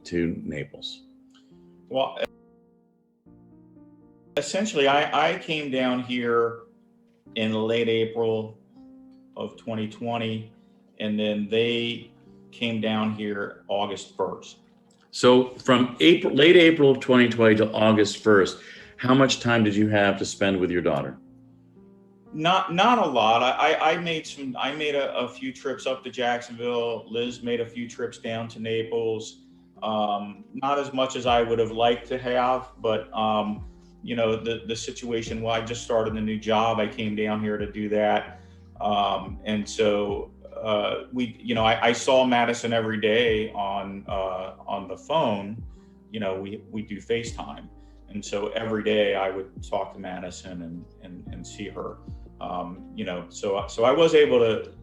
to Naples? Well, essentially, I came down here in late April of 2020, and then they came down here August 1st. So from late April of 2020 to August 1st, how much time did you have to spend with your daughter? Not a lot. I made a few trips up to Jacksonville. Liz made a few trips down to Naples. Not as much as I would have liked to have, but you know, the situation, well, I just started a new job. I came down here to do that. And so I saw Madison every day on the phone. You know, we do FaceTime. And so every day I would talk to Madison and see her. You know, so I was able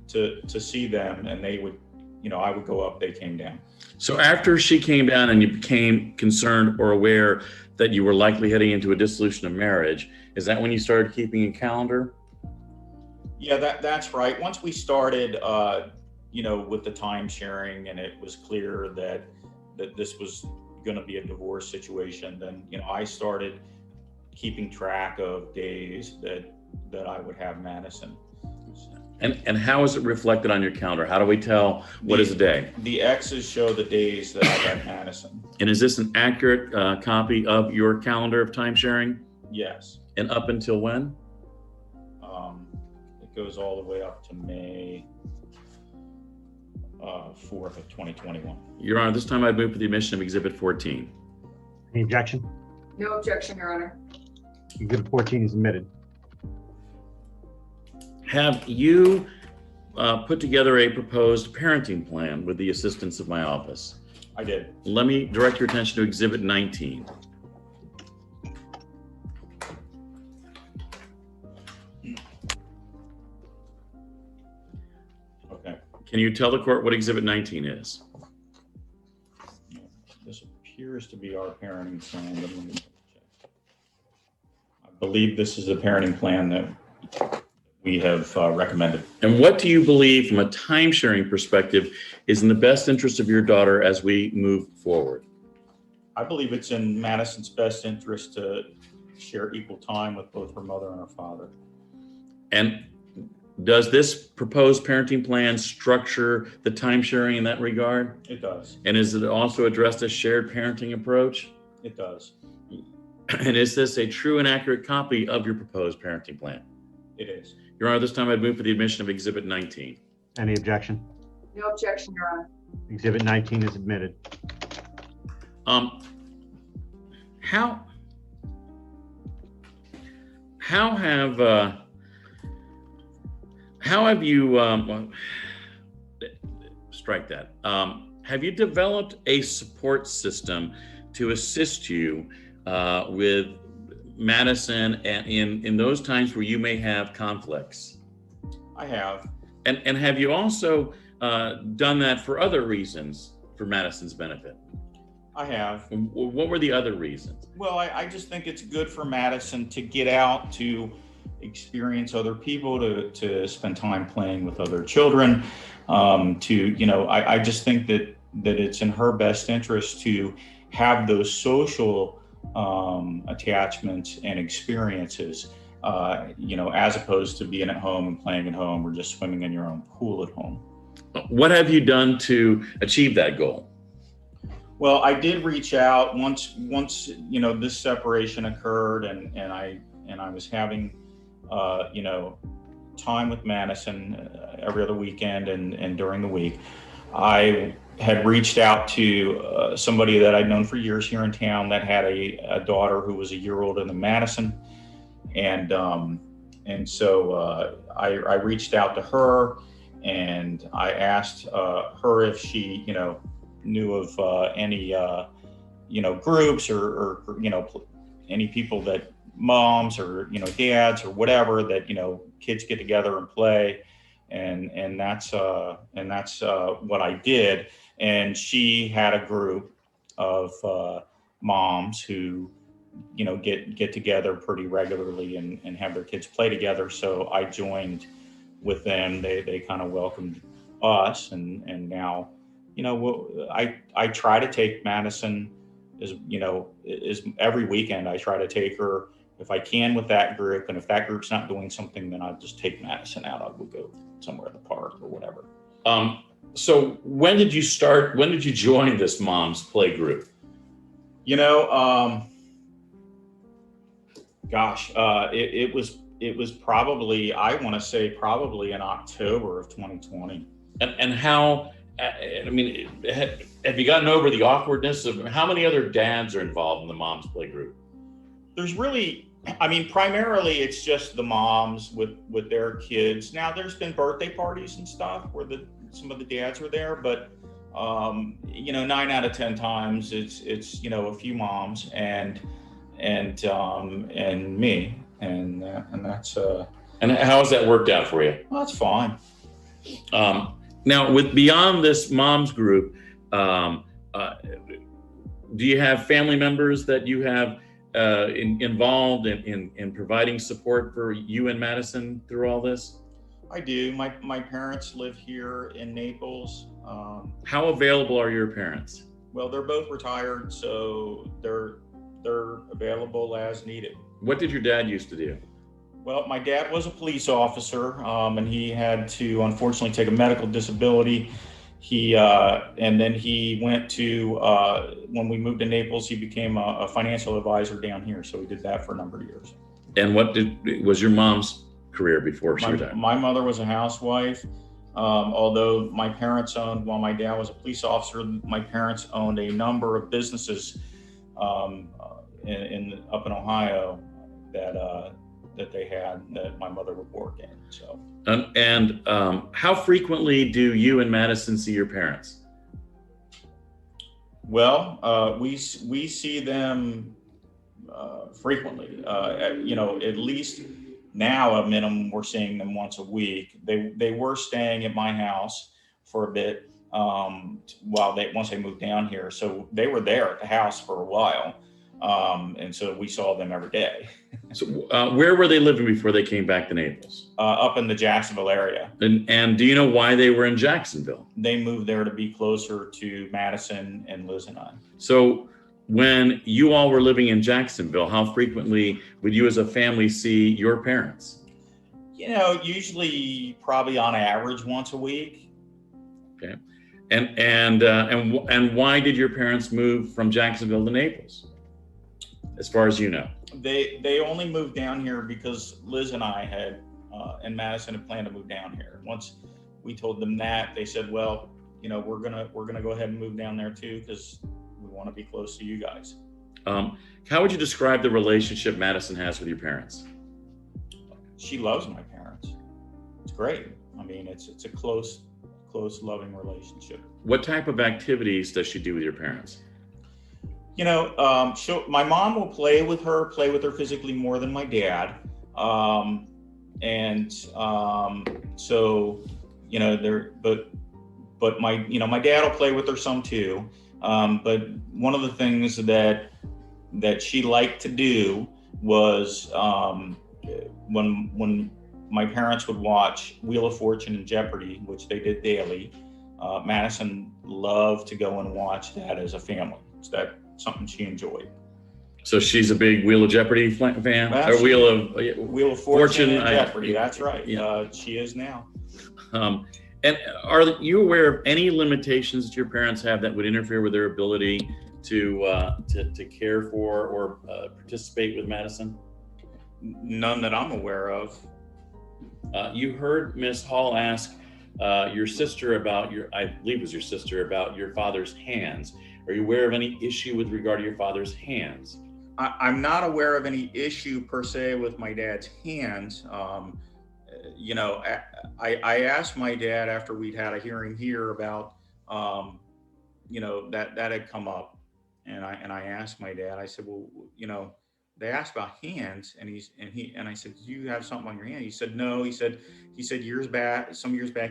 to see them, and they would, you know, I would go up, they came down. So after she came down and you became concerned or aware that you were likely heading into a dissolution of marriage, is that when you started keeping a calendar? Yeah, that's right. Once we started, you know, with the time sharing, and it was clear that this was going to be a divorce situation, then, you know, I started keeping track of days that I would have Madison. And how is it reflected on your calendar? How do we tell what is a day? The X's show the days that I had Madison. And is this an accurate copy of your calendar of time sharing? Yes. And up until when? It goes all the way up to May 4th of 2021. Your Honor, this time I move for the admission of Exhibit 14. Any objection? No objection, Your Honor. Exhibit 14 is admitted. Have you put together a proposed parenting plan with the assistance of my office? I did. Let me direct your attention to Exhibit 19. Okay. Can you tell the court what Exhibit 19 is? This appears to be our parenting plan. But let me check. I believe this is the parenting plan that we have recommended. And what do you believe from a time-sharing perspective is in the best interest of your daughter as we move forward? I believe it's in Madison's best interest to share equal time with both her mother and her father. And does this proposed parenting plan structure the time-sharing in that regard? It does. And is it also addressed a shared parenting approach? It does. And is this a true and accurate copy of your proposed parenting plan? It is. Your Honor, this time I'd move for the admission of Exhibit 19. Any objection? No objection, Your Honor. Exhibit 19 is admitted. How have you well, strike that? Have you developed a support system to assist you with Madison and in those times where you may have conflicts? I have. And have you also done that for other reasons for Madison's benefit? I have. What were the other reasons? Well, I just think it's good for Madison to get out, to experience other people, to spend time playing with other children, I just think that it's in her best interest to have those social attachments and experiences, as opposed to being at home and playing at home or just swimming in your own pool at home. What have you done to achieve that goal? Well, I did reach out once this separation occurred, and I was having time with Madison every other weekend and during the week. I had reached out to somebody that I'd known for years here in town that had a daughter who was a year older than Madison, and so I reached out to her, and I asked her if she knew of any groups or any people that moms or dads or whatever that kids get together and play, and that's what I did. And she had a group of moms who get together pretty regularly and have their kids play together. So I joined with them. They kind of welcomed us, and now I try to take Madison is every weekend. I try to take her if I can with that group, and if that group's not doing something, then I'll just take Madison out. I will go somewhere in the park or whatever. So when did you start? When did you join this mom's play group? It was probably, I want to say probably in October of 2020. And how? I mean, have you gotten over the awkwardness of how many other dads are involved in the mom's play group? There's really, primarily it's just the moms with their kids. Now there's been birthday parties and stuff where some of the dads were there, but 9 out of 10 times it's a few moms and me, and that's And how has that worked out for you? well, that's fine. Now, with beyond this mom's group, do you have family members that you have involved in providing support for you and Madison through all this? I do. My parents live here in Naples. How available are your parents? Well, they're both retired, so they're available as needed. What did your dad used to do? Well, my dad was a police officer, and he had to unfortunately take a medical disability. And then he went to, when we moved to Naples, he became a financial advisor down here. So he did that for a number of years. And what was your mom's career before she retired? My mother was a housewife. Although my parents owned, while my dad was a police officer, my parents owned a number of businesses up in Ohio that they had that my mother would work in. So. And how frequently do you and Madison see your parents? Well, we see them frequently. At least now, a minimum, we're seeing them once a week. They were staying at my house for a bit once they moved down here. So they were there at the house for a while. And so we saw them every day. So where were they living before they came back to Naples? Up in the Jacksonville area. And do you know why they were in Jacksonville? They moved there to be closer to Madison and Liz and I. So when you all were living in Jacksonville, how frequently would you as a family see your parents? Usually probably on average once a week. Okay. And why did your parents move from Jacksonville to Naples, as far as you know? They only moved down here because Liz and I and Madison had planned to move down here. Once we told them that, they said, well, we're gonna go ahead and move down there too, because we want to be close to you guys. How would you describe the relationship Madison has with your parents? She loves my parents. It's great. It's a close, loving relationship. What type of activities does she do with your parents? My mom will play with her physically more than my dad. But my dad will play with her some too. But one of the things that she liked to do was when my parents would watch Wheel of Fortune and Jeopardy, which they did daily, Madison loved to go and watch that as a family. So that's something she enjoyed. So she's a big Wheel of Jeopardy fan? Or Wheel of Fortune and Jeopardy, that's right. Yeah. She is now. And are you aware of any limitations that your parents have that would interfere with their ability to care for or participate with Madison? None that I'm aware of. You heard Ms. Hall ask your sister about I believe it was your sister, about your father's hands. Are you aware of any issue with regard to your father's hands? I'm not aware of any issue per se with my dad's hands. I asked my dad after we'd had a hearing here about, that had come up, and I asked my dad. I said, well, they asked about hands, and I said, do you have something on your hand? He said, no. He said some years back,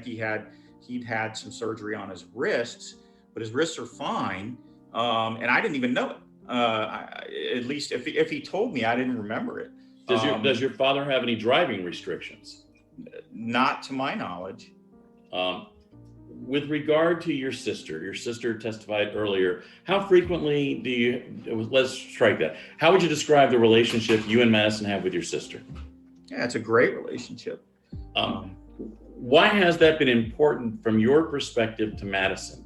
he'd had some surgery on his wrists, but his wrists are fine. And I didn't even know it. At least if he told me, I didn't remember it. Does your father have any driving restrictions? Not to my knowledge. with regard to your sister testified earlier, how frequently do you, let's strike that. How would you describe the relationship you and Madison have with your sister? Yeah, it's a great relationship. Why has that been important from your perspective to Madison?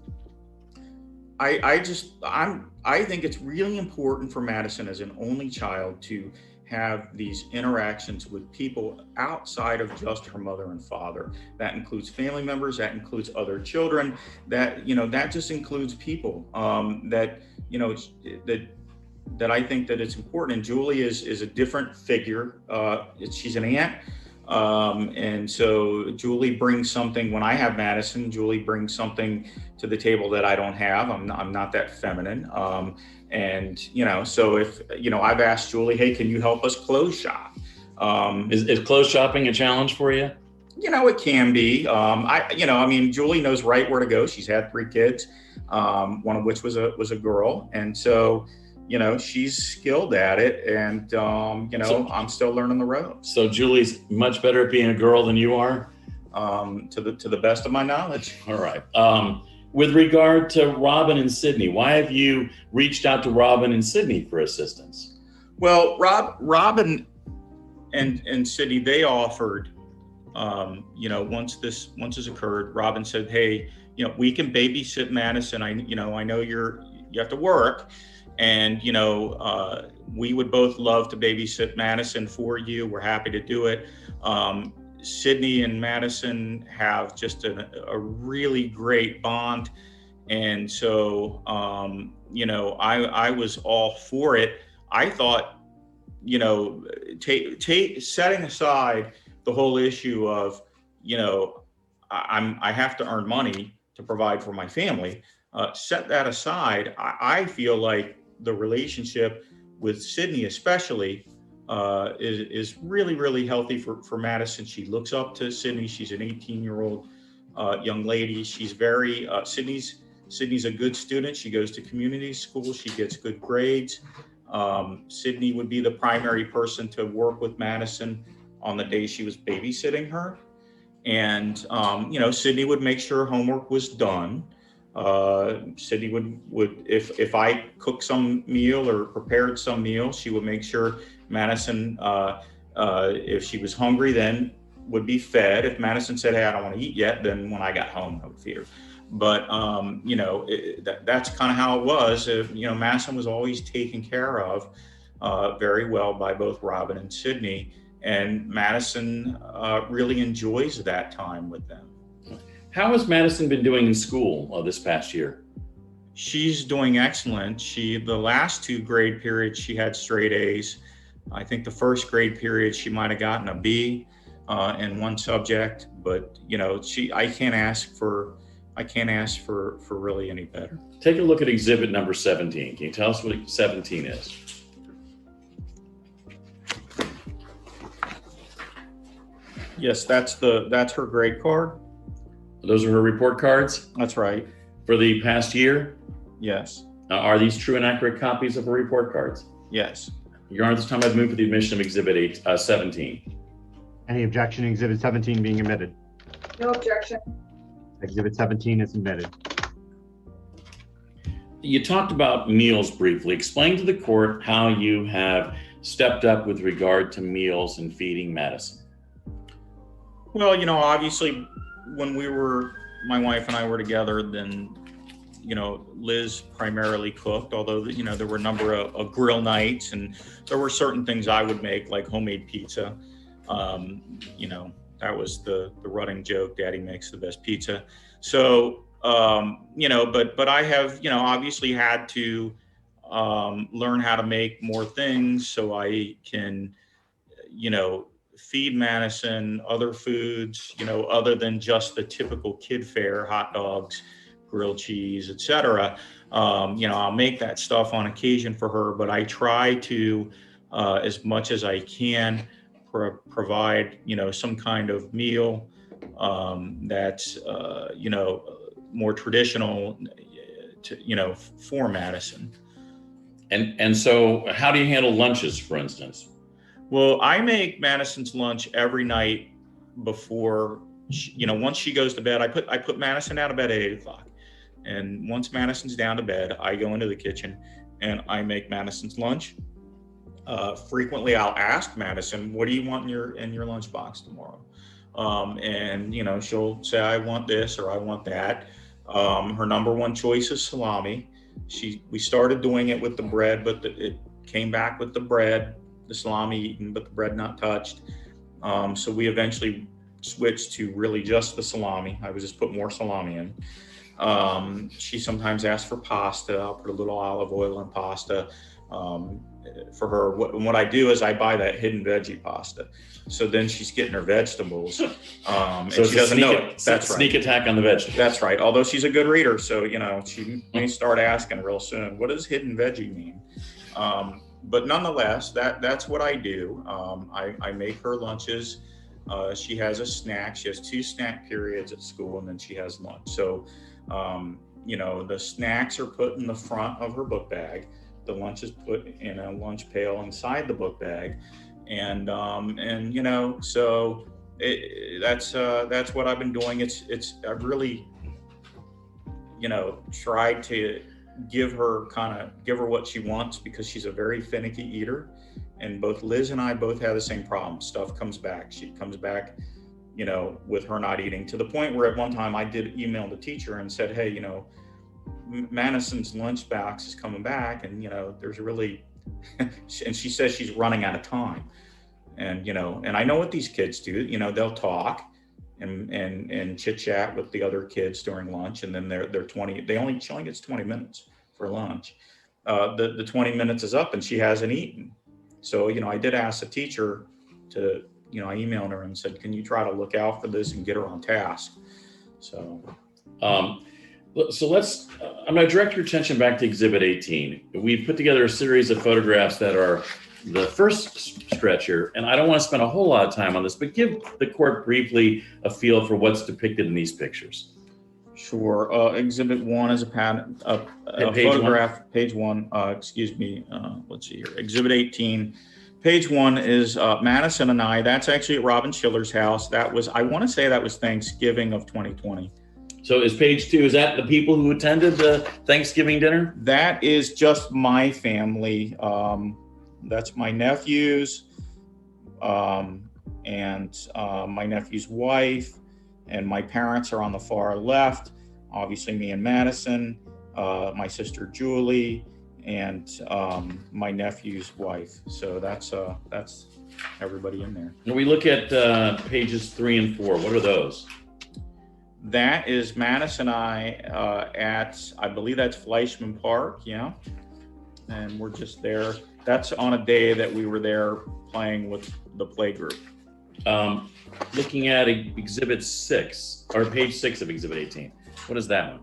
I think it's really important for Madison as an only child to have these interactions with people outside of just her mother and father. That includes family members, that includes other children, that just includes people that I think that it's important. And Julie is a different figure. She's an aunt. And so Julie brings something. When I have Madison, Julie brings something to the table that I don't have. I'm not that feminine. And so if I've asked Julie, hey, can you help us clothes shop? Is clothes shopping a challenge for you? It can be. Julie knows right where to go. She's had 3 kids, one of which was a girl, and so she's skilled at it, and I'm still learning the ropes. So Julie's much better at being a girl than you are? To the best of my knowledge. All right. With regard to Robin and Sydney, why have you reached out to Robin and Sydney for assistance? Well, Robin and Sydney, they offered, once this occurred, Robin said, hey, we can babysit Madison. I know you have to work, and we would both love to babysit Madison for you. We're happy to do it. Sydney and Madison have just a really great bond, and so I was all for it. I thought, setting aside the whole issue of I have to earn money to provide for my family. Set that aside. I feel like the relationship with Sydney especially is really, really healthy for Madison. She looks up to Sydney. She's an 18-year-old young lady. She's very, Sydney's a good student. She goes to community school. She gets good grades. Sydney would be the primary person to work with Madison on the day she was babysitting her. And, Sydney would make sure homework was done. Sydney would if I cooked some meal or prepared some meal, she would make sure Madison, if she was hungry, then would be fed. If Madison said, hey, I don't want to eat yet, then when I got home, I would feed her. But, that's kind of how it was. Madison was always taken care of very well by both Robin and Sydney. And Madison really enjoys that time with them. How has Madison been doing in school this past year? She's doing excellent. The last 2 grade periods, she had straight A's. I think the first grade period, she might have gotten a B in one subject, but I can't ask for really any better. Take a look at exhibit number 17. Can you tell us what 17 is? Yes, that's her grade card. Those are her report cards That's right. for the past year? Yes. Are these true and accurate copies of her report cards? Yes. Your Honor, this time I've moved for the admission of exhibit 17. Any objection to Exhibit 17 being admitted? No objection. Exhibit 17 is admitted. You talked about meals briefly. Explain to the court how you have stepped up with regard to meals and feeding Madison. Well, obviously, when my wife and I were together, then, Liz primarily cooked, although, there were a number of grill nights, and there were certain things I would make, like homemade pizza. That was the running joke, Daddy makes the best pizza. So, but I have, obviously had to learn how to make more things so I can, feed Madison other foods, other than just the typical kid fare, hot dogs, grilled cheese, etc. I'll make that stuff on occasion for her, but I try to, as much as I can, provide, some kind of meal that's, more traditional, for Madison. And so how do you handle lunches, for instance? Well, I make Madison's lunch every night before once she goes to bed, I put Madison down to bed at 8 o'clock. And once Madison's down to bed, I go into the kitchen and I make Madison's lunch. Frequently, I'll ask Madison, "What do you want in your lunchbox tomorrow?" And she'll say, "I want this" or "I want that." Her number one choice is salami. We started doing it with the bread, but it came back with the bread, the salami eaten, but the bread not touched. So we eventually switched to really just the salami. I would just put more salami in. She sometimes asks for pasta. I'll put a little olive oil in pasta. For her, what I do is I buy that hidden veggie pasta. So then she's getting her vegetables, and So she doesn't know it. That's sneak right. attack on the vegetables. That's right. Although she's a good reader, so she may start asking real soon, "What does hidden veggie mean?" But nonetheless, that's what I do. I make her lunches. She has a snack. She has 2 snack periods at school, and then she has lunch. So, the snacks are put in the front of her book bag. The lunch is put in a lunch pail inside the book bag, and so that's what I've been doing. I've really, tried to give her what she wants, because she's a very finicky eater, and both Liz and I both have the same problem. Stuff comes back. She comes back, with her not eating, to the point where at one time I did email the teacher and said, "Hey, Madison's lunch box is coming back, and there's really," and she says she's running out of time, and and I know what these kids do. They'll talk and chit chat with the other kids during lunch, and then she only gets 20 minutes for lunch. The 20 minutes is up and she hasn't eaten. So I did ask the teacher to, I emailed her and said, "Can you try to look out for this and get her on task?" So. So I'm going to direct your attention back to Exhibit 18. We've put together a series of photographs that are the first stretch here, and I don't want to spend a whole lot of time on this, but give the court briefly a feel for what's depicted in these pictures. Sure. Exhibit 1 is a photograph. Page 1. Let's see here. Exhibit 18. Page 1 is Madison and I. That's actually at Robin Schiller's house. I want to say that was Thanksgiving of 2020. So is page 2, is that the people who attended the Thanksgiving dinner? That is just my family. That's my nephews, and my nephew's wife, and my parents are on the far left. Obviously, me and Madison, my sister Julie, and my nephew's wife. So that's everybody in there. When we look at pages 3 and 4, what are those? That is Madison and I at, I believe that's Fleischman Park, yeah. And we're just there. That's on a day that we were there playing with the play group. Looking at Exhibit 6, or page 6 of Exhibit 18. What is that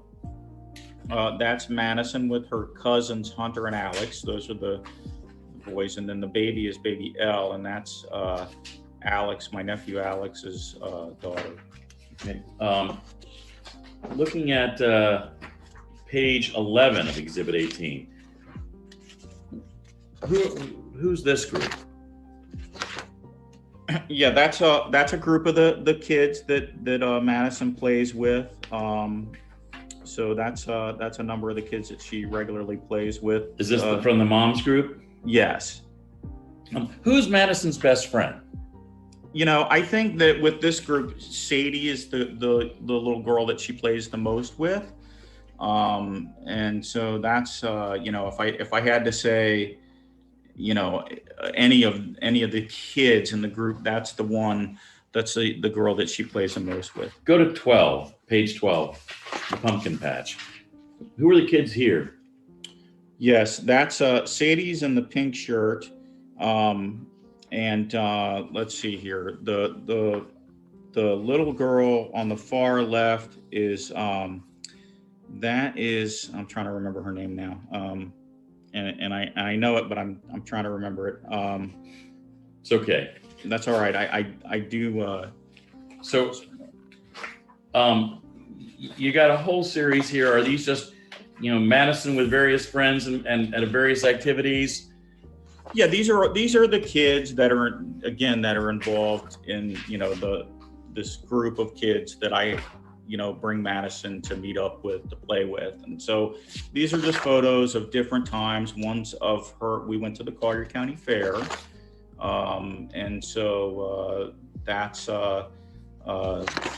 one? That's Madison with her cousins, Hunter and Alex. Those are the boys. And then the baby is baby Elle, and that's Alex, my nephew Alex's daughter. Okay. Looking at page 11 of Exhibit 18, who's this group? Yeah, that's a group of the kids that Madison plays with. So that's a number of the kids that she regularly plays with. Is this from the mom's group? Yes. Who's Madison's best friend? I think that with this group, Sadie is the little girl that she plays the most with. And so that's, if I had to say, any of the kids in the group, that's the one, that's the girl that she plays the most with. Go to 12, page 12, the pumpkin patch. Who are the kids here? Yes, that's Sadie's in the pink shirt. And let's see here. The little girl on the far left is that is, I'm trying to remember her name now. And I know it, but I'm trying to remember it. It's okay. That's all right. I do. So you got a whole series here. Are these just Madison with various friends and at various activities? Yeah, these are the kids that are involved in this group of kids that I, bring Madison to meet up with, to play with. And so these are just photos of different times. One's of her, we went to the Collier County Fair. And so that's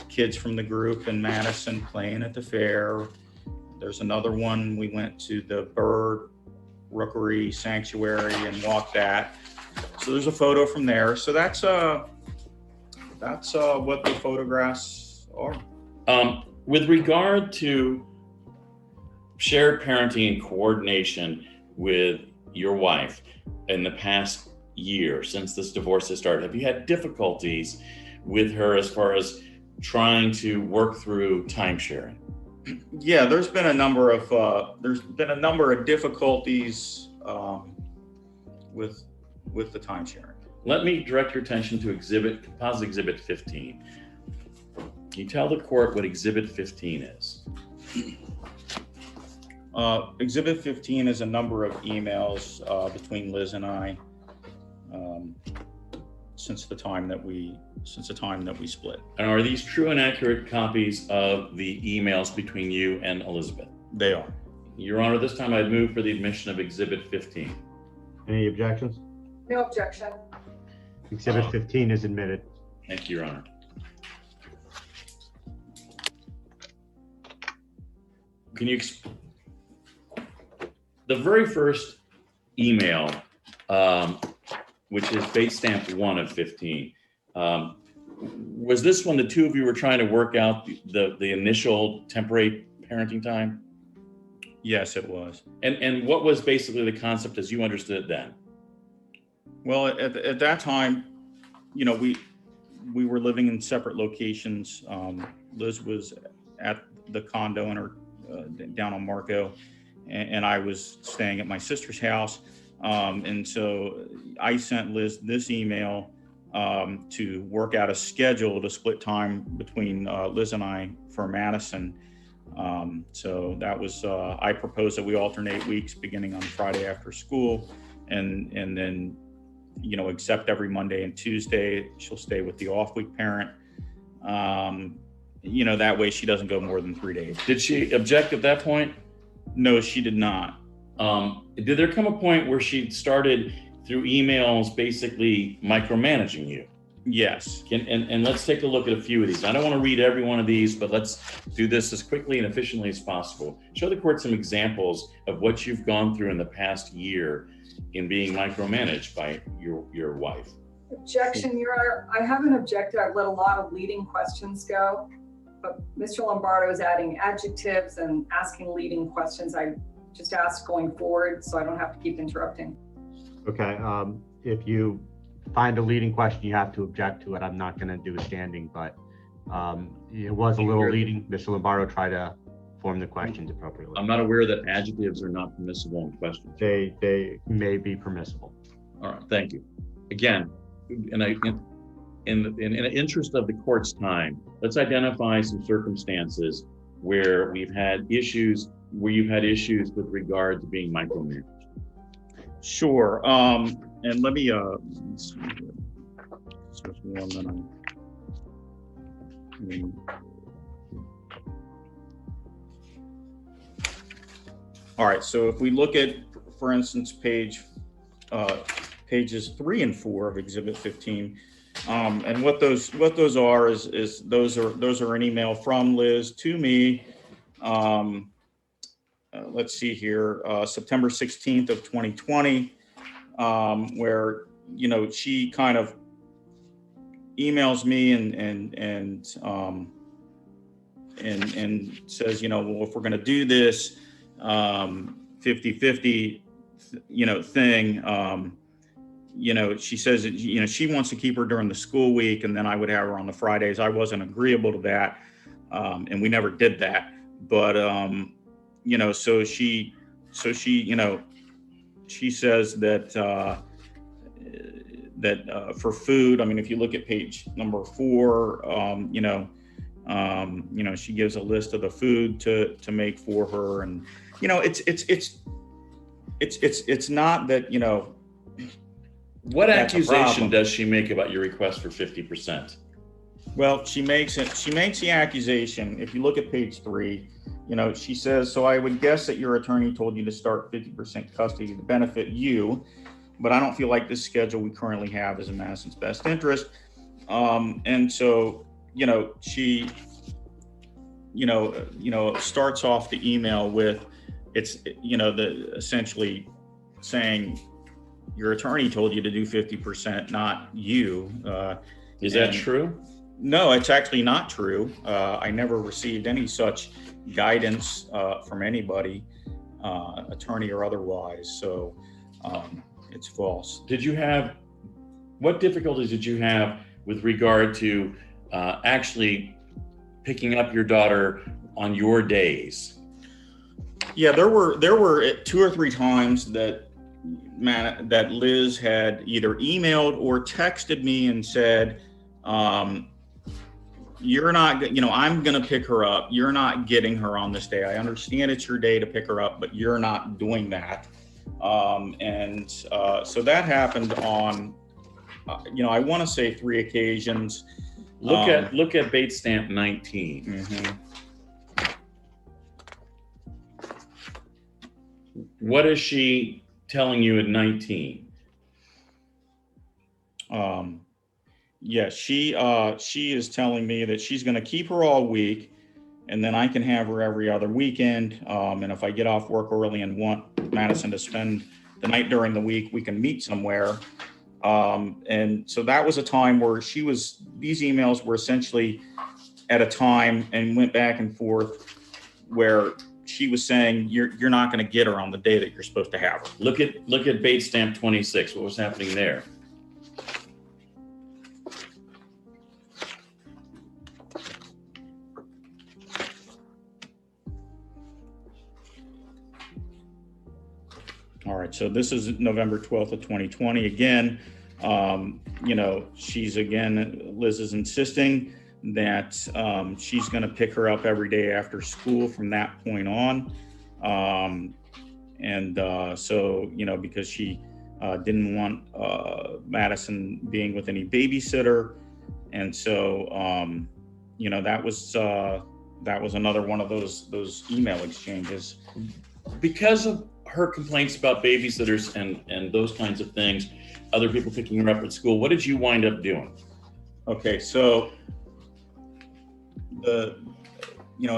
kids from the group in Madison playing at the fair. There's another one, we went to the bird rookery sanctuary and walked that. So there's a photo from there. So that's what the photographs are. With regard to shared parenting and coordination with your wife in the past year since this divorce has started, have you had difficulties with her as far as trying to work through time sharing? Yeah, there's been a number of difficulties with the time sharing. Let me direct your attention to composite exhibit 15. Can you tell the court what exhibit 15 is? Exhibit 15 is a number of emails between Liz and I since the time that we split. And are these true and accurate copies of the emails between you and Elizabeth? They are. Your Honor, this time I'd move for the admission of exhibit 15. Any objections? No objection. Exhibit 15 is admitted. Thank you, Your Honor. Can you the very first email, which is base stamp 1 of 15, was this when the two of you were trying to work out the initial temporary parenting time? Yes, it was. And what was basically the concept as you understood it then? Well, at that time, we were living in separate locations. Liz was at the condo in her down on Marco, and I was staying at my sister's house. And so I sent Liz this email to work out a schedule to split time between Liz and I for Madison. So that was, I proposed that we alternate weeks beginning on Friday after school, and then, except every Monday and Tuesday, she'll stay with the off-week parent. That way she doesn't go more than 3 days. Did she object at that point? No, she did not. Did there come a point where she started through emails basically micromanaging you? Yes. And let's take a look at a few of these. I don't want to read every one of these, but let's do this as quickly and efficiently as possible. Show the court some examples of what you've gone through in the past year in being micromanaged by your wife. Objection, Your Honor. I haven't objected. I've let a lot of leading questions go, but Mr. Lombardo is adding adjectives and asking leading questions. I just ask going forward so I don't have to keep interrupting. Okay, if you find a leading question, you have to object to it. I'm not going to do a standing, but it was a little leading. Mr. Lombardo tried to form the questions appropriately. I'm not aware that adjectives are not permissible in questions. They may be permissible. All right, thank you. Again, in the interest of the court's time, let's identify some circumstances where you've had issues with regard to being micromanaged. Sure. And let me let's see here. So there's one that all right. So if we look at, for instance, pages 3 and 4 of Exhibit 15, and what those are is those are an email from Liz to me. Let's see here, September 16th of 2020, where she kind of emails me and says, well, if we're going to do this 50-50 thing, she says that, she wants to keep her during the school week, and then I would have her on the Fridays. I wasn't agreeable to that, and we never did that. But so she says that for food, I mean, if you look at page number 4, she gives a list of the food to make for her, and it's not that What accusation does she make about your request for 50%? Well, she makes the accusation. If you look at page 3, she says, so I would guess that your attorney told you to start 50% custody to benefit you, but I don't feel like this schedule we currently have is in Madison's best interest. And so, she, starts off the email with, essentially saying your attorney told you to do 50%, not you. Is that true? No, it's actually not true. I never received any such guidance from anybody, attorney or otherwise. So it's false. What difficulties did you have with regard to actually picking up your daughter on your days? Yeah, there were 2 or 3 times that Liz had either emailed or texted me and said, you're not, I'm going to pick her up. You're not getting her on this day. I understand it's your day to pick her up, but you're not doing that. So that happened on, I want to say 3 occasions. Look at Bates stamp 19. Mm-hmm. What is she telling you at 19? Yeah, she is telling me that she's going to keep her all week, and then I can have her every other weekend. And if I get off work early and want Madison to spend the night during the week, we can meet somewhere. And so that was a time where these emails were essentially at a time and went back and forth where she was saying, you're not going to get her on the day that you're supposed to have her. Look at Bates stamp 26. What was happening there? All right, so this is November 12th of 2020. Again, Liz is insisting that she's going to pick her up every day after school from that point on. So, because she didn't want Madison being with any babysitter. And so, that was another one of those email exchanges. Because of her complaints about babysitters and those kinds of things, other people picking her up at school, what did you wind up doing? Okay, so at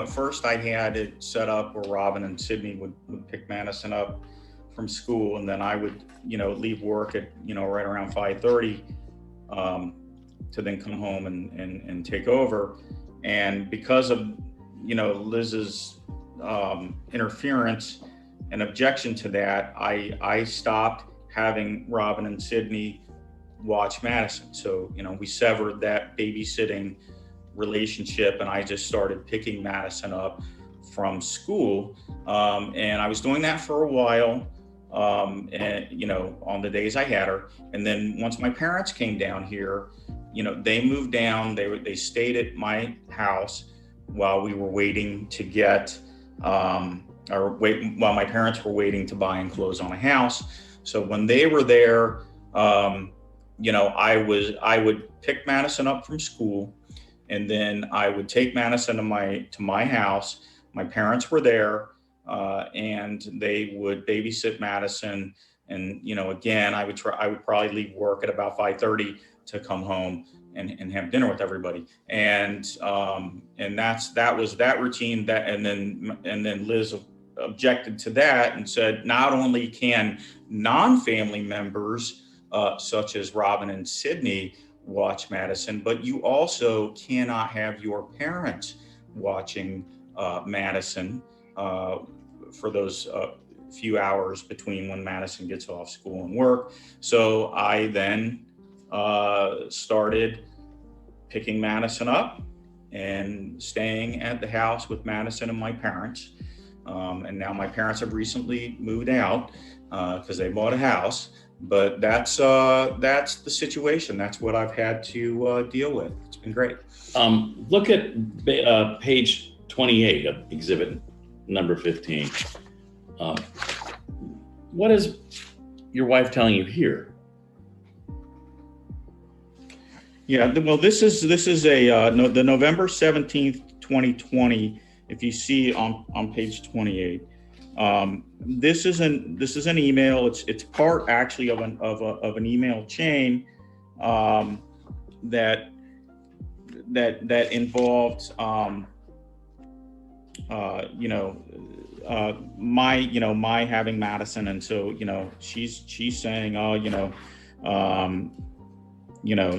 first I had it set up where Robin and Sydney would pick Madison up from school, and then I would, leave work at, right around 5:30 to then come home and take over. And because of, Liz's interference and objection to that, I stopped having Robin and Sydney watch Madison. So, we severed that babysitting relationship, and I just started picking Madison up from school. And I was doing that for a while, and, on the days I had her. And then once my parents came down here, they moved down, they stayed at my house while we were waiting to get, while my parents were waiting to buy and close on a house. So when they were there, I would pick Madison up from school, and then I would take Madison to my house. My parents were there, and they would babysit Madison. And again, I would probably leave work at about 5:30 to come home and have dinner with everybody. And that was that routine. And then Liz objected to that and said, not only can non-family members such as Robin and Sydney watch Madison, but you also cannot have your parents watching Madison for those few hours between when Madison gets off school and work. So I then started picking Madison up and staying at the house with Madison and my parents. And now my parents have recently moved out because they bought a house. But that's the situation. That's what I've had to deal with. It's been great. Look at page 28 of exhibit number 15. What is your wife telling you here? Yeah, well, this is a the November 17th, 2020. If you see on page 28, this is an email. It's part actually of an email chain that involved my having Madison, and so she's saying, oh,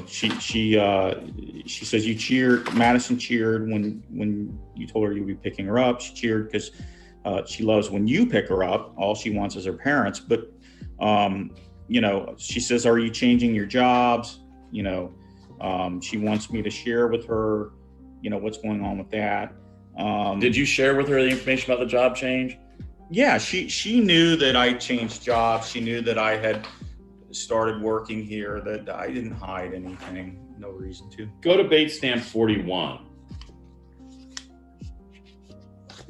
she says Madison cheered when you told her you would be picking her up. She cheered because she loves when you pick her up. All she wants is her parents. But she says, are you changing your jobs? She wants me to share with her, what's going on with that. Did you share with her the information about the job change? Yeah, she knew that I changed jobs. She knew that I had started working here, that I didn't hide anything, no reason to. Go to Bait Stamp 41.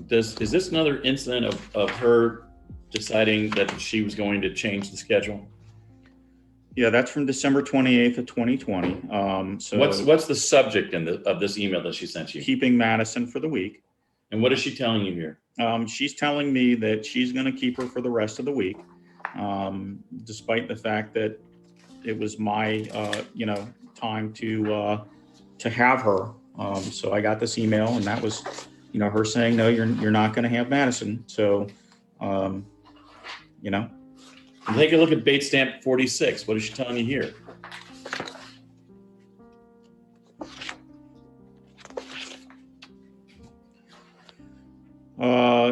Is this another incident of her deciding that she was going to change the schedule? Yeah, that's from December 28th of 2020. So what's the subject of this email that she sent you? Keeping Madison for the week. And what is she telling you here? She's telling me that she's going to keep her for the rest of the week, despite the fact that it was my time to have her. So I got this email, and that was her saying, no, you're not going to have Madison. So Take a look at Bait Stamp 46. What is she telling you here?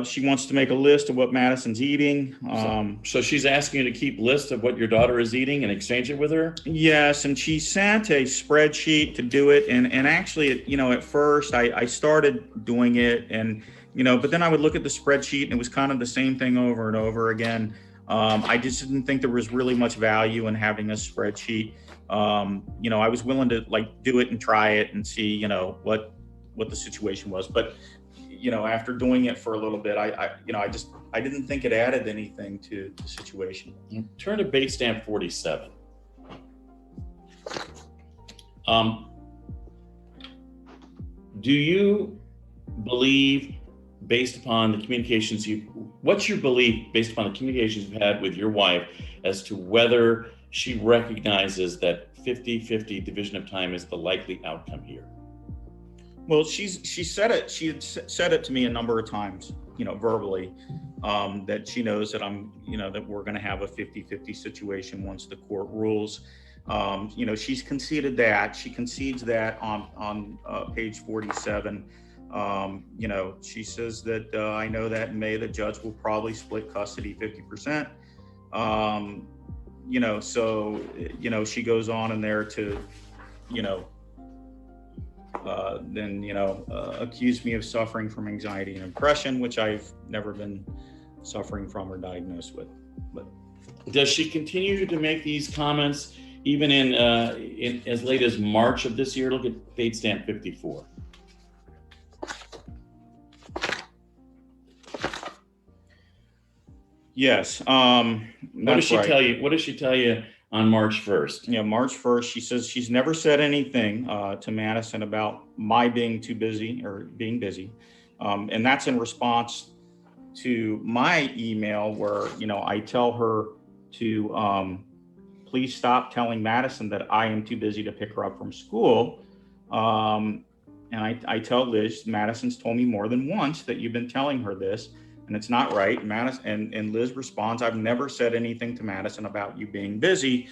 She wants to make a list of what Madison's eating. So she's asking you to keep lists of what your daughter is eating and exchange it with her? Yes, and she sent a spreadsheet to do it. And actually, at first I started doing it, and but then I would look at the spreadsheet and it was kind of the same thing over and over again. I just didn't think there was really much value in having a spreadsheet. I was willing to do it and try it and see, what the situation was. But, after doing it for a little bit, I didn't think it added anything to the situation. Turn to Bait Stamp 47. Do you believe, based upon the communications what's your belief based upon the communications you've had with your wife as to whether she recognizes that 50-50 division of time is the likely outcome here? Well, she had said it to me a number of times, verbally, that she knows that that we're going to have a 50-50 situation once the court rules. She's conceded that. She concedes that on page 47. She says that I know that in May the judge will probably split custody 50%. She goes on in there to, accuse me of suffering from anxiety and depression, which I've never been suffering from or diagnosed with. But does she continue to make these comments even in as late as March of this year? Look at Bait Stamp 54. Yes. What does she tell you? What does she tell you on March 1st? Yeah, March 1st, she says she's never said anything to Madison about my being too busy or being busy. And that's in response to my email where, I tell her to please stop telling Madison that I am too busy to pick her up from school. And I tell Liz, Madison's told me more than once that you've been telling her this, and it's not right. And Liz responds, I've never said anything to Madison about you being busy,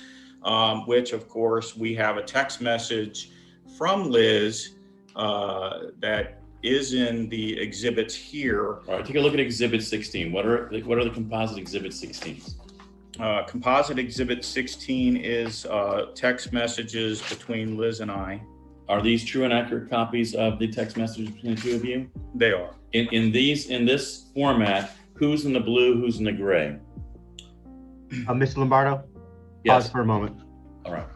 which of course we have a text message from Liz that is in the exhibits here. All right, take a look at Exhibit 16. What are the composite Exhibit 16s? Composite Exhibit 16 is text messages between Liz and I. Are these true and accurate copies of the text messages between the two of you? They are. In this format, who's in the blue, who's in the gray? Mr. Lombardo? Yes. Pause for a moment. All right.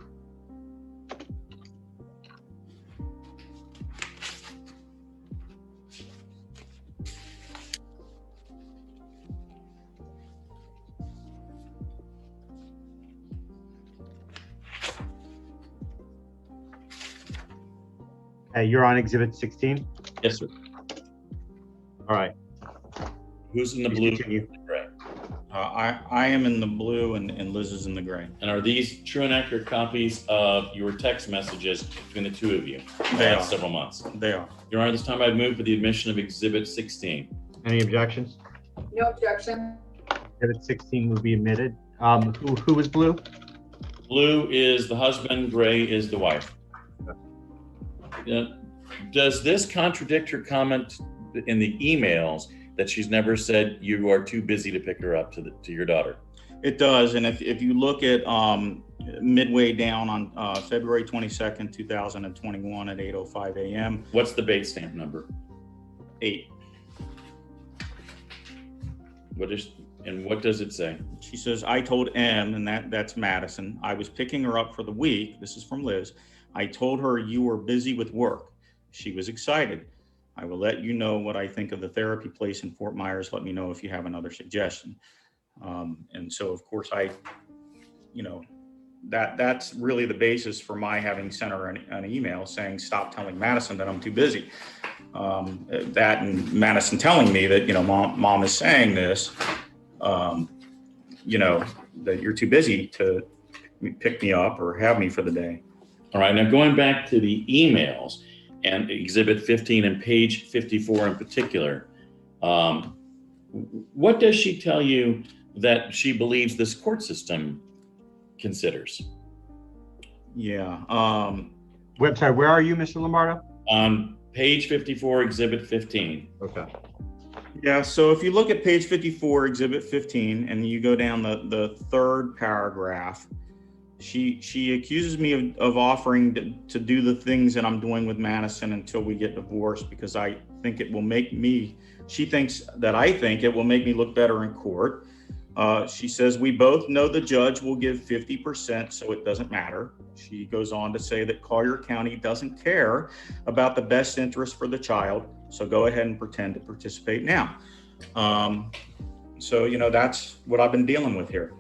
Okay, you're on exhibit 16. Yes, sir. All right. Who's in the Please blue? continue. Gray. I am in the blue and Liz is in the gray. And are these true and accurate copies of your text messages between the two of you in the They last are. several months? They are. Your Honor, this time I move for the admission of exhibit 16. Any objections? No objection. Exhibit 16 will be admitted. Who is blue? Blue is the husband, gray is the wife. Does this contradict her comment in the emails that she's never said you are too busy to pick her up to your daughter? It does, and if you look at midway down on February 22nd, 2021 at 8:05 a.m. What's the bait stamp number? 8. What does it say? She says, I told M, and that's Madison, I was picking her up for the week. This is from Liz. I told her you were busy with work. She was excited. I will let you know what I think of the therapy place in Fort Myers. Let me know if you have another suggestion. And so, of course, that's really the basis for my having sent her an email saying, stop telling Madison that I'm too busy. That and Madison telling me that, mom is saying this, that you're too busy to pick me up or have me for the day. All right, now going back to the emails and exhibit 15 and page 54 in particular, what does she tell you that she believes this court system considers? Yeah. Website, where are you, Mr. Lombardo? On page 54, exhibit 15. Okay. Yeah, so if you look at page 54, exhibit 15, and you go down the third paragraph, she accuses me of offering to do the things that I'm doing with Madison until we get divorced, because I think it will make me, she thinks that I think it will make me look better in court. She says, we both know the judge will give 50%, so it doesn't matter. She goes on to say that Collier County doesn't care about the best interest for the child, so go ahead and pretend to participate now. So, that's what I've been dealing with here.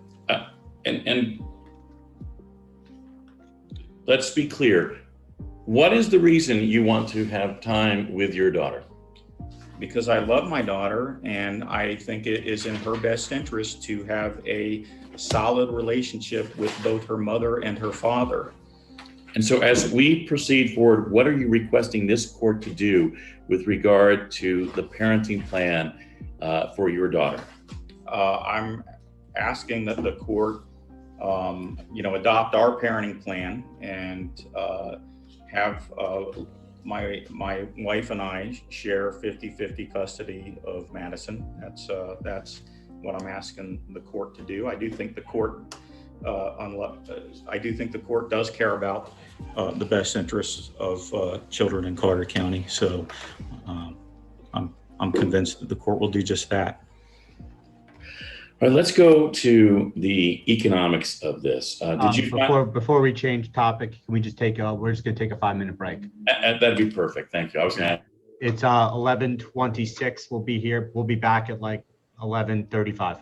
And let's be clear. What is the reason you want to have time with your daughter? Because I love my daughter, and I think it is in her best interest to have a solid relationship with both her mother and her father. And so as we proceed forward, what are you requesting this court to do with regard to the parenting plan for your daughter? I'm asking that the court, adopt our parenting plan and have my wife and I share 50-50 custody of Madison. That's what I'm asking the court to do. I do think the court, does care about the best interests of children in Collier County. So I'm convinced that the court will do just that. All right, let's go to the economics of this. Before we change topic, can we just we're just gonna take a 5-minute break. That'd be perfect. Thank you. I was gonna. It's 11:26. We'll be here. We'll be back at like 11:35.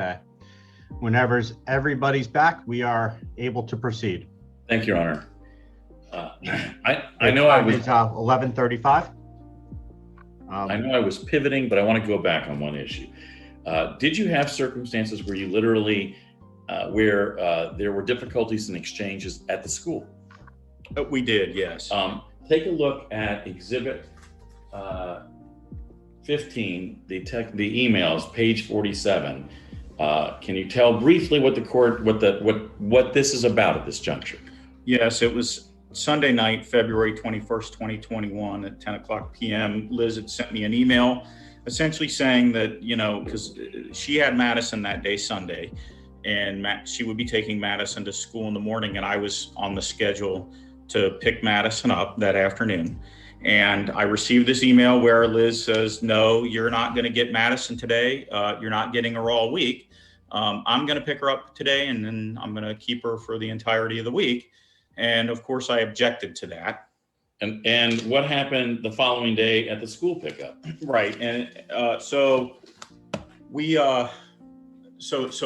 Okay. Whenever everybody's back, we are able to proceed. Thank you, Your Honor. I know I was 11:35. I know I was pivoting, but I want to go back on one issue. Did you have circumstances where you literally, there were difficulties in exchanges at the school? We did, yes. Take a look at Exhibit 15, the emails, page 47. Can you tell briefly what the court, what this is about at this juncture? Yes, it was Sunday night, February 21st, 2021 at 10 o'clock p.m. Liz had sent me an email essentially saying that, you know, because she had Madison that day, Sunday, and she would be taking Madison to school in the morning, and I was on the schedule to pick Madison up that afternoon. And I received this email where Liz says, no, you're not going to get Madison today. You're not getting her all week. I'm going to pick her up today, and then I'm going to keep her for the entirety of the week. And of course, I objected to that. And what happened the following day at the school pickup? Right. And so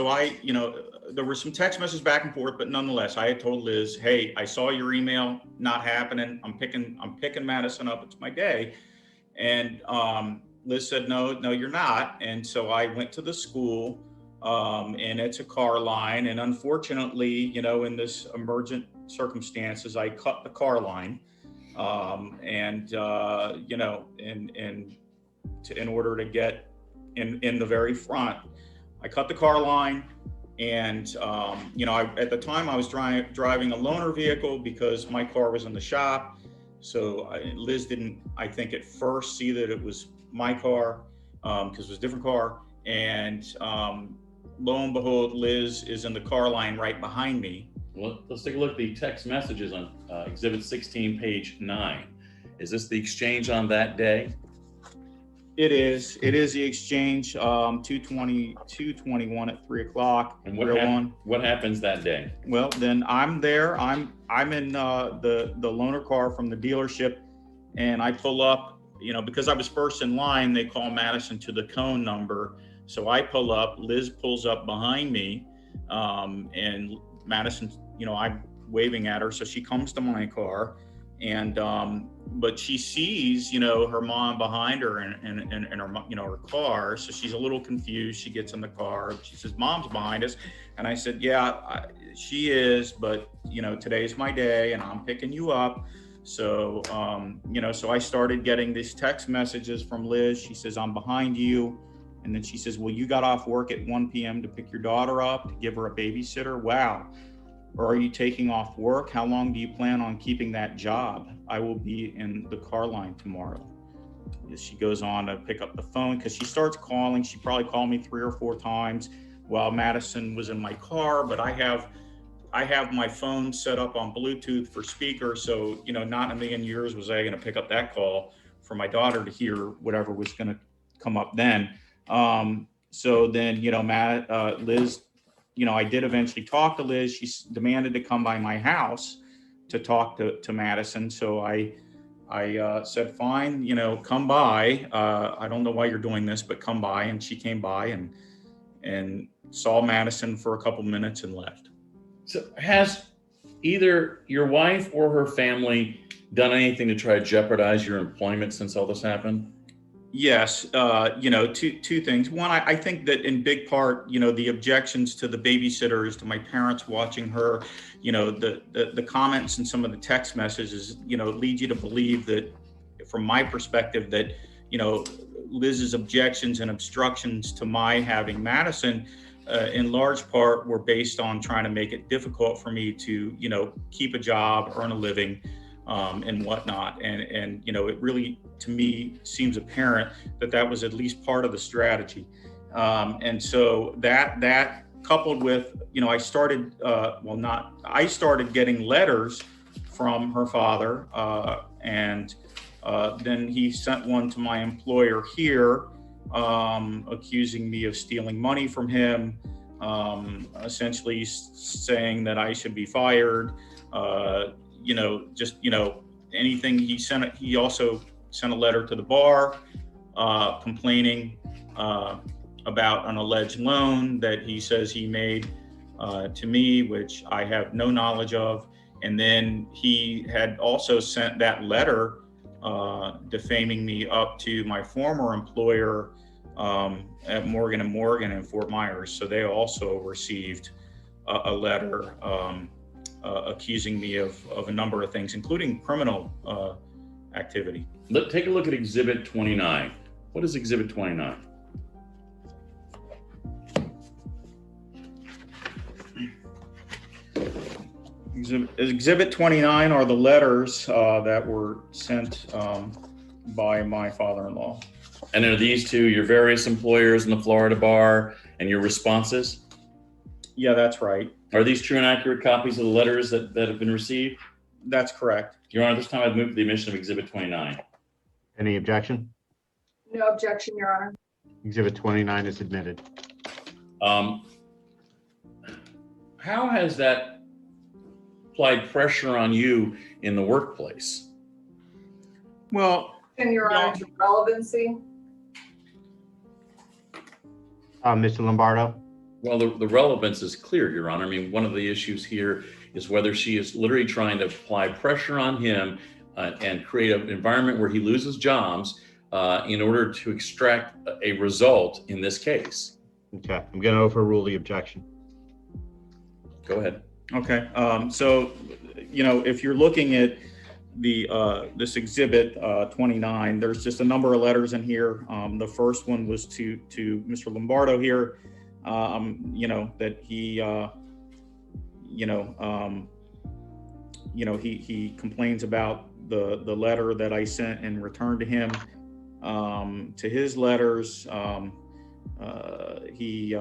I, you know, there were some text messages back and forth, but nonetheless, I had told Liz, hey, I saw your email, not happening. I'm picking Madison up. It's my day. And Liz said, no, you're not. And so I went to the school, and it's a car line. And unfortunately, you know, in this emergent circumstances, I cut the car line. You know, in order to get in the very front, I cut the car line. And, you know, at the time I was driving a loaner vehicle because my car was in the shop. So Liz didn't, I think at first, see that it was my car, because it was a different car. And lo and behold, Liz is in the car line right behind me. Well, let's take a look at the text messages on Exhibit 16, page 9. Is this the exchange on that day? It is the exchange, 221 at 3 o'clock. And what happens that day? Well, then I'm there. I'm in the loaner car from the dealership, and I pull up. You know, because I was first in line, they call Madison to the Cohens number. So I pull up. Liz pulls up behind me, and Madison, you know, I'm waving at her, so she comes to my car. And but she sees, you know, her mom behind her and her, you know, her car. So she's a little confused. She gets in the car. She says, Mom's behind us. And I said, yeah, she is. But, you know, today's my day and I'm picking you up. So, you know, so I started getting these text messages from Liz. She says, I'm behind you. And then she says, well, you got off work at 1 p.m. to pick your daughter up, to give her a babysitter. Wow. Or are you taking off work? How long do you plan on keeping that job? I will be in the car line tomorrow. She goes on to pick up the phone because she starts calling. She probably called me 3 or 4 times while Madison was in my car, but I have my phone set up on Bluetooth for speaker. So, you know, not in a million years was I going to pick up that call for my daughter to hear whatever was going to come up then. So then, you know, Liz, you know, I did eventually talk to Liz. She demanded to come by my house to talk to Madison. So I said, fine, you know, come by. I don't know why you're doing this, but come by. And she came by and saw Madison for a couple minutes and left. So has either your wife or her family done anything to try to jeopardize your employment since all this happened? Yes, you know, two things. One, I think that in big part, you know, the objections to the babysitters, to my parents watching her, you know, the comments and some of the text messages, you know, lead you to believe that, from my perspective, that, you know, Liz's objections and obstructions to my having Madison, in large part, were based on trying to make it difficult for me to, you know, keep a job, earn a living, and whatnot. And, you know, it really, to me, seems apparent that was at least part of the strategy. And so that coupled with, you know, I started getting letters from her father, and then he sent one to my employer here, accusing me of stealing money from him, essentially saying that I should be fired. You know, just, you know, anything he sent. He also sent a letter to the bar, complaining about an alleged loan that he says he made to me, which I have no knowledge of. And then he had also sent that letter defaming me up to my former employer at Morgan & Morgan in Fort Myers. So they also received a letter accusing me of a number of things, including criminal activity. Take a look at Exhibit 29. What is Exhibit 29? Exhibit 29 are the letters that were sent by my father-in-law. And are these to your various employers in the Florida bar and your responses? Yeah, that's right. Are these true and accurate copies of the letters that have been received? That's correct. Your Honor, this time I've moved to the admission of Exhibit 29. Any objection? No objection, Your Honor. Exhibit 29 is admitted. How has that applied pressure on you in the workplace? Well, And Your Yeah. Honor, to relevancy. Mr. Lombardo? Well, the relevance is clear, Your Honor. I mean, one of the issues here is whether she is literally trying to apply pressure on him and create an environment where he loses jobs in order to extract a result in this case. Okay, I'm going to overrule the objection. Go ahead. okay. So, you know, if you're looking at the this exhibit 29, there's just a number of letters in here. The first one was to Mr. Lombardo here. You know, that he, he complains about the letter that I sent in return to him. To his letters, he,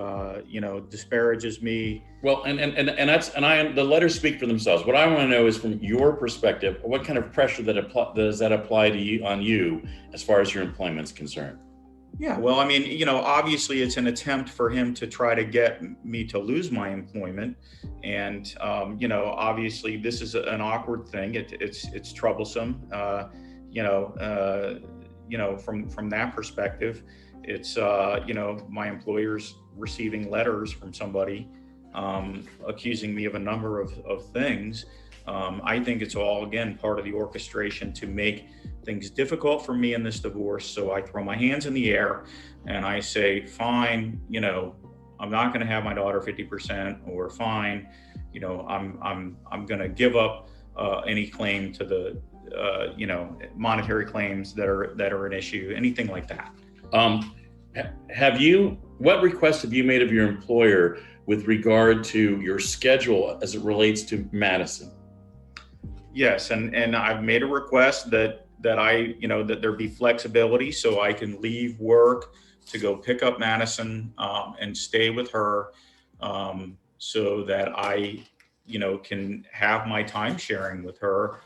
disparages me. Well, and the letters speak for themselves. What I want to know is, from your perspective, what kind of pressure does that apply to you on you as far as your employment is concerned? Yeah, well, I mean, you know, obviously it's an attempt for him to try to get me to lose my employment. And, obviously this is an awkward thing. It's troublesome, from that perspective. It's, my employer's receiving letters from somebody accusing me of a number of things. I think it's all, again, part of the orchestration to make things difficult for me in this divorce. So I throw my hands in the air and I say, fine, I'm not going to have my daughter 50%, or fine, I'm going to give up any claim to the, monetary claims that are an issue, anything like that. What requests have you made of your employer with regard to your schedule as it relates to Madison? Yes, and I've made a request that that there be flexibility so I can leave work to go pick up Madison and stay with her, so that I, can have my time sharing with her.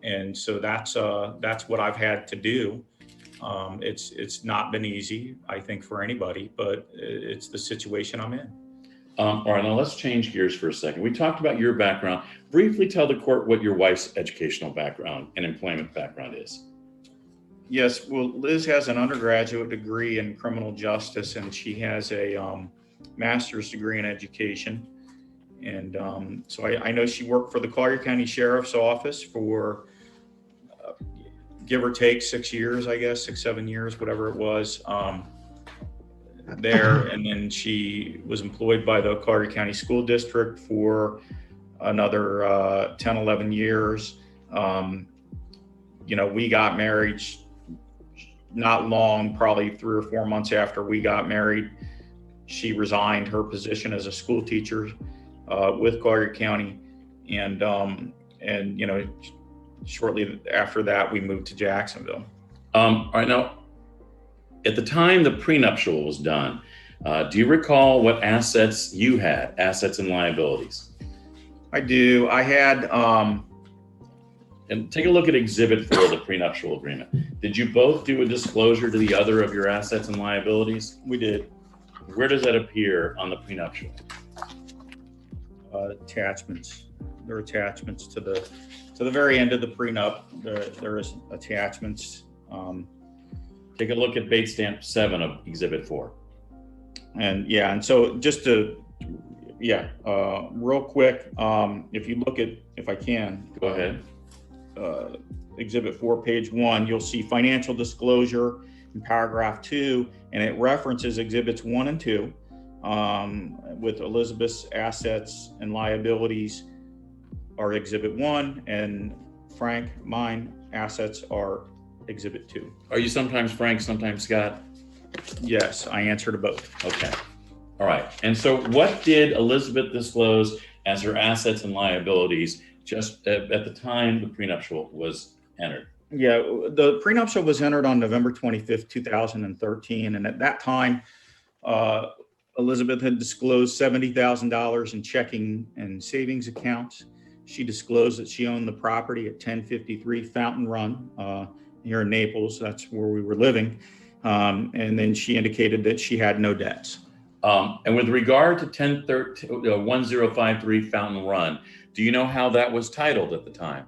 And so that's what I've had to do. It's not been easy, I think, for anybody, but it's the situation I'm in. All right, now let's change gears for a second. We talked about your background. Briefly tell the court what your wife's educational background and employment background is. Yes, well, Liz has an undergraduate degree in criminal justice, and she has a master's degree in education. And so I know she worked for the Collier County Sheriff's Office for give or take 6 years, I guess, 6-7 years, whatever it was. There, and then she was employed by the Collier County School District for another 10-11 years. We got married not long, probably 3 or 4 months after we got married. She resigned her position as a school teacher with Collier County, and shortly after that we moved to Jacksonville. All right, now, at the time the prenuptial was done, do you recall what assets you had, assets and liabilities? I do. I had, and take a look at Exhibit 4 of the prenuptial agreement. Did you both do a disclosure to the other of your assets and liabilities? We did. Where does that appear on the prenuptial? Attachments. There are attachments to the very end of the prenup. There is attachments. Take a look at bait stamp 7 of Exhibit 4. And yeah, and so just to, real quick, if you look at, if I can. Go ahead. Exhibit 4, page 1, you'll see financial disclosure in paragraph 2, and it references exhibits 1 and 2 with Elizabeth's assets and liabilities are exhibit 1, and Frank, mine assets are exhibit 2. Are you sometimes Frank, sometimes Scott? Yes, I answer to both. Okay. All right. And so what did Elizabeth disclose as her assets and liabilities just at the time the prenuptial was entered? Yeah, the prenuptial was entered on November 25th, 2013. And at that time, Elizabeth had disclosed $70,000 in checking and savings accounts. She disclosed that she owned the property at 1053 Fountain Run here in Naples. That's where we were living. And then she indicated that she had no debts. And with regard to 1053 Fountain Run, do you know how that was titled at the time?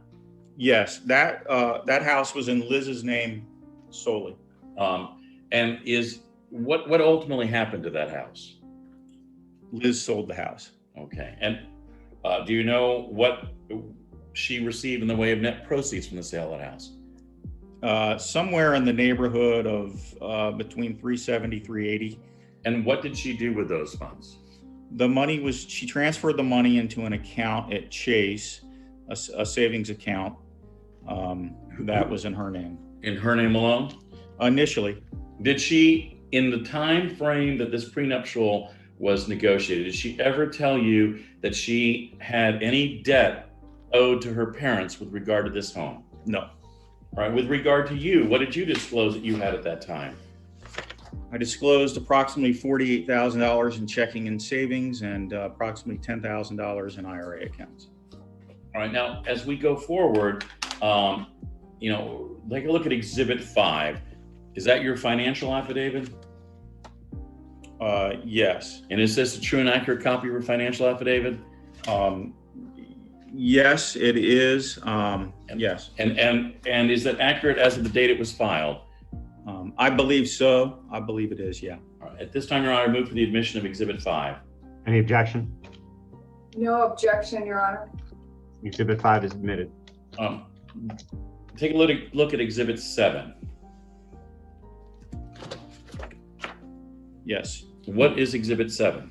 Yes, that house was in Liz's name solely. And is what ultimately happened to that house? Liz sold the house. Okay. And do you know what she received in the way of net proceeds from the sale of that house? Somewhere in the neighborhood of between 370, 380. And what did she do with those funds? The money was, she transferred the money into an account at Chase, a savings account that was in her name. In her name alone? Initially. Did she, in the time frame that this prenuptial was negotiated, did she ever tell you that she had any debt owed to her parents with regard to this home? No. All right. With regard to you, what did you disclose that you had at that time? I disclosed approximately $48,000 in checking and savings and approximately $10,000 in IRA accounts. All right. Now, as we go forward, take a look at Exhibit 5. Is that your financial affidavit? Yes. And is this a true and accurate copy of your financial affidavit? Yes, it is. Yes. And is that accurate as of the date it was filed? I believe so. I believe it is, yeah. All right. At this time, Your Honor, I move for the admission of Exhibit 5. Any objection? No objection, Your Honor. Exhibit 5 is admitted. Take a look at Exhibit 7. Yes. What is Exhibit 7?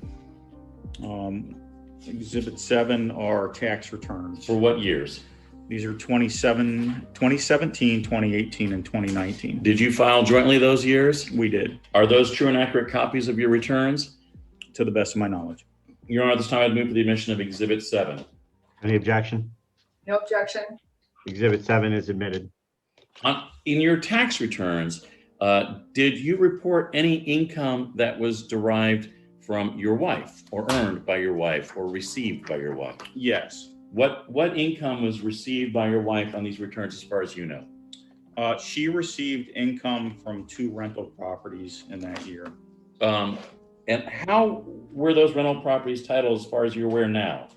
Exhibit 7 are tax returns. For what years? These are 2017, 2018, and 2019. Did you file jointly those years? We did. Are those true and accurate copies of your returns? To the best of my knowledge. Your Honor, at this time, I'd move for the admission of Exhibit 7. Any objection? No objection. Exhibit 7 is admitted. In your tax returns, did you report any income that was derived from your wife or earned by your wife or received by your wife? Yes. What income was received by your wife on these returns as far as you know? She received income from 2 rental properties in that year. And how were those rental properties titled as far as you're aware now?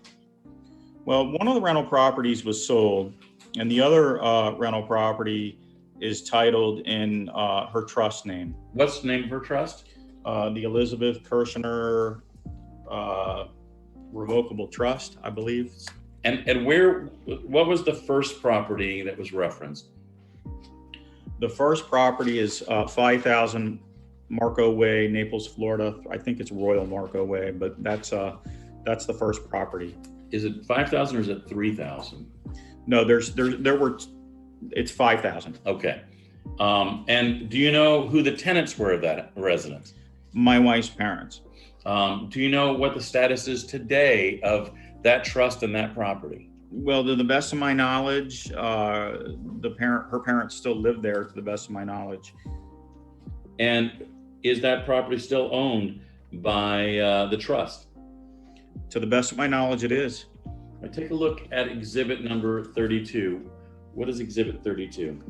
Well, one of the rental properties was sold, and the other rental property is titled in her trust name. What's the name of her trust? The Elizabeth Kirshner Revocable Trust, I believe. And what was the first property that was referenced? The first property is 5,000 Marco Way, Naples, Florida. I think it's Royal Marco Way, but that's the first property. Is it 5,000 or is it 3,000? No, it's 5,000. Okay. And do you know who the tenants were of that residence? My wife's parents. Do you know what the status is today of that trust and that property? Well, to the best of my knowledge, her parents still live there, to the best of my knowledge. And is that property still owned by the trust? To the best of my knowledge, it is. Right, take a look at exhibit number 32. What is exhibit 32?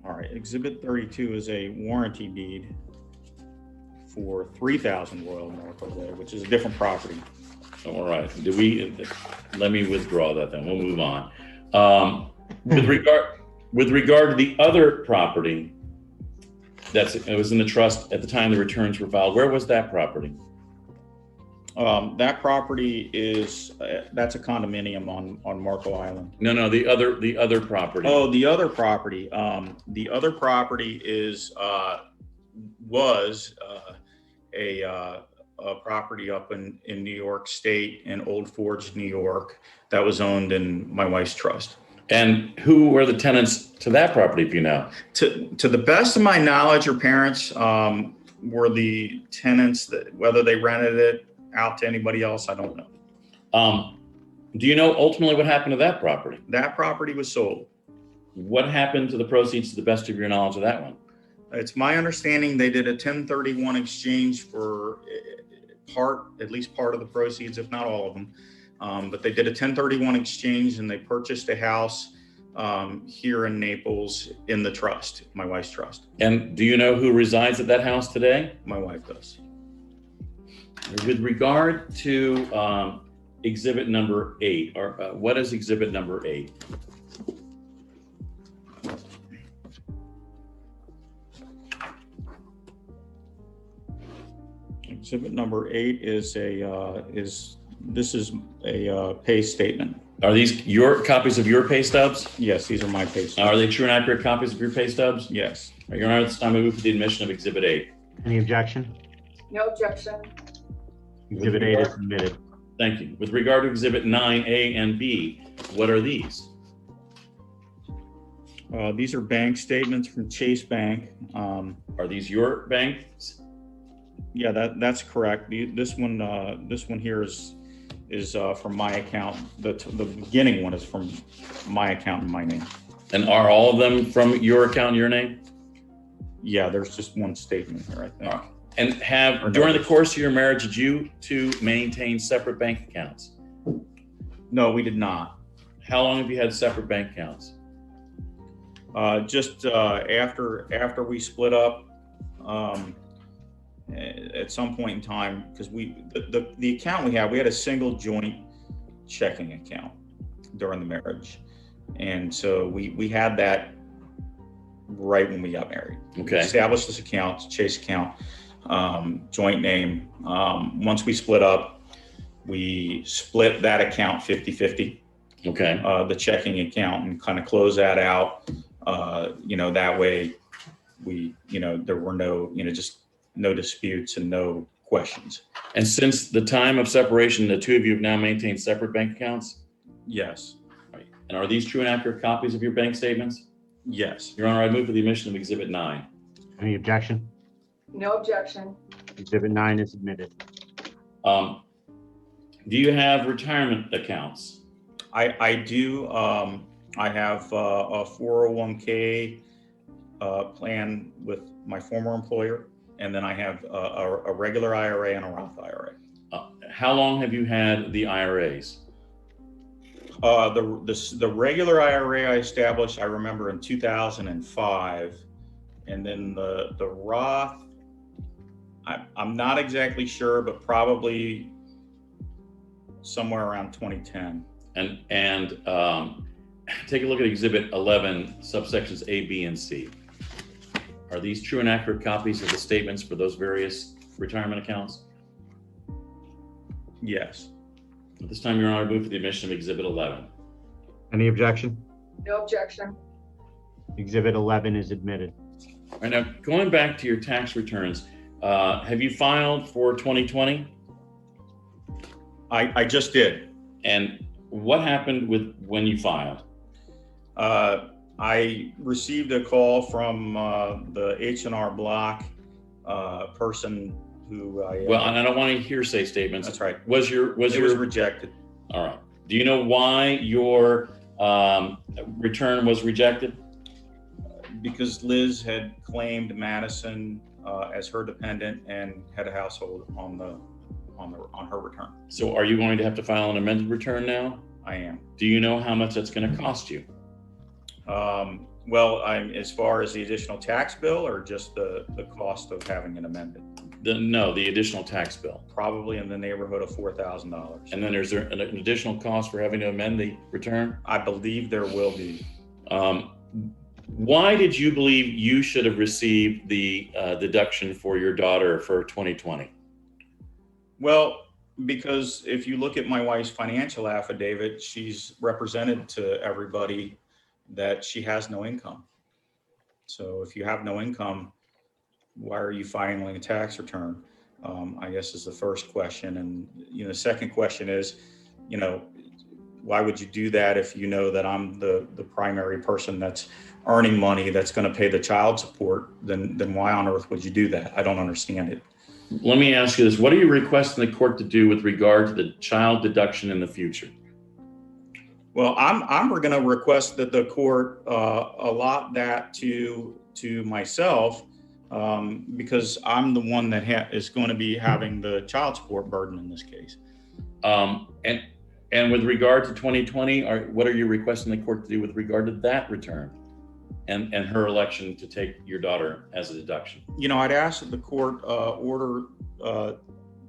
All right, exhibit 32 is a warranty deed for 3,000 Royal North Way, which is a different property. All right. Let me withdraw that then. We'll move on. With regard to the other property it was in the trust at the time the returns were filed, where was that property? That property is that's a condominium on Marco Island. No, the other property. Oh, the other property. The other property was a property up in New York State in Old Forge, New York, that was owned in my wife's trust. And who were the tenants to that property, if you know? To the best of my knowledge, her parents were the tenants. That whether they rented it out to anybody else, I don't know. Do you know ultimately what happened to that property? That property was sold. What happened to the proceeds to the best of your knowledge of that one? It's my understanding they did a 1031 exchange for at least part of the proceeds, if not all of them. But they did a 1031 exchange and they purchased a house here in Naples in the trust, my wife's trust. And do you know who resides at that house today? My wife does. With regard to exhibit number 8, or what is exhibit number 8? Exhibit number 8 is this is a pay statement. Are these your copies of your pay stubs? Yes, these are my pay stubs. Are they true and accurate copies of your pay stubs? Yes. Your Honor, at this time I move for the admission of exhibit 8. Any objection? No objection. Exhibit 8 is submitted. Thank you. With regard to exhibit 9A and B, what are these? These are bank statements from Chase Bank. Are these your banks? Yeah, that's correct. This one here is from my account. The beginning one is from my account and my name. And are all of them from your account and your name? Yeah, there's just one statement here, I think. And during the course of your marriage, did you two maintain separate bank accounts? No, we did not. How long have you had separate bank accounts? Just after we split up, at some point in time, because the account we had a single joint checking account during the marriage, and so we had that right when we got married. Okay. We established this account, Chase account, joint name. Once we split up, we split that account 50-50. Okay. The checking account, and kind of close that out. That way there were no disputes and no questions. And since the time of separation, the two of you have now maintained separate bank accounts? Yes. Right. And are these true and accurate copies of your bank statements? Yes. Your Honor, I move for the admission of exhibit 9. Any objection? No objection. Exhibit 9 is submitted. Do you have retirement accounts? I do. I have a 401k plan with my former employer, and then I have a regular IRA and a Roth IRA. How long have you had the IRAs? The regular IRA I established, I remember, in 2005, and then the Roth, I'm not exactly sure, but probably somewhere around 2010. And take a look at exhibit 11, subsections A, B, and C. Are these true and accurate copies of the statements for those various retirement accounts? Yes. At this time, Your Honor, I move for the admission of exhibit 11. Any objection? No objection. Exhibit 11 is admitted. All right, now going back to your tax returns, have you filed for 2020? I just did. And what happened with when you filed? I received a call from the H&R Block person who I... Well, and I don't want any hearsay statements. That's right. It was rejected. All right. Do you know why your return was rejected? Because Liz had claimed Madison as her dependent and had a household on her return. So are you going to have to file an amended return now? I am. Do you know how much that's going to cost you? Well, I'm as far as the additional tax bill, or just the cost of having it amended? The additional tax bill. Probably in the neighborhood of $4,000. And then there's an additional cost for having to amend the return? I believe there will be. Why did you believe you should have received the deduction for your daughter for 2020? Well, because if you look at my wife's financial affidavit, she's represented to everybody that she has no income. So if you have no income, why are you filing a tax return? I guess is the first question. And, the second question is, why would you do that if you know that I'm the primary person that's earning money that's going to pay the child support? Then why on earth would you do that? I don't understand it. Let me ask you this. What are you requesting the court to do with regard to the child deduction in the future? Well, I'm going to request that the court allot that to myself because I'm the one that is going to be having the child support burden in this case. And with regard to 2020, what are you requesting the court to do with regard to that return and her election to take your daughter as a deduction? I'd ask that the court order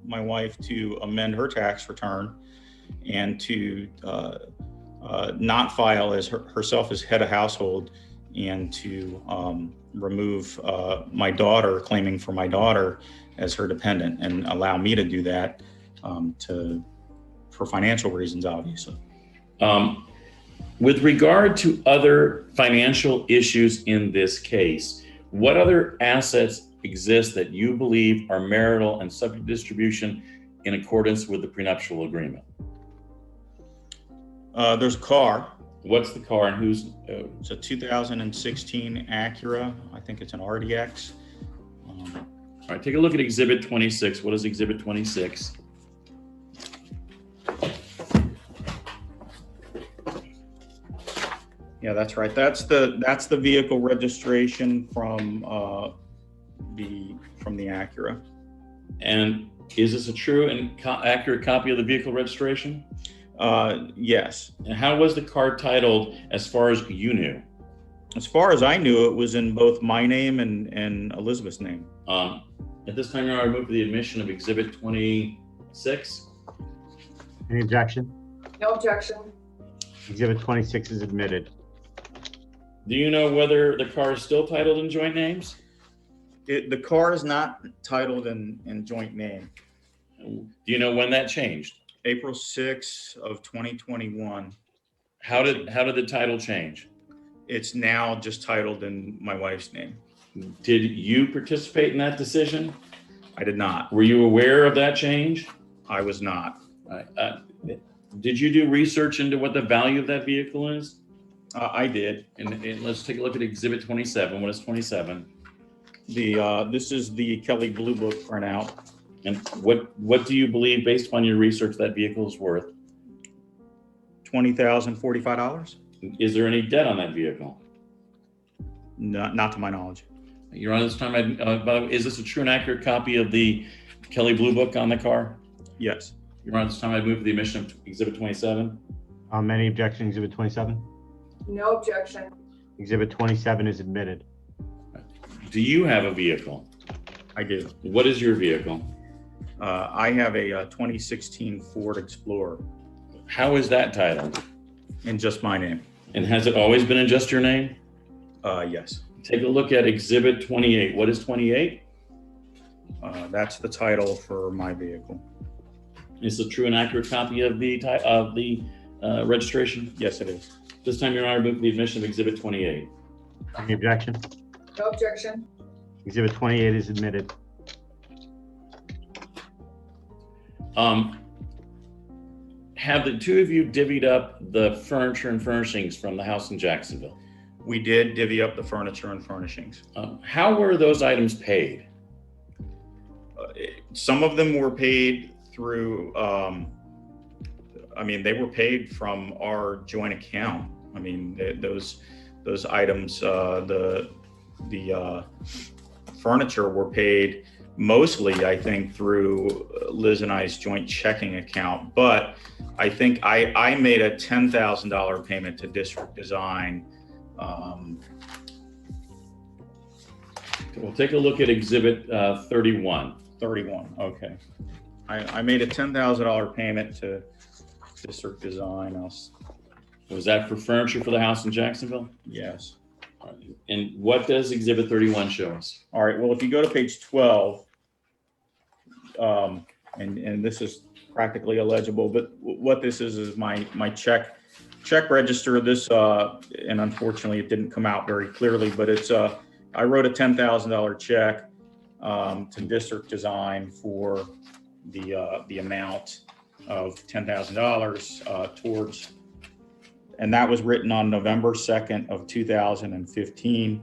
my wife to amend her tax return and to not file as herself as head of household, and to remove my daughter, claiming for my daughter as her dependent, and allow me to do that for financial reasons, obviously. With regard to other financial issues in this case, what other assets exist that you believe are marital and subject to distribution in accordance with the prenuptial agreement? There's a car. What's the car and who's? It's a 2016 Acura. I think it's an RDX. All right, take a look at Exhibit 26. What is Exhibit 26? Yeah, that's right. That's the vehicle registration from the Acura. And is this a true and accurate copy of the vehicle registration? Yes. And how was the car titled as far as you knew? As far as I knew, it was in both my name and Elizabeth's name. At this time, I move for the admission of Exhibit 26. Any objection? No objection. Exhibit 26 is admitted. Do you know whether the car is still titled in joint names? The car is not titled in joint name. Do you know when that changed? April 6th of 2021. How did the title change? It's now just titled in my wife's name. Did you participate in that decision? I did not. Were you aware of that change? I was not. Did you do research into what the value of that vehicle is? I did. And let's take a look at Exhibit 27. What is 27? This is the Kelly Blue Book printout. And what do you believe, based upon your research, that vehicle is worth? $20,045. Is there any debt on that vehicle? Not to my knowledge. Your Honor, this time, by the way, is this a true and accurate copy of the Kelly Blue Book on the car? Yes. Your Honor, this time I move for the admission of Exhibit 27. Any objection, Exhibit 27? No objection. Exhibit 27 is admitted. Do you have a vehicle? I do. What is your vehicle? I have a 2016 Ford Explorer. How is that titled? In just my name. And has it always been in just your name? Yes. Take a look at Exhibit 28. What is 28? That's the title for my vehicle. Is it a true and accurate copy of the registration? Yes, it is. This time, Your Honor, move for the admission of Exhibit 28. Any objection? No objection. Exhibit 28 is admitted. Have the two of you divvied up the furniture and furnishings from the house in Jacksonville? We did divvy up the furniture and furnishings. How were those items paid? Some of them were paid through, they were paid from our joint account. Those items, the furniture were paid mostly, I think, through Liz and I's joint checking account. But I think I made a $10,000 payment to District Design. We'll take a look at Exhibit 31. 31, okay. I made a $10,000 payment to District Design. Was that for furniture for the house in Jacksonville? Yes. And what does Exhibit 31 show us? All right, well, if you go to page 12, and this is practically illegible, but what this is my check register. This, and unfortunately it didn't come out very clearly, but it's, I wrote a $10,000 check to District Design for the amount of $10,000 towards, and that was written on November 2nd of 2015.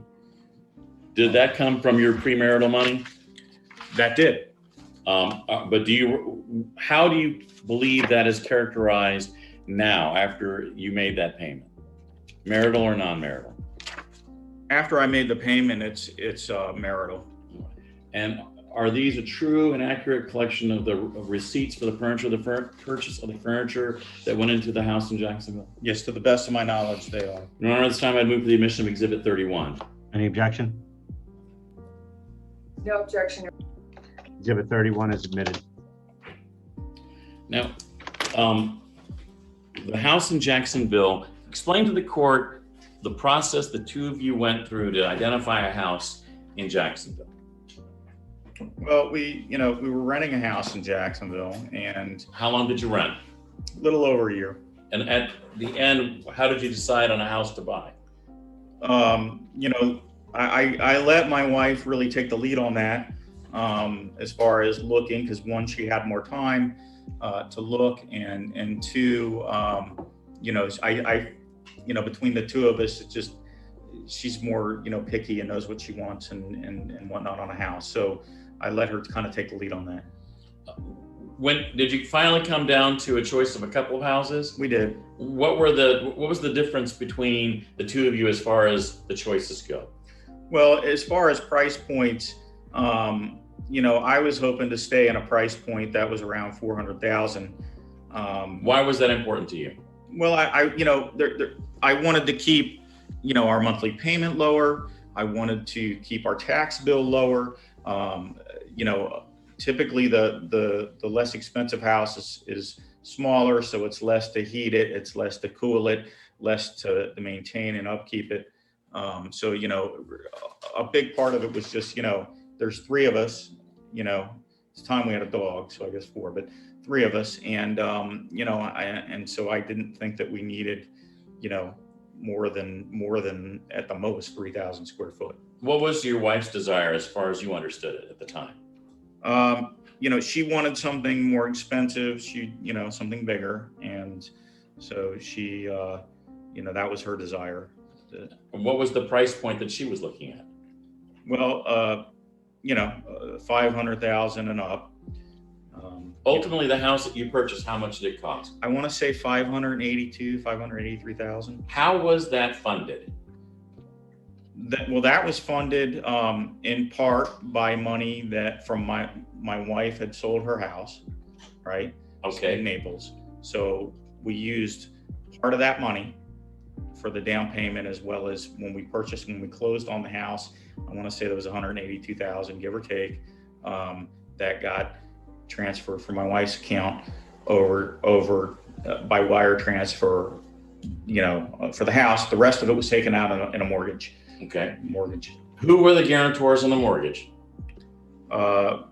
Did that come from your premarital money? That did. But how do you believe that is characterized now after you made that payment? Marital or non-marital? After I made the payment, it's marital. And are these a true and accurate collection of the receipts for the furniture, the purchase of the furniture that went into the house in Jacksonville? Yes, to the best of my knowledge, they are. Your Honor, this time I'd move for the admission of Exhibit 31. Any objection? No objection. Exhibit 31 is admitted. Now, the house in Jacksonville, explain to the court the process the two of you went through to identify a house in Jacksonville. Well, we were renting a house in Jacksonville, and How long did you rent? a little over a year. And at the end, how did you decide on a house to buy? I let my wife really take the lead on that, as far as looking, because one, she had more time to look, and two, between the two of us, it's just, she's more, picky and knows what she wants and whatnot on a house. So I let her kind of take the lead on that. When did you finally come down to a choice of a couple of houses? We did. What was the difference between the two of you as far as the choices go? Well, as far as price points, I was hoping to stay in a price point that was around 400,000. Why was that important to you? Well, I wanted to keep, our monthly payment lower. I wanted to keep our tax bill lower. Typically the less expensive house is smaller, so it's less to heat it, it's less to cool it, less to maintain and upkeep it. So, a big part of it was just, there's three of us, it's time we had a dog, so I guess four, but three of us. And, and so I didn't think that we needed, more than at the most 3,000 square foot. What was your wife's desire as far as you understood it at the time? She wanted something more expensive. She, something bigger. And so she, that was her desire. And what was the price point that she was looking at? Well, 500,000 and up. Ultimately, the house that you purchased, how much did it cost? I want to say 583,000. How was that funded? That was funded in part by money that from my wife had sold her house, right? Okay. In Naples. So we used part of that money for the down payment, as well as when we closed on the house. I want to say there was 182,000, give or take, that got transferred from my wife's account over by wire transfer, for the house. The rest of it was taken out in a mortgage. Okay. Mortgage. Who were the guarantors on the mortgage?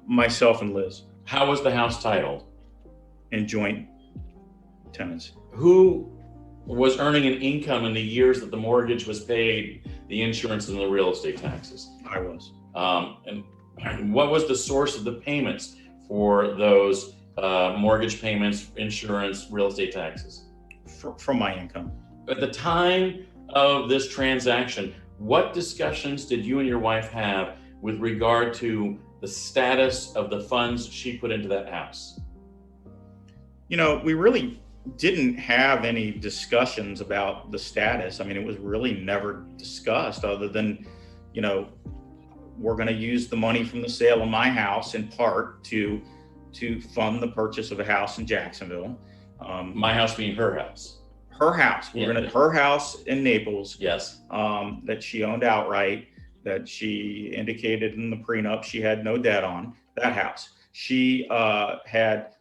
Myself and Liz. How was the house titled? In joint tenants. Who was earning an income in the years that the mortgage was paid, the insurance and the real estate taxes? I was. And what was the source of the payments for those mortgage payments, insurance, real estate taxes? From my income. At the time of this transaction, what discussions did you and your wife have with regard to the status of the funds she put into that house? We really didn't have any discussions about the status. I mean, it was really never discussed, other than, we're going to use the money from the sale of my house in part to fund the purchase of a house in Jacksonville. My house being her house. Her house. Her house in Naples. Yes. That she owned outright, that she indicated in the prenup she had no debt on, that house. she had,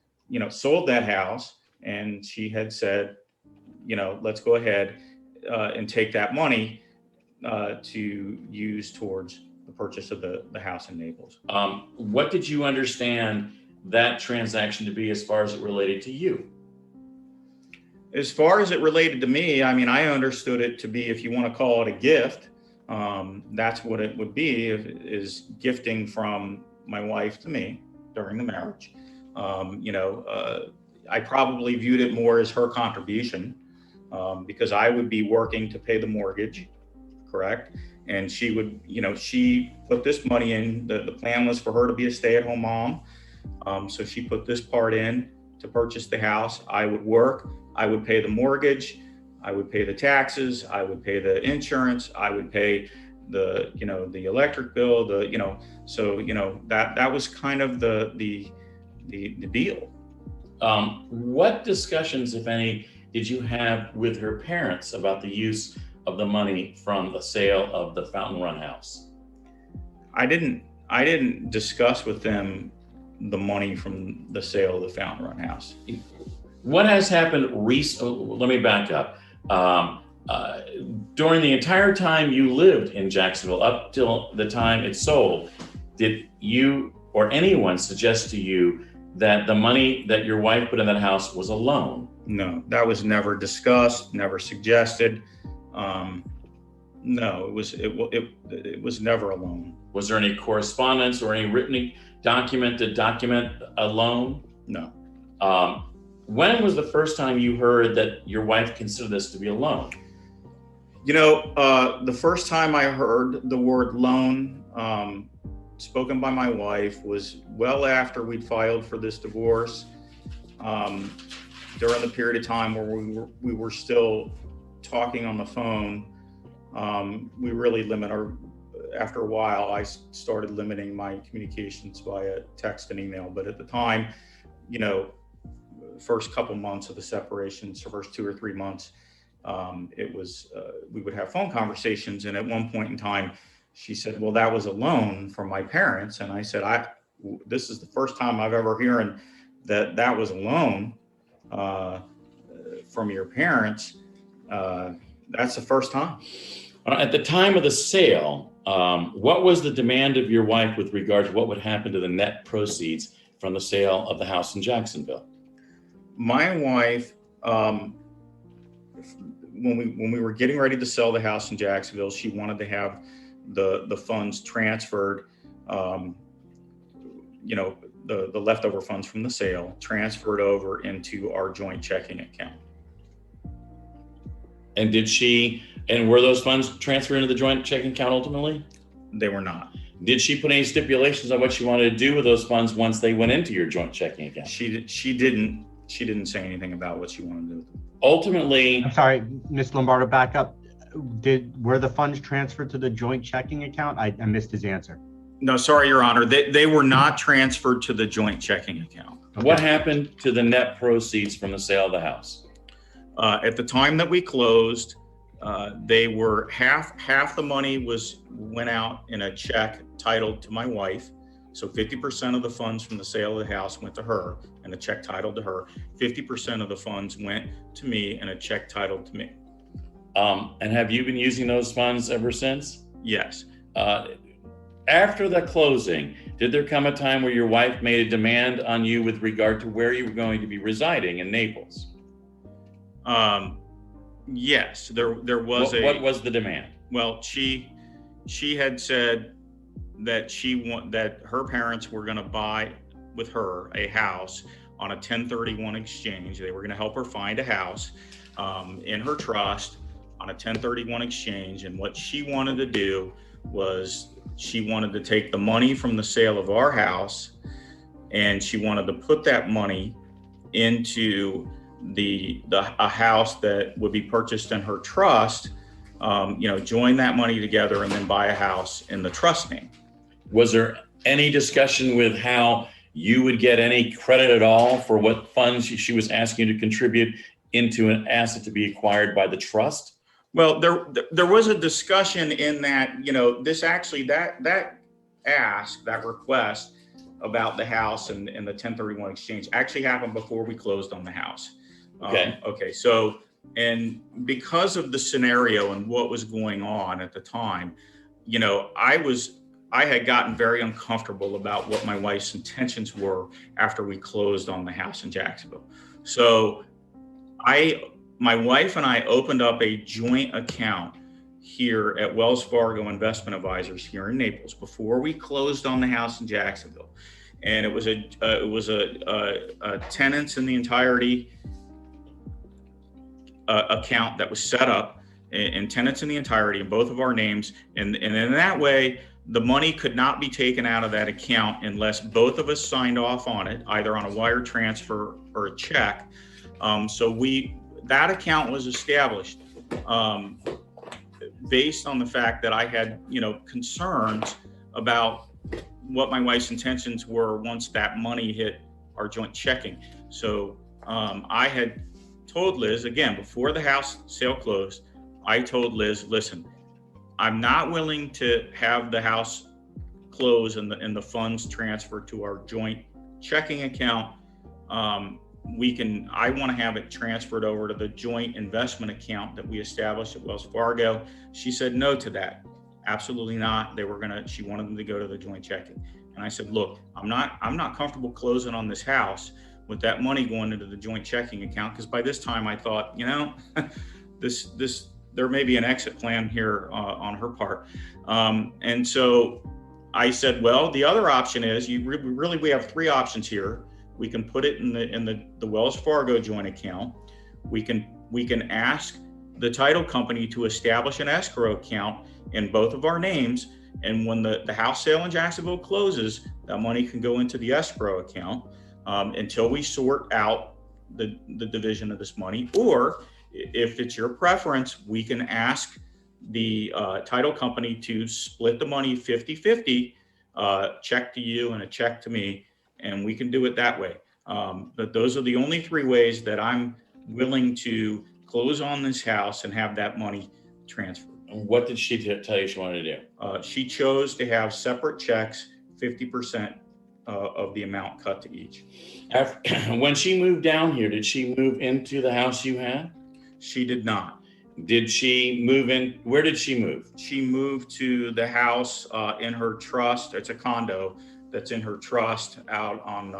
sold that house, and she had said, let's go ahead and take that money to use towards the purchase of the house in Naples. What did you understand that transaction to be as far as it related to you? As far as it related to me, I mean, I understood it to be, if you want to call it a gift, that's what it would be, is gifting from my wife to me during the marriage. I probably viewed it more as her contribution, because I would be working to pay the mortgage, correct? And she would, she put this money in. The plan was for her to be a stay-at-home mom. So she put this part in to purchase the house. I would work, I would pay the mortgage, I would pay the taxes, I would pay the insurance, I would pay the, the electric bill, that was kind of the deal. What discussions, if any, did you have with her parents about the use of the money from the sale of the Fountain Run house? I didn't discuss with them the money from the sale of the Fountain Run house. What has happened let me back up. During the entire time you lived in Jacksonville, up till the time it sold, did you or anyone suggest to you that the money that your wife put in that house was a loan? No, that was never discussed, never suggested. No, it was never a loan. Was there any correspondence or any written document to document a loan? No. When was the first time you heard that your wife considered this to be a loan? The first time I heard the word loan spoken by my wife was well after we'd filed for this divorce, during the period of time where we were still talking on the phone. We really after a while, I started limiting my communications via text and email. But at the time, first couple months of the separation, so first 2 or 3 months, it was, we would have phone conversations. And at one point in time, she said, well, that was a loan from my parents. And I said, this is the first time I've ever heard that was a loan from your parents. That's the first time. At the time of the sale, what was the demand of your wife with regard to what would happen to the net proceeds from the sale of the house in Jacksonville? My wife, when we were getting ready to sell the house in Jacksonville, she wanted to have the funds transferred, the leftover funds from the sale transferred over into our joint checking account. And were those funds transferred into the joint checking account ultimately? They were not. Did she put any stipulations on what she wanted to do with those funds once they went into your joint checking account? She didn't say anything about what she wanted to do with them. Ultimately, I'm sorry, Ms. Lombardo, back up. Were the funds transferred to the joint checking account? I missed his answer. No, sorry, Your Honor. They were not transferred to the joint checking account. Okay. What happened to the net proceeds from the sale of the house? At the time that we closed, they were half the money went out in a check titled to my wife. So 50% of the funds from the sale of the house went to her and a check titled to her. 50% of the funds went to me and a check titled to me. And have you been using those funds ever since? Yes. After the closing, did there come a time where your wife made a demand on you with regard to where you were going to be residing in Naples? Yes, there was What was the demand? Well, she had said that that her parents were going to buy with her a house on a 1031 exchange. They were going to help her find a house in her trust on a 1031 exchange. And what she wanted to do was she wanted to take the money from the sale of our house and she wanted to put that money into a house that would be purchased in her trust, join that money together and then buy a house in the trust name. Was there any discussion with how you would get any credit at all for what funds she was asking you to contribute into an asset to be acquired by the trust? Well, there was a discussion in that, this actually, that request about the house and the 1031 exchange actually happened before we closed on the house. Okay. Okay. So, and because of the scenario and what was going on at the time, you know, I had gotten very uncomfortable about what my wife's intentions were after we closed on the house in Jacksonville. So my wife and I opened up a joint account here at Wells Fargo Investment Advisors here in Naples before we closed on the house in Jacksonville. And it was a tenants in the entirety account that was set up, and tenants in the entirety in both of our names. And in that way, the money could not be taken out of that account unless both of us signed off on it, either on a wire transfer or a check. So that account was established based on the fact that I had, you know, concerns about what my wife's intentions were once that money hit our joint checking. So I had told Liz, again, before the house sale closed, I told Liz, listen, I'm not willing to have the house close and the funds transferred to our joint checking account. I want to have it transferred over to the joint investment account that we established at Wells Fargo. She said no to that. Absolutely not. She wanted them to go to the joint checking. And I said, look, I'm not comfortable closing on this house with that money going into the joint checking account. Because by this time I thought, you know, there may be an exit plan here on her part. And so I said, well, the other option is we have three options here. We can put it in the Wells Fargo joint account. We can ask the title company to establish an escrow account in both of our names. And when the house sale in Jacksonville closes, that money can go into the escrow account until we sort out the division of this money. Or if it's your preference, we can ask the title company to split the money 50-50, check to you and a check to me, and we can do it that way. But those are the only three ways that I'm willing to close on this house and have that money transferred. And what did she tell you she wanted to do? She chose to have separate checks, 50% of the amount cut to each. When she moved down here, did she move into the house you had? She did not. Did she move in? Where did she move? She moved to the house in her trust. It's a condo that's in her trust out on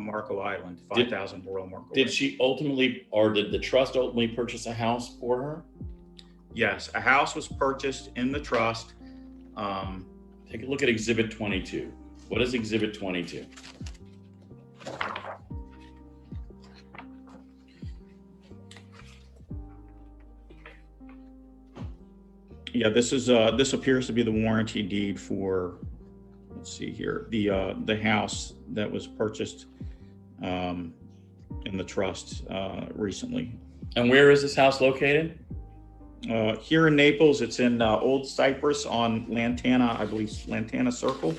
Marco Island, 5,000 Royal Marco. Did she ultimately, or did the trust ultimately purchase a house for her? Yes, a house was purchased in the trust. Take a look at Exhibit 22. What is Exhibit 22? Yeah, this appears to be the warranty deed for, let's see here, the house that was purchased in the trust recently. And where is this house located? Here in Naples, it's in Old Cyprus on Lantana, I believe, Lantana Circle.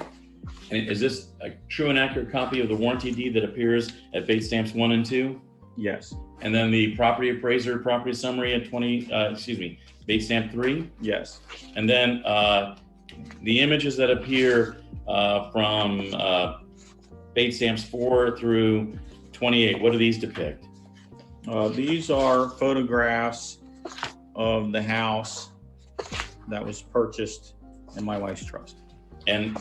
And is this a true and accurate copy of the warranty deed that appears at base stamps 1 and 2? Yes. And then the property appraiser property summary at base stamp 3? Yes. And then the images that appear from base stamps 4 through 28, what do these depict? These are photographs of the house that was purchased in my wife's trust. And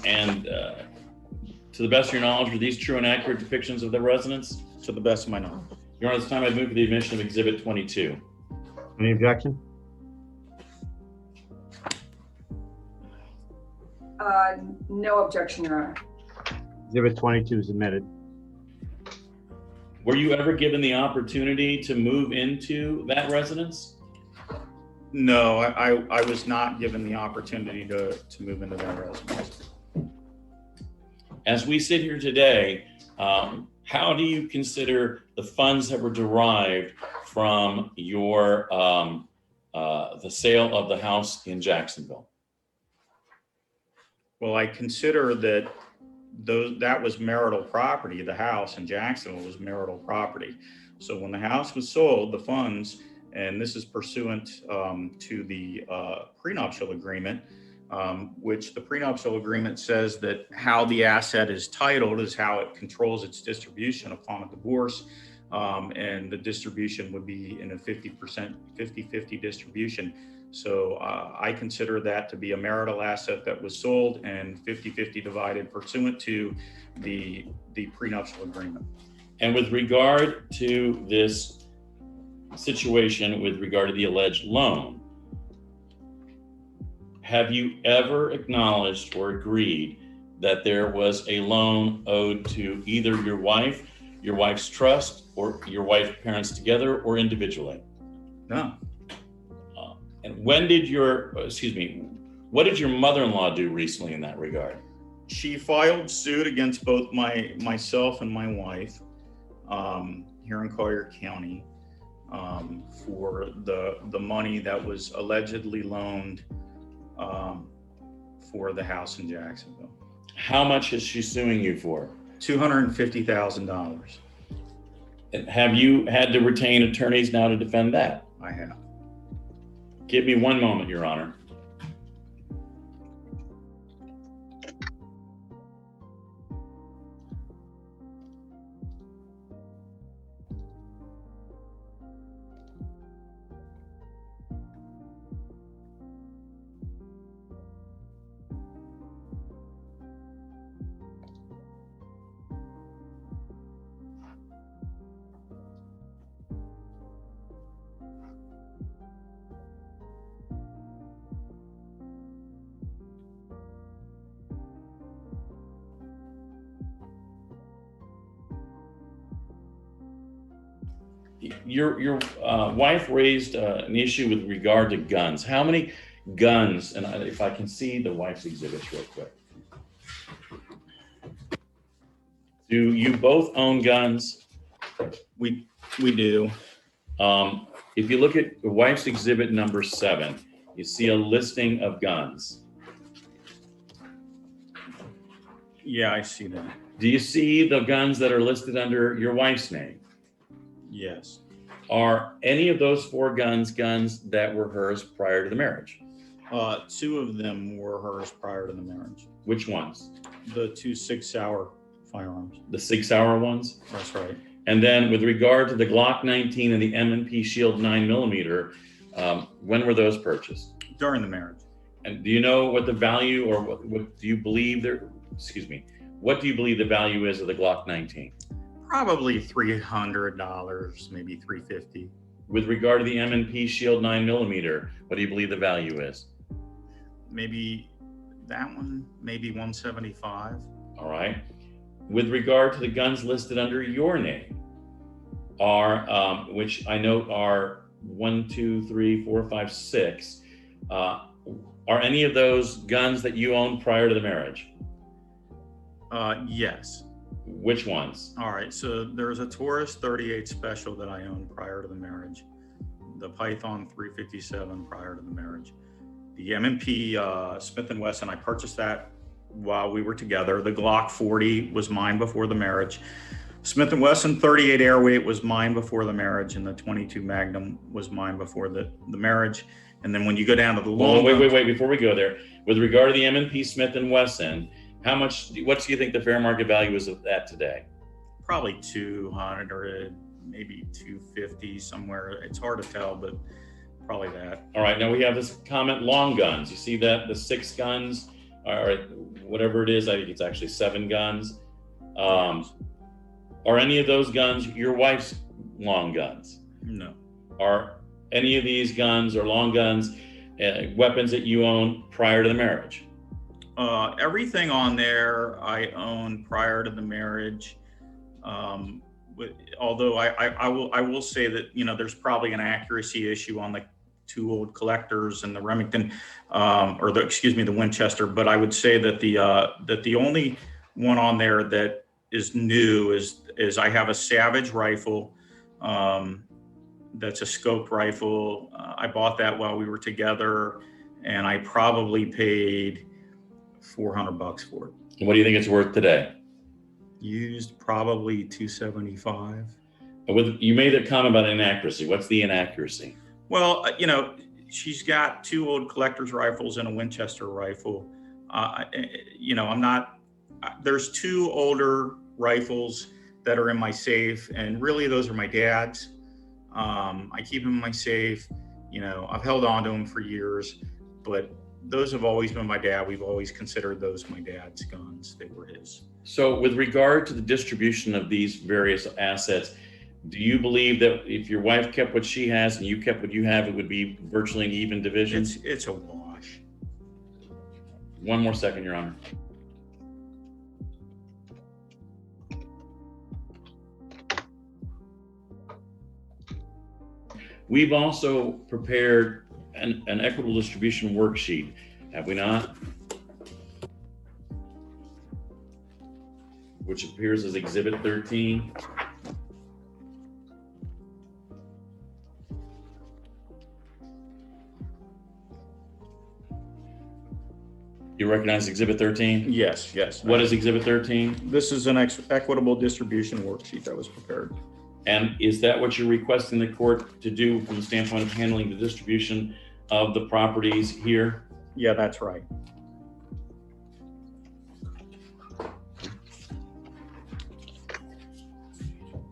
to the best of your knowledge, are these true and accurate depictions of the residence? To the best of my knowledge. Your Honor, this time I move to the admission of Exhibit 22. Any objection? No objection, Your Honor. Exhibit 22 is admitted. Were you ever given the opportunity to move into that residence? No, I was not given the opportunity to move into that residence. As we sit here today, how do you consider the funds that were derived from your the sale of the house in Jacksonville? Well, I consider that was marital property. The house in Jacksonville was marital property. So when the house was sold, the funds, and this is pursuant to the prenuptial agreement, which the prenuptial agreement says that how the asset is titled is how it controls its distribution upon a divorce. And the distribution would be in a 50%, 50-50 distribution. So I consider that to be a marital asset that was sold and 50-50 divided pursuant to the prenuptial agreement. And with regard to this situation, with regard to the alleged loan, have you ever acknowledged or agreed that there was a loan owed to either your wife's trust, or your wife's parents together, or individually? No. And what did your mother-in-law do recently in that regard? She filed suit against both myself and my wife here in Collier County for the money that was allegedly loaned for the house in Jacksonville. How much is she suing you for? $250,000. And have you had to retain attorneys now to defend that? I have. Give me one moment, Your Honor. Your wife raised an issue with regard to guns. How many guns, and if I can see the wife's exhibits real quick. Do you both own guns? We do. If you look at the wife's exhibit number 7, you see a listing of guns. Yeah, I see that. Do you see the guns that are listed under your wife's name? Yes. Are any of those 4 guns that were hers prior to the marriage? 2 of them were hers prior to the marriage. Which ones? The 2 Sig Sauer firearms. The Sig Sauer ones? That's right. And then with regard to the Glock 19 and the M&P Shield 9mm, when were those purchased? During the marriage. And do you know what the value, or what do you believe what do you believe the value is of the Glock 19? Probably $300, maybe $350. With regard to the M&P Shield 9mm, what do you believe the value is? Maybe that one, maybe $175. All right. With regard to the guns listed under your name, which I note are 1, 2, 3, 4, 5, 6, are any of those guns that you owned prior to the marriage? Yes. Which ones? All right, so there's a Taurus 38 Special that I owned prior to the marriage. The Python 357 prior to the marriage. The M&P Smith & Wesson, I purchased that while we were together. The Glock 40 was mine before the marriage. Smith & Wesson 38 Airweight was mine before the marriage, and the 22 Magnum was mine before the marriage. And then when you go down to the long wait, before we go there, with regard to the M&P Smith & Wesson, what do you think the fair market value is of that today? Probably 200, maybe 250 somewhere. It's hard to tell, but probably that. All right, now we have this comment, long guns. You see that, the 6 guns, or whatever it is, I think it's actually 7 guns. Are any of those guns your wife's long guns? No. Are any of these guns or long guns weapons that you own prior to the marriage? Everything on there I owned prior to the marriage. Although I will say that, there's probably an accuracy issue on the 2 old collectors and the Remington, the Winchester. But I would say that the only one on there that is new is I have a Savage rifle. That's a scoped rifle. I bought that while we were together, and I probably paid $400 for it. And what do you think it's worth today? Used, probably $275. You made a comment about inaccuracy. What's the inaccuracy? Well, she's got 2 old collector's rifles and a Winchester rifle. You know, there's 2 older rifles that are in my safe, and really those are my dad's. I keep them in my safe. You know, I've held on to them for years, but those have always been my dad. We've always considered those my dad's guns. They were his. So with regard to the distribution of these various assets, do you believe that if your wife kept what she has and you kept what you have, it would be virtually an even division? It's a wash. One more second, Your Honor. We've also prepared an equitable distribution worksheet, have we not? Which appears as Exhibit 13. You recognize Exhibit 13? Yes, yes. What is Exhibit 13? This is an equitable distribution worksheet that was prepared. And is that what you're requesting the court to do from the standpoint of handling the distribution of the properties here? Yeah, that's right.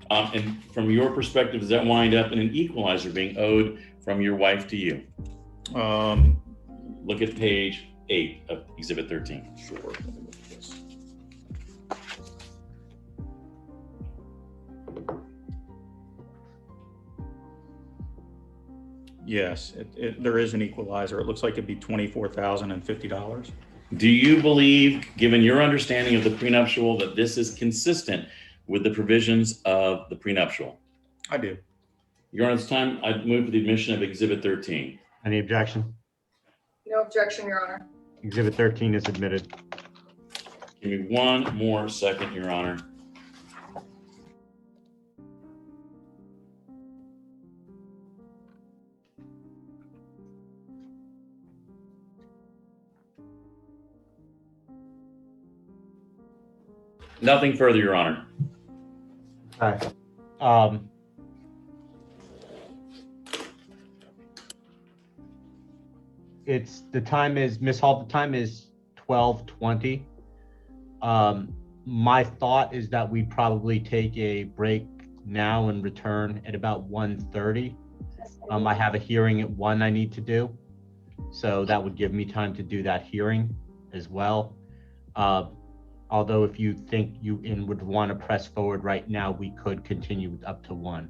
And from your perspective, does that wind up in an equalizer being owed from your wife to you? Look at page 8 of Exhibit 13. Sure. Let me look at this. Yes, there is an equalizer. It looks like it'd be $24,050. Do you believe, given your understanding of the prenuptial, that this is consistent with the provisions of the prenuptial? I do. Your Honor, it's time I move for the admission of Exhibit 13. Any objection? No objection, Your Honor. Exhibit 13 is admitted. Give me one more second, Your Honor. Nothing further, Your Honor. Okay. Ms. Hall, the time is 12:20. My thought is that we probably take a break now and return at about 1:30. I have a hearing at 1 I need to do. So that would give me time to do that hearing as well. Although if you think you would want to press forward right now, we could continue up to 1.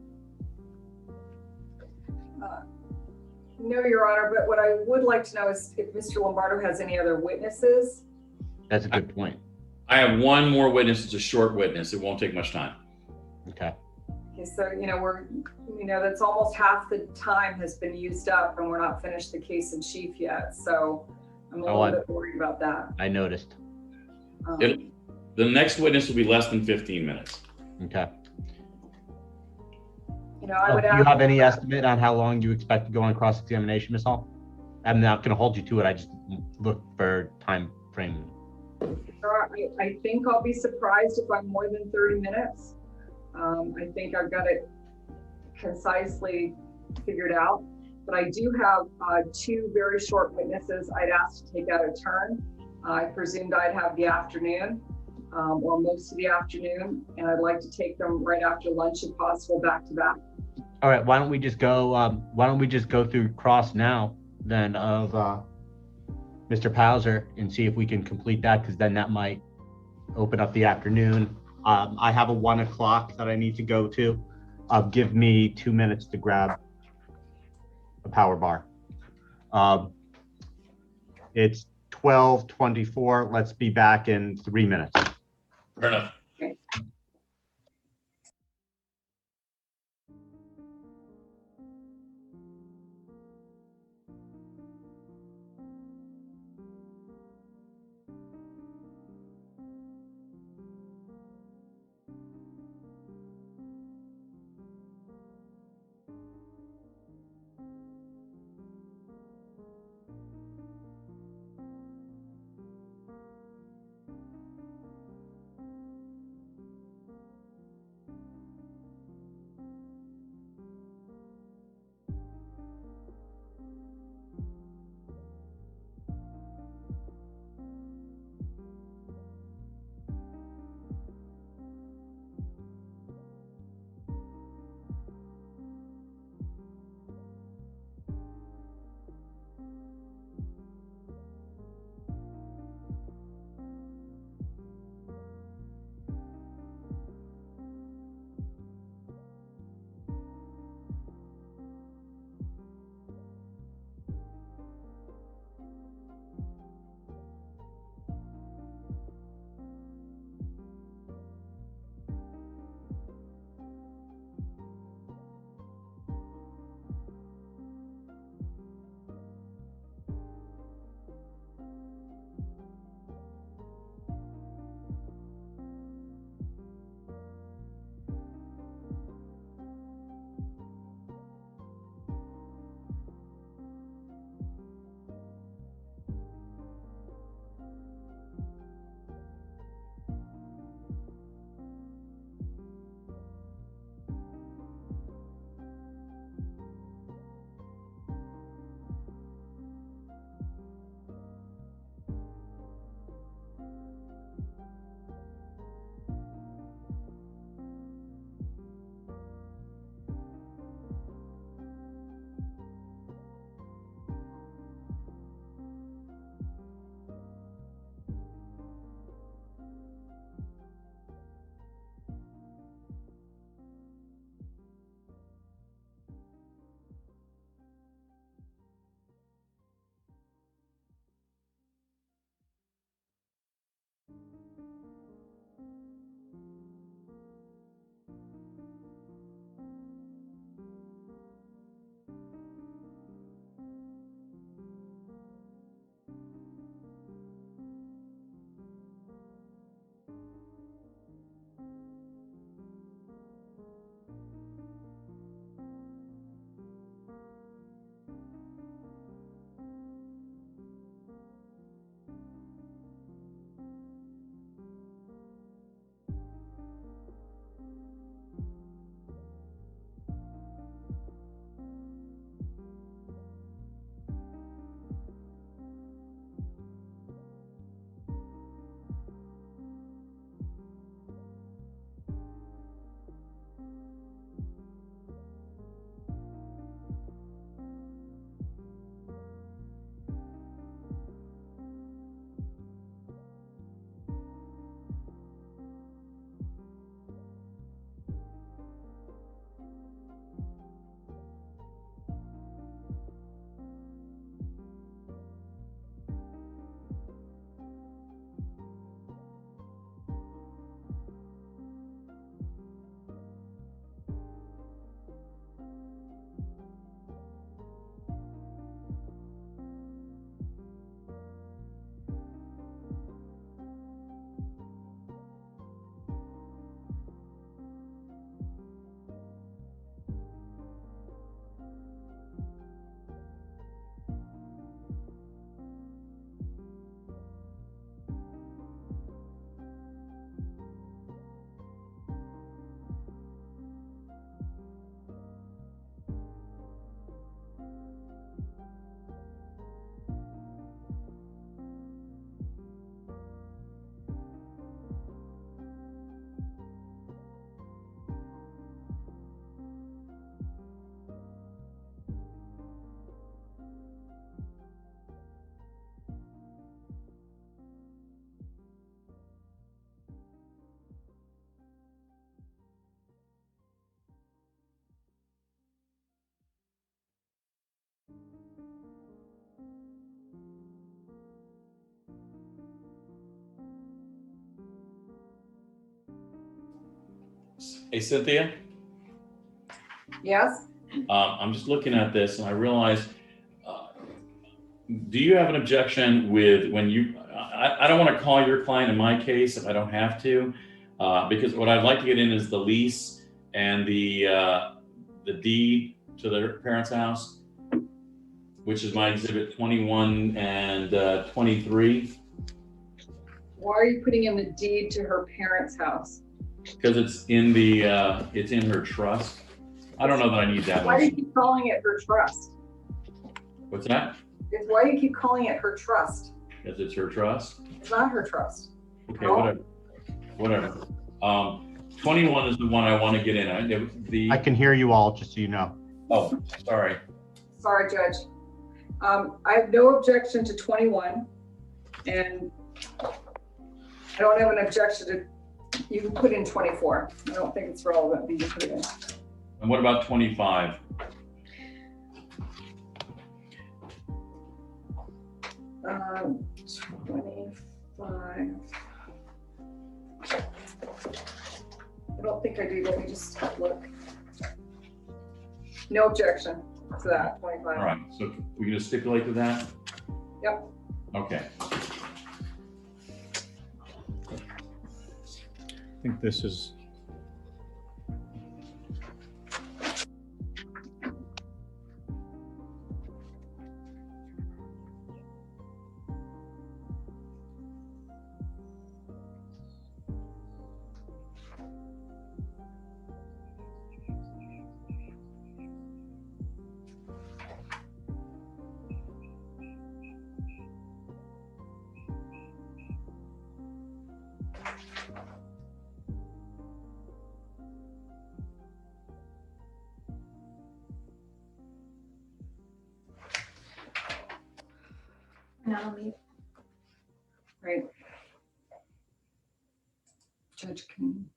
No, Your Honor, but what I would like to know is if Mr. Lombardo has any other witnesses. That's a good point. I have one more witness. It's a short witness. It won't take much time. Okay. Okay, so, that's almost half the time has been used up and we're not finished the case in chief yet. So I'm a little bit worried about that. I noticed. The next witness will be less than 15 minutes. Okay. I would do you have any estimate on how long you expect to go on cross-examination, Ms. Hall? I'm not going to hold you to it. I just look for time frame. I think I'll be surprised if I'm more than 30 minutes. I think I've got it concisely figured out, but I do have 2 very short witnesses I'd asked to take out a turn. I presumed I'd have the afternoon or most of the afternoon, and I'd like to take them right after lunch if possible, back to back. All right, why don't we just go through cross now then of Mr. Pauser and see if we can complete that, because then that might open up the afternoon. I have a 1 o'clock that I need to go to. Give me 2 minutes to grab a power bar. It's 12:24. Let's be back in 3 minutes. Fair enough. Hey, Cynthia, Yes? I'm just looking at this and I realize, do you have an objection with when you, I don't want to call your client in my case if I don't have to, because what I'd like to get in is the lease and the deed to their parents' house, which is my exhibit 21 and 23. Why are you putting in the deed to her parents' house? Because it's in the, it's in her trust. I don't know that I need that Why do you one. keep calling it her trust? What's that? It's why do you keep calling it her trust? Because it's her trust? It's not her trust. Okay, No. whatever. 21 is the one I want to get in. I can hear you all, just so you know. Oh, sorry. Sorry, Judge. I have no objection to 21, and I don't have an objection to, you can put in 24. I don't think it's relevant, but you can put it in. And what about 25? Um, 25. I don't think I do. Let me just look. No objection to that, 25. All right, so we're going to stipulate to that? Yep. Okay. I think this is. Right. Judge can.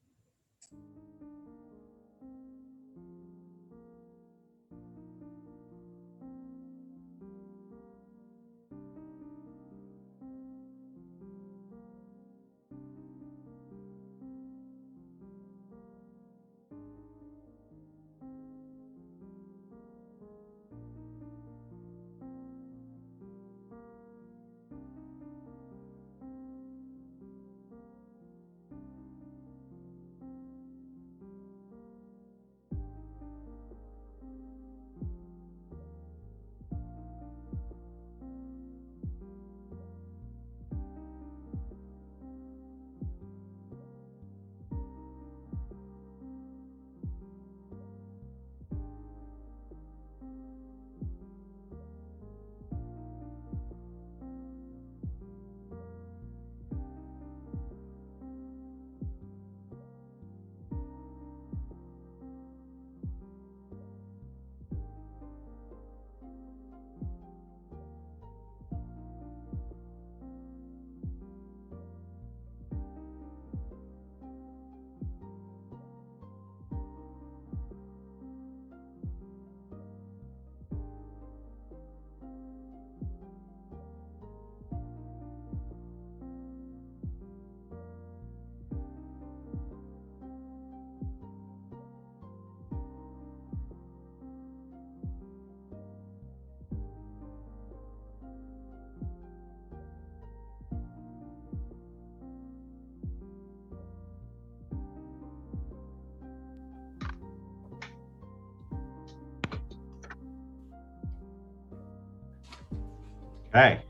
Okay.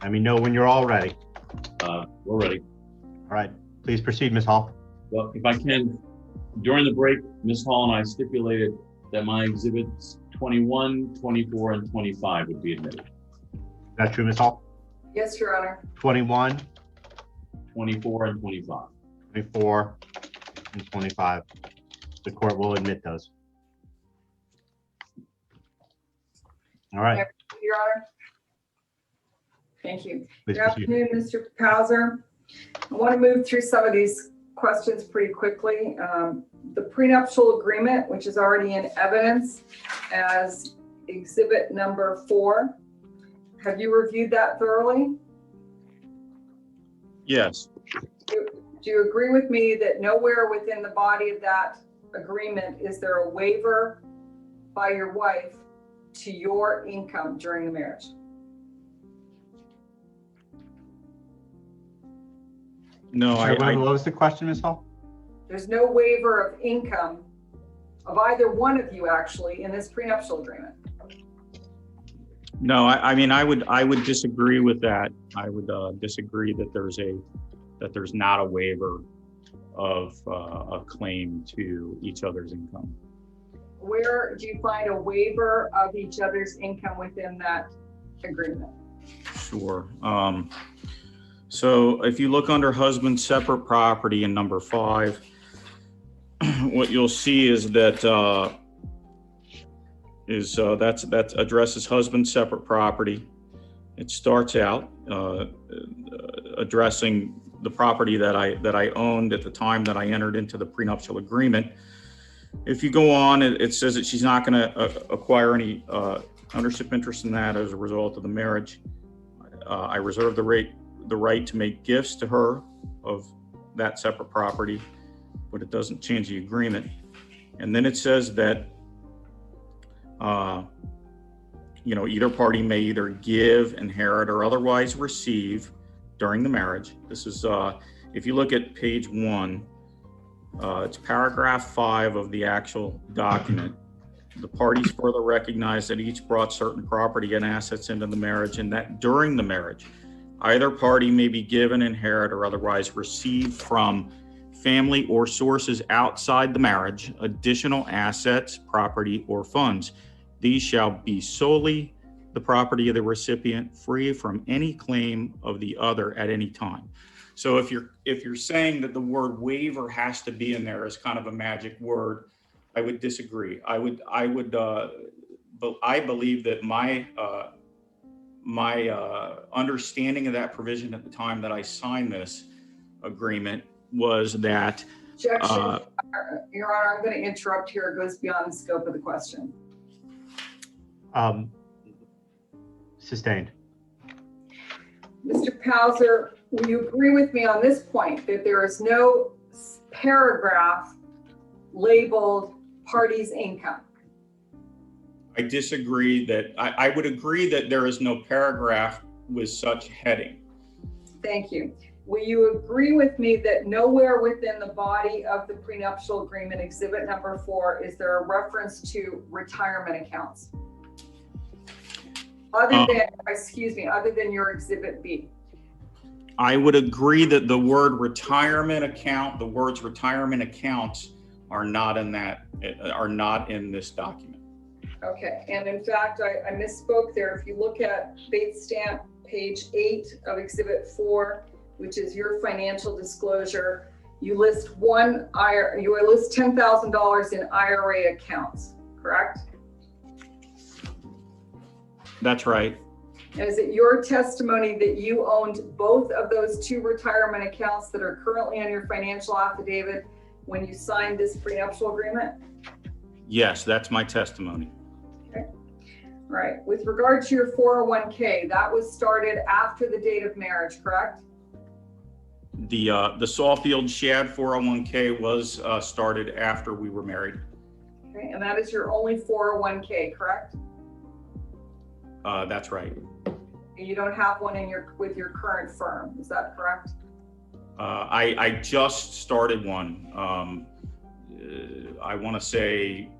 Let me know when you're all ready. We're ready. All right, please proceed, Ms. Hall. Well, if I can, during the break, Ms. Hall and I stipulated that my exhibits 21, 24, and 25 would be admitted. Is that true, Ms. Hall? Yes, Your Honor. 21, 24, and 25. 24, and 25. The court will admit those. All right. Your Honor. Thank you. Please Good proceed. afternoon, Mr. Pauser. I want to move through some of these questions pretty quickly. The prenuptial agreement, which is already in evidence as exhibit number 4. Have you reviewed that thoroughly? Yes. Do you agree with me that nowhere within the body of that agreement is there a waiver by your wife to your income during the marriage? No, What was the question, Ms. Hall? There's no waiver of income of either one of you actually in this prenuptial agreement. No, I mean, I would disagree with that. I would disagree that there's not a waiver of a claim to each other's income. Where do you find a waiver of each other's income within that agreement? Sure. So if you look under husband separate property in number 5, what you'll see is that that addresses husband separate property. It starts out addressing the property that I owned at the time that I entered into the prenuptial agreement. If you go on, it says that she's not going to acquire any ownership interest in that as a result of the marriage. I reserve the right to make gifts to her of that separate property, but it doesn't change the agreement. And then it says that either party may either give, inherit, or otherwise receive during the marriage. This is if you look at page 1, it's paragraph 5 of the actual document. The parties further recognize that each brought certain property and assets into the marriage, and that during the marriage, either party may be given, inherit, or otherwise receive from family or sources outside the marriage additional assets, property, or funds. These shall be solely the property of the recipient, free from any claim of the other at any time. So if you're saying that the word waiver has to be in there as kind of a magic word, I would disagree. I believe that my understanding of that provision at the time that I signed this agreement was that. Objection, Your Honor, I'm going to interrupt here. It goes beyond the scope of the question. Sustained. Mr. Pauser, will you agree with me on this point that there is no paragraph labeled parties' income? I disagree that I would agree that there is no paragraph with such heading. Thank you. Will you agree with me that nowhere within the body of the prenuptial agreement, exhibit number 4, is there a reference to retirement accounts? Other than your exhibit B. I would agree that the word retirement account, the words retirement accounts are not in this document. Okay, and in fact, I misspoke there. If you look at Bates stamp page 8 of exhibit 4, which is your financial disclosure, you list $10,000 in IRA accounts, correct? That's right. And is it your testimony that you owned both of those 2 retirement accounts that are currently on your financial affidavit when you signed this prenuptial agreement? Yes, that's my testimony. Okay. All right. With regard to your 401k, that was started after the date of marriage, correct? The Sawfield Shad 401k was started after we were married. Okay, and that is your only 401k, correct? That's right. You don't have one with your current firm, is that correct? I just started one. I want to say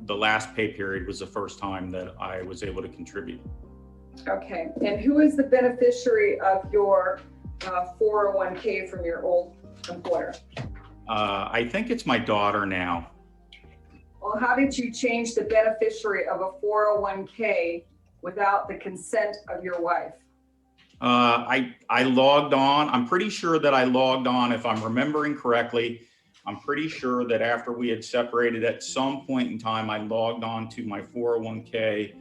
the last pay period was the first time that I was able to contribute. Okay, and who is the beneficiary of your 401k from your old employer? I think it's my daughter now. Well, how did you change the beneficiary of a 401k without the consent of your wife? I logged on. I'm pretty sure that I logged on, if I'm remembering correctly. I'm pretty sure that after we had separated at some point in time, I logged on to my 401k,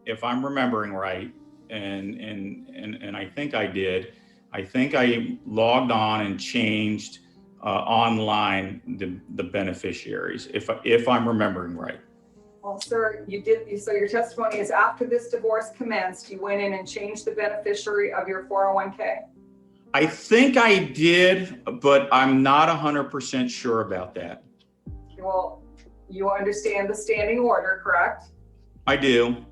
if I'm remembering right. And I think I did. I think I logged on and changed online the beneficiaries, if I'm remembering right. Well, sir, you did. So your testimony is after this divorce commenced, you went in and changed the beneficiary of your 401k? I think I did, but I'm not 100% sure about that. Well, you understand the standing order, correct? I do.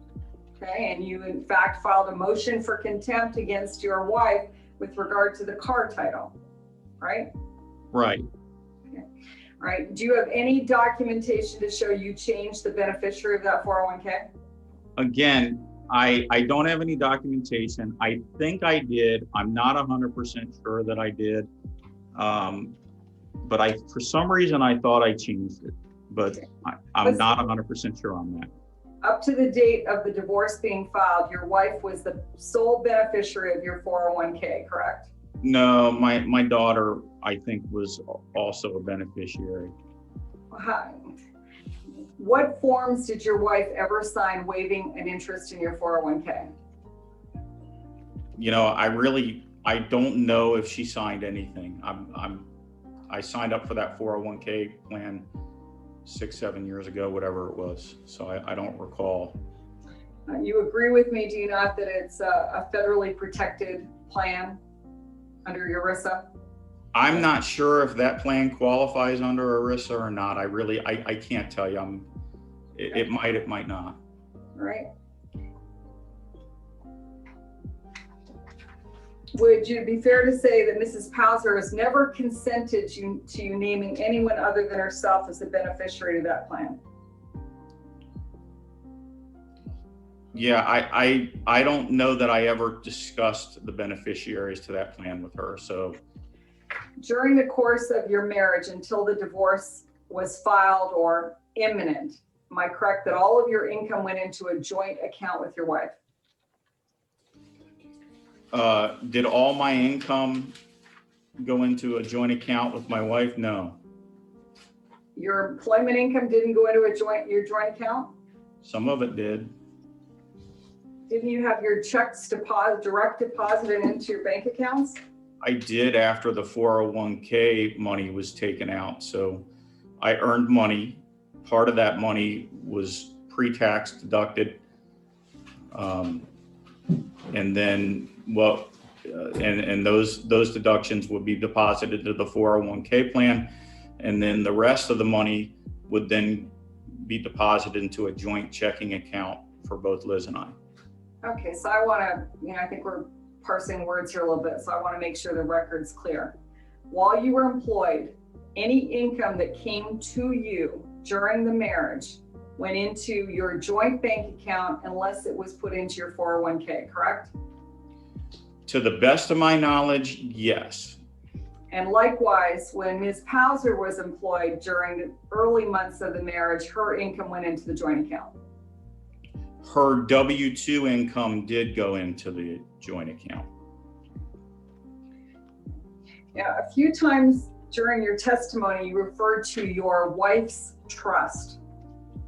Okay, and you in fact filed a motion for contempt against your wife with regard to the car title, right? Right. Okay. All right, do you have any documentation to show you changed the beneficiary of that 401k? Again, I don't have any documentation. I think I did. I'm not 100% sure that I did. But for some reason, I thought I changed it, but I'm not 100% sure on that. Up to the date of the divorce being filed, your wife was the sole beneficiary of your 401k, correct? No, my daughter, I think, was also a beneficiary. What forms did your wife ever sign waiving an interest in your 401k? You know, I don't know if she signed anything. I signed up for that 401k plan 6-7 years ago, whatever it was. So I don't recall. You agree with me, do you not, that it's a federally protected plan under ERISA? I'm not sure if that plan qualifies under ERISA or not. I can't tell you. It might not. All right. Would you be fair to say that Mrs. Pauser has never consented to you naming anyone other than herself as the beneficiary of that plan? Yeah, I don't know that I ever discussed the beneficiaries to that plan with her. So during the course of your marriage until the divorce was filed or imminent, am I correct that all of your income went into a joint account with your wife? Did all my income go into a joint account with my wife? No. Your employment income didn't go into your joint account? Some of it did. Didn't you have your checks direct deposited into your bank accounts? I did after the 401k money was taken out. So I earned money. Part of that money was pre-tax deducted. And then and those deductions would be deposited to the 401k plan. And then the rest of the money would then be deposited into a joint checking account for both Liz and I. Okay, so I want to, I think we're parsing words here a little bit, so I want to make sure the record's clear. While you were employed, any income that came to you during the marriage went into your joint bank account unless it was put into your 401k, correct? To the best of my knowledge, yes. And likewise, when Ms. Pauser was employed during the early months of the marriage, her income went into the joint account. Her W-2 income did go into the joint account. Yeah, a few times during your testimony, you referred to your wife's trust.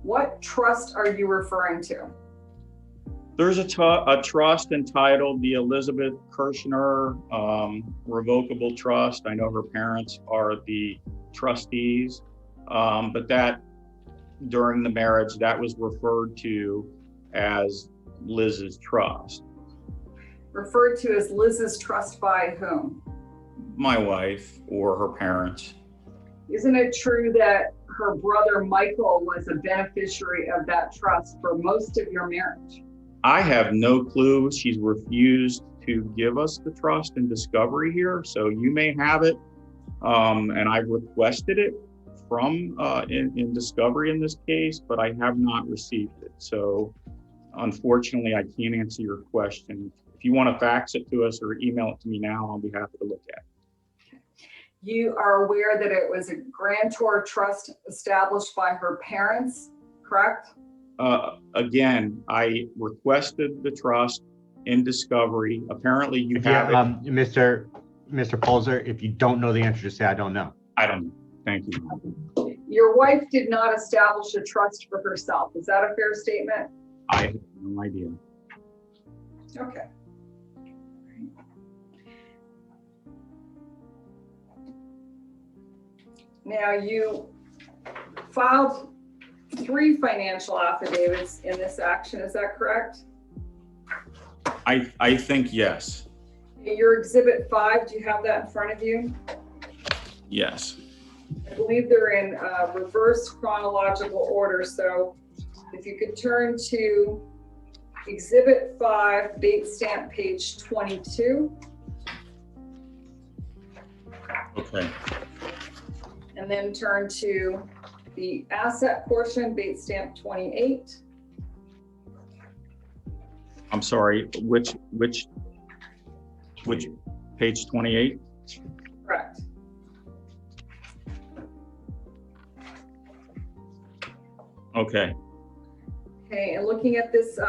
What trust are you referring to? There's a trust entitled the Elizabeth Kirshner Revocable Trust. I know her parents are the trustees, but that during the marriage, that was referred to as Liz's trust. Referred to as Liz's trust by whom? My wife or her parents. Isn't it true that her brother Michael was a beneficiary of that trust for most of your marriage? I have no clue. She's refused to give us the trust in discovery here, so you may have it. And I've requested it from in discovery in this case, but I have not received it. So unfortunately, I can't answer your question. If you want to fax it to us or email it to me now, I'll be happy to look at it. You are aware that it was a grantor trust established by her parents, correct? Again, I requested the trust in discovery. Apparently you have it. Mr. Polzer, if you don't know the answer, just say, I don't know. I don't know. Thank you. Your wife did not establish a trust for herself. Is that a fair statement? I have no idea. Okay. Now you filed 3 financial affidavits in this action, is that correct? I think yes. Your Exhibit 5, do you have that in front of you? Yes. I believe they're in reverse chronological order. So if you could turn to Exhibit 5, date stamp page 22. Okay. And then turn to the asset portion, date stamp 28. I'm sorry, which page 28? Correct. Okay. Okay, and looking at this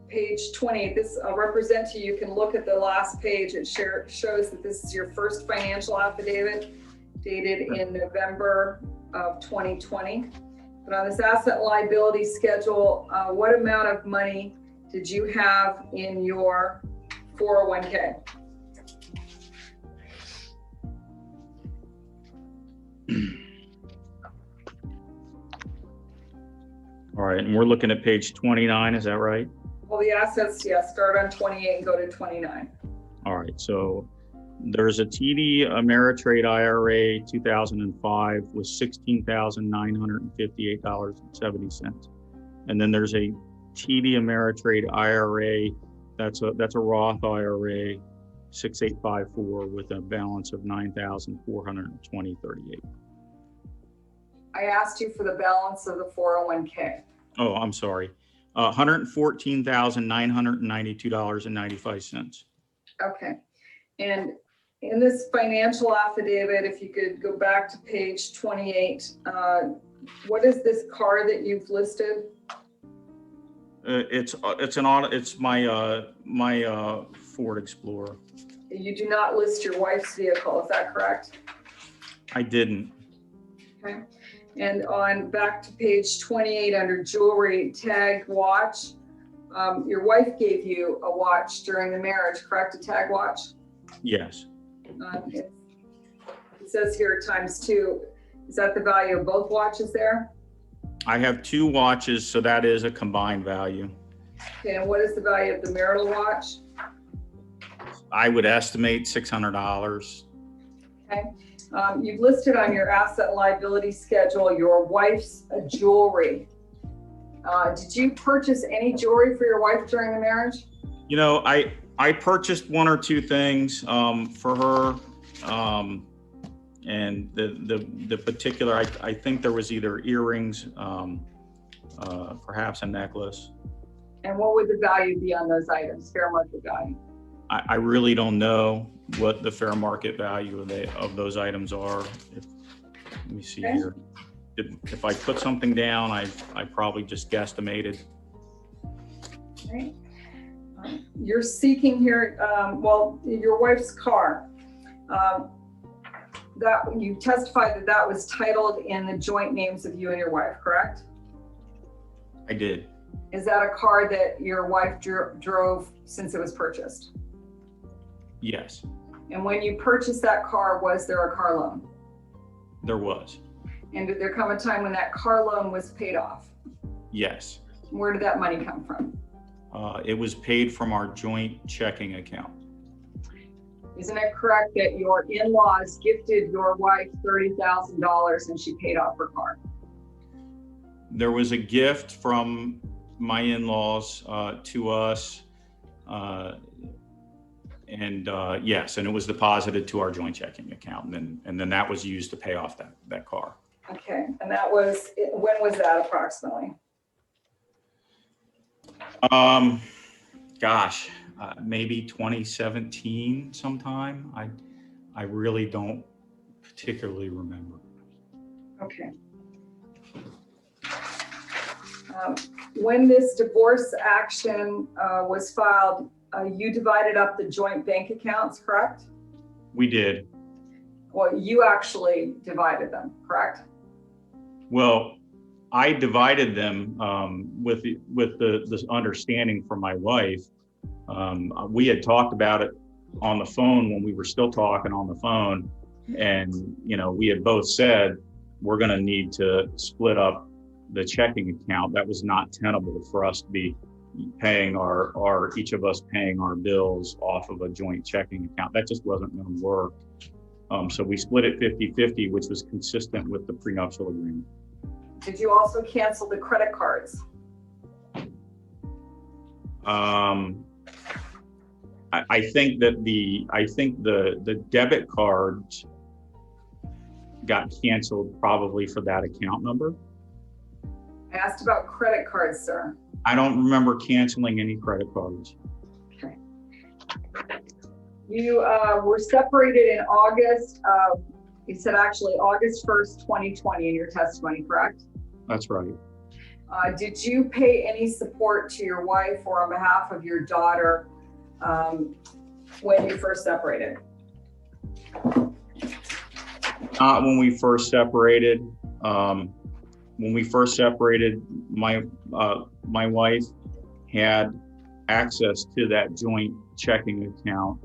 page 28, this I'll represent to you. You can look at the last page. It shows that this is your first financial affidavit dated in November of 2020. But on this asset liability schedule, what amount of money did you have in your 401k? All right, and we're looking at page 29, is that right? Well, the assets, yeah, start on 28 and go to 29. All right, so there's a TD Ameritrade IRA 2005 with $16,958.70. And then there's a TD Ameritrade IRA, that's a Roth IRA 6854 with a balance of $9,420.38. I asked you for the balance of the 401k. Oh, I'm sorry. $114,992.95. Okay. And in this financial affidavit, if you could go back to page 28, what is this car that you've listed? It's my Ford Explorer. You do not list your wife's vehicle, is that correct? I didn't. Okay. And on back to page 28 under jewelry, tag watch, your wife gave you a watch during the marriage, correct? A tag watch? Yes. It says here ×2. Is that the value of both watches there? I have two watches, so that is a combined value. Okay, and what is the value of the marital watch? I would estimate $600. Okay. You've listed on your asset liability schedule your wife's jewelry. Did you purchase any jewelry for your wife during the marriage? You know, I purchased one or two things for her, and the particular, I think there was either earrings, perhaps a necklace. And what would the value be on those items, fair market value? I really don't know what the fair market value of those items are. Let me see Okay. here. If I put something down, I probably just guesstimated. Okay. You're seeking here, well, your wife's car. That you testified that that was titled in the joint names of you and your wife, correct? I did. Is that a car that your wife drove since it was purchased? Yes, And when you purchased that car, was there a car loan? there was. And did there come a time when that car loan was paid off? Yes. Where did that money come from? It was paid from our joint checking account. Isn't it correct that your in-laws gifted your wife $30,000 and she paid off her car? There was a gift from my in-laws to us. Yes, and it was deposited to our joint checking account, and then that was used to pay off that car. Okay, and that was, when was that approximately? Gosh, maybe 2017 sometime. I really don't particularly remember. Okay. When this divorce action was filed, you divided up the joint bank accounts, correct? We did. Well, you actually divided them, correct? Well, I divided them with the understanding from my wife. We had talked about it on the phone when we were still talking on the phone, and we had both said we're going to need to split up the checking account. That was not tenable for us to be paying each of us paying our bills off of a joint checking account. That just wasn't going to work. So we split it 50-50, which was consistent with the prenuptial agreement. Did you also cancel the credit cards? I think the debit cards got canceled probably for that account number. I asked about credit cards, sir. I don't remember canceling any credit cards. Okay. You were separated in August. You said actually August 1st, 2020 in your testimony, correct? That's right. Did you pay any support to your wife or on behalf of your daughter when you first separated? Not when we first separated. When we first separated, my wife had access to that joint checking account.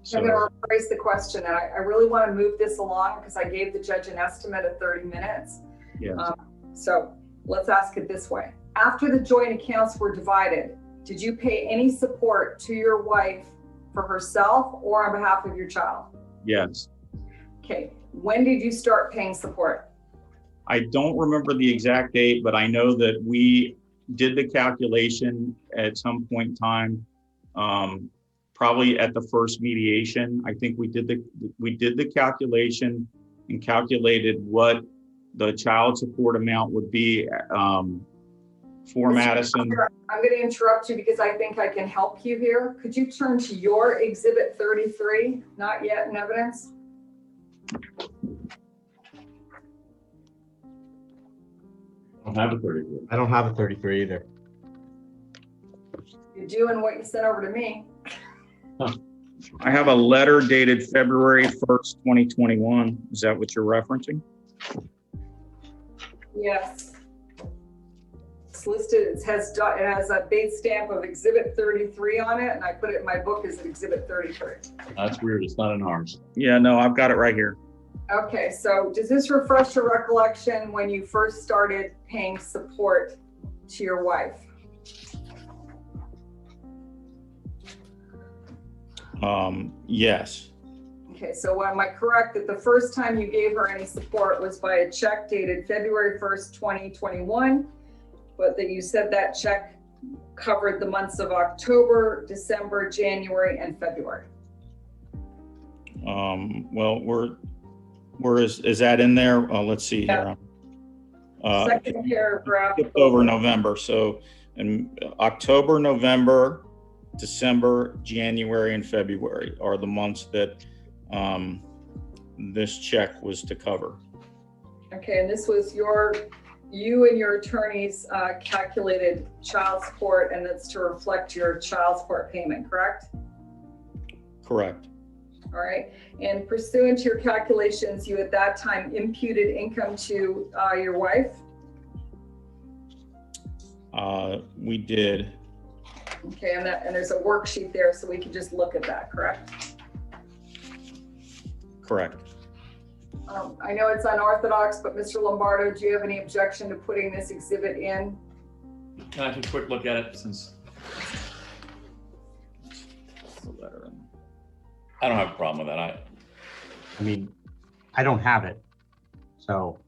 So I'm going to rephrase the question. I really want to move this along because I gave the judge an estimate of 30 minutes. Yes. So let's ask it this way. After the joint accounts were divided, did you pay any support to your wife for herself or on behalf of your child? Yes. Okay. When did you start paying support? I don't remember the exact date, but I know that we did the calculation at some point in time, probably at the first mediation. I think we did the calculation and calculated what the child support amount would be for Madison. I'm going to interrupt you because I think I can help you here. Could you turn to your Exhibit 33, not yet in evidence? I don't have a 33. I don't have a 33 either. You're doing what you sent over to me. I have a letter dated February 1st, 2021. Is that what you're referencing? Yes. It's listed, it has a date stamp of Exhibit 33 on it, and I put it in my book as Exhibit 33. That's weird. It's not in ours. Yeah, no, I've got it right here. Okay, so does this refresh your recollection when you first started paying support to your wife? Yes. Okay, so am I correct that the first time you gave her any support was by a check dated February 1st, 2021, but that you said that check covered the months of October, December, January, and February? Well, where is that in there? Let's see here. Second paragraph. Skipped over November. So in October, November, December, January, and February are the months that this check was to cover. Okay, and this was you and your attorneys calculated child support, and that's to reflect your child support payment, correct? Correct. All right, and pursuant to your calculations, you at that time imputed income to your wife? We did. Okay, and there's a worksheet there, so we can just look at that, correct? Correct. I know it's unorthodox, but Mr. Lombardo, do you have any objection to putting this exhibit in? Can I take a quick look at it since The letter. I don't have a problem with that. I mean, I don't have it, so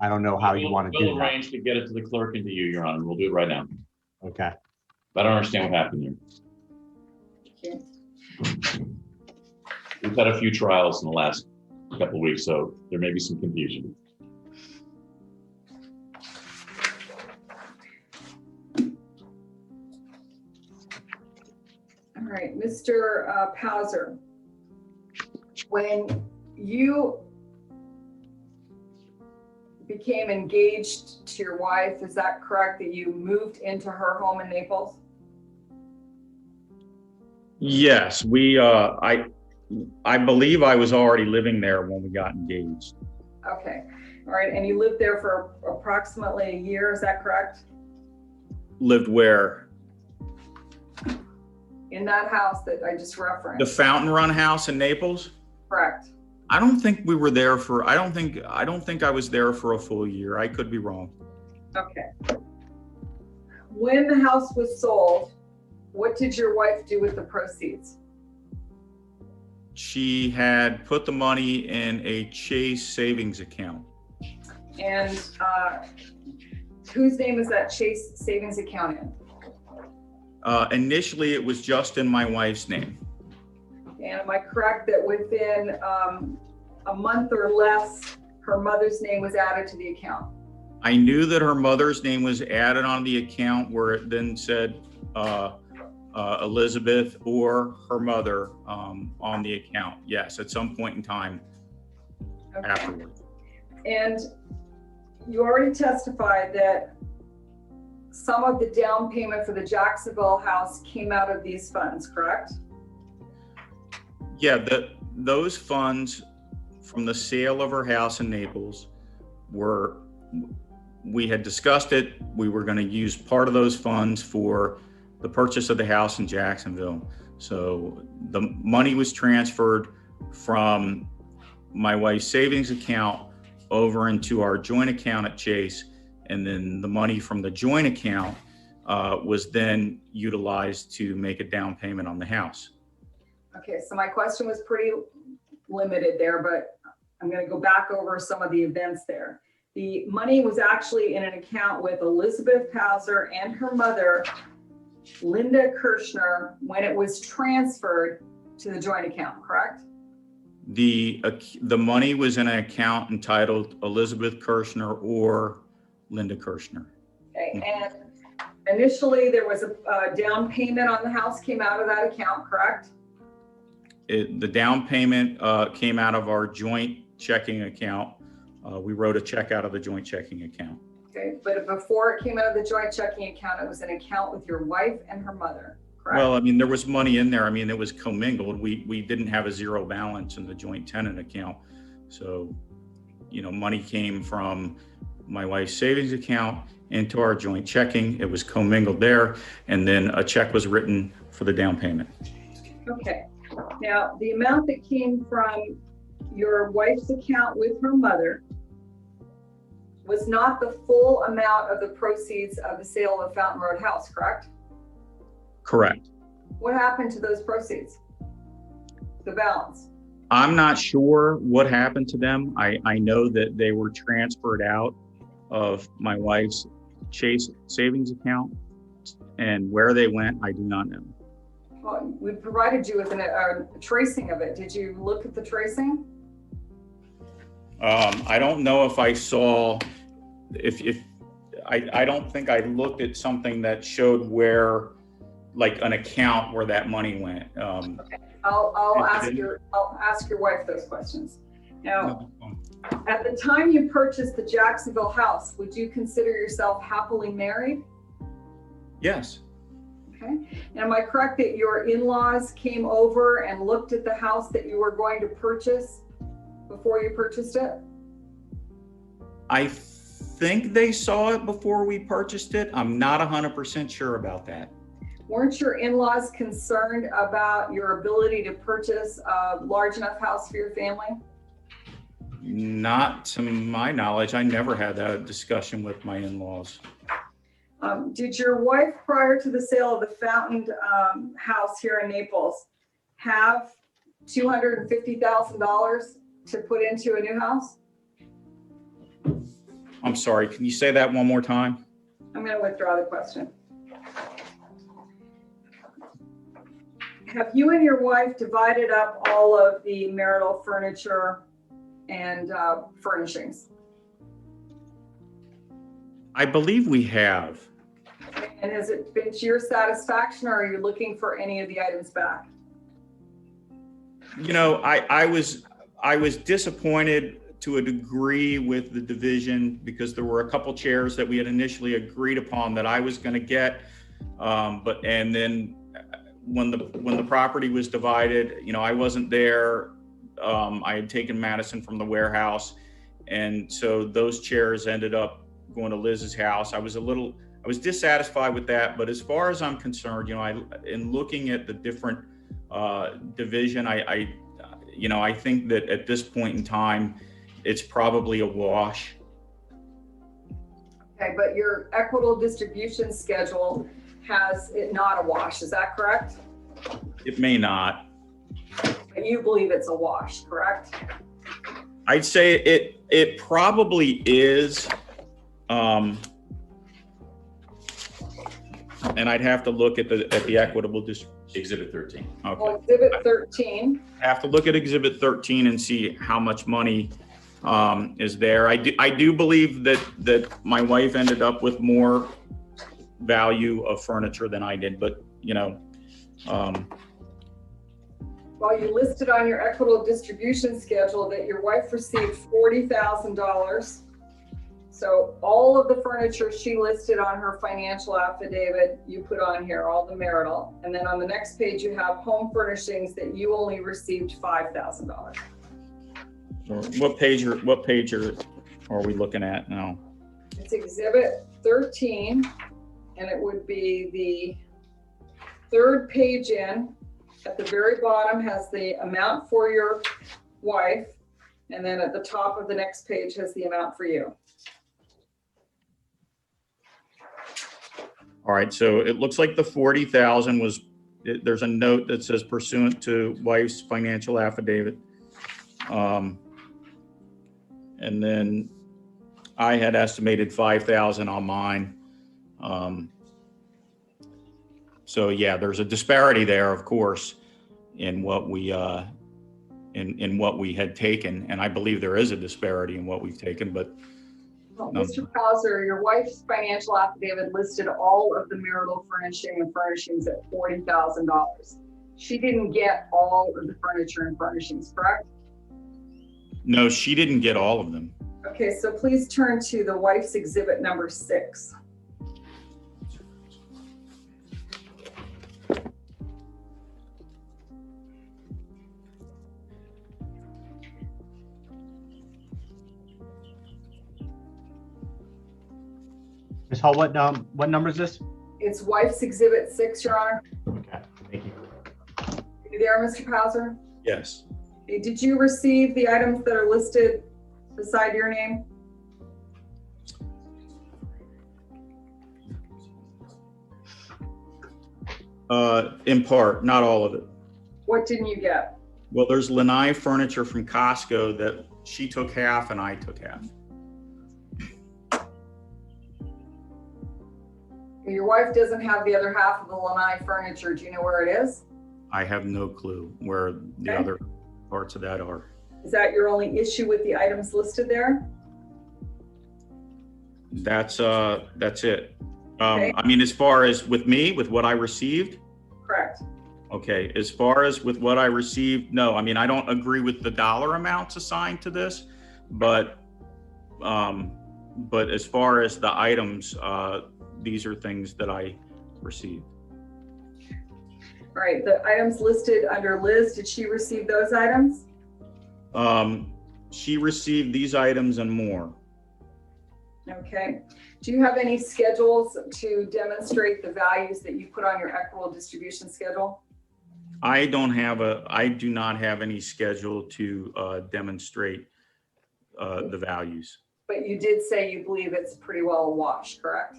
I don't know how you want to do We'll that. arrange to get it to the clerk and to you, Your Honor. We'll do it right now. Okay. But I don't understand what happened there. Okay. We've had a few trials in the last couple of weeks, so there may be some confusion. All right, Mr. Pauser, when you became engaged to your wife, is that correct, that you moved into her home in Naples? Yes, I believe I was already living there when we got engaged. Okay, all right, and you lived there for approximately a year, is that correct? Lived where? In that house that I just referenced? The Fountain Run house in Naples? Correct. I don't think we were there for, I don't think I was there for a full year. I could be wrong. Okay. When the house was sold, what did your wife do with the proceeds? She had put the money in a Chase savings account. And whose name is that Chase savings account in? Initially, it was just in my wife's name. And am I correct that within a month or less, her mother's name was added to the account? I knew that her mother's name was added on the account where it then said Elizabeth or her mother on the account. Yes, at some point in time afterwards. And you already testified that some of the down payment for the Jacksonville house came out of these funds, correct? Yeah, those funds from the sale of her house in Naples we had discussed it. We were going to use part of those funds for the purchase of the house in Jacksonville. So the money was transferred from my wife's savings account over into our joint account at Chase. And then the money from the joint account was then utilized to make a down payment on the house. Okay, so my question was pretty limited there, but I'm going to go back over some of the events there. The money was actually in an account with Elizabeth Pauser and her mother, Linda Kirshner, when it was transferred to the joint account, correct? The money was in an account entitled Elizabeth Kirshner or Linda Kirshner. Okay, and initially there was a down payment on the house came out of that account, correct? The down payment came out of our joint checking account. We wrote a check out of the joint checking account. Okay, but before it came out of the joint checking account, it was an account with your wife and her mother, correct? Well, I mean, there was money in there. I mean, it was commingled. We didn't have a zero balance in the joint tenant account. So, you know, money came from my wife's savings account into our joint checking. It was commingled there. And then a check was written for the down payment. Okay, now the amount that came from your wife's account with her mother was not the full amount of the proceeds of the sale of Fountain Road house, correct? Correct. What happened to those proceeds? The balance? I'm not sure what happened to them. I know that they were transferred out of my wife's Chase savings account, and where they went, I do not know. Well, we provided you with a tracing of it. Did you look at the tracing? I don't know if I saw, I don't think I looked at something that showed where, like an account where that money went. Okay. I'll ask your wife those questions. Now, at the time you purchased the Jacksonville house, would you consider yourself happily married? Yes. Okay. And am I correct that your in-laws came over and looked at the house that you were going to purchase before you purchased it? I think they saw it before we purchased it. I'm not 100% sure about that. Weren't your in-laws concerned about your ability to purchase a large enough house for your family? Not to my knowledge. I never had that discussion with my in-laws. Did your wife, prior to the sale of the Fountain house here in Naples, have $250,000 to put into a new house? I'm sorry, can you say that one more time? I'm going to withdraw the question. Have you and your wife divided up all of the marital furniture and furnishings? I believe we have. And has it been to your satisfaction, or are you looking for any of the items back? You know, I was disappointed to a degree with the division because there were a couple chairs that we had initially agreed upon that I was going to get, and then when the property was divided, you know, I wasn't there. I had taken Madison from the warehouse, and so those chairs ended up going to Liz's house. I was dissatisfied with that, but as far as I'm concerned, you know, in looking at the different division, you know, I think that at this point in time, it's probably a wash. Okay, but your equitable distribution schedule has it not a wash, is that correct? It may not. But you believe it's a wash, correct? I'd say it probably is. And I'd have to look at the equitable Exhibit 13. Okay. Well, Exhibit 13, I have to look at Exhibit 13 and see how much money is there. I do believe that my wife ended up with more value of furniture than I did, but you know. well, you listed on your equitable distribution schedule that your wife received $40,000. So all of the furniture she listed on her financial affidavit, you put on here, all the marital. And then on the next page, you have home furnishings that you only received $5,000. What page are we looking at now? It's Exhibit 13, and it would be the third page in. At the very bottom has the amount for your wife, and then at the top of the next page has the amount for you. All right, so it looks like the 40,000 was, there's a note that says pursuant to wife's financial affidavit. And then I had estimated 5,000 on mine. So yeah, there's a disparity there, of course, in what we in what we had taken, and I believe there is a disparity in what we've taken, but. Well, Mr. Pauser, your wife's financial affidavit listed all of the marital furnishing and furnishings at $40,000. She didn't get all of the furniture and furnishings, correct? No, she didn't get all of them. Okay, so please turn to the wife's exhibit number 6. Ms. Hall, what number is this? It's wife's exhibit 6, Your Honor. Okay, thank you. Are you there, Mr. Pauser? Yes. Okay, did you receive the items that are listed beside your name? In part, not all of it. What didn't you get? Well, there's lanai furniture from Costco that she took half and I took half. Your wife doesn't have the other half of the lanai furniture. Do you know where it is? I have no clue where the other parts of that are. Is that your only issue with the items listed there? That's it. Okay. I mean, as far as with me, with what I received. Correct. Okay, as far as with what I received, no. I mean, I don't agree with the dollar amounts assigned to this, but as far as the items, these are things that I received. All right, the items listed under Liz, did she receive those items? She received these items and more. Okay. Do you have any schedules to demonstrate the values that you put on your equitable distribution schedule? I do not have any schedule to demonstrate the values. But you did say you believe it's pretty well washed, correct?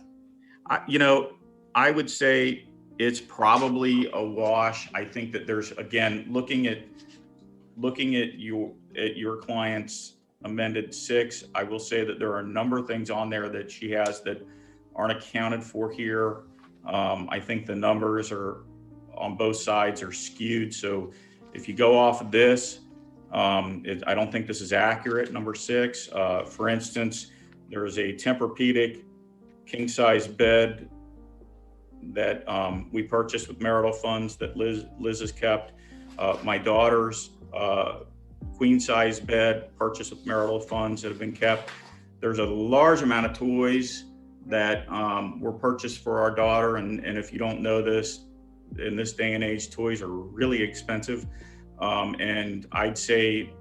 I would say it's probably a wash. I think that there's, again, looking at your client's amended 6, I will say that there are a number of things on there that she has that aren't accounted for here. I think the numbers are on both sides are skewed. So if you go off of this, I don't think this is accurate. Number 6, for instance, there is a Tempur-Pedic king size bed that we purchased with marital funds that Liz has kept. My daughter's queen size bed purchased with marital funds that have been kept. There's a large amount of toys that were purchased for our daughter. And if you don't know this, in this day and age, toys are really expensive. And I'd say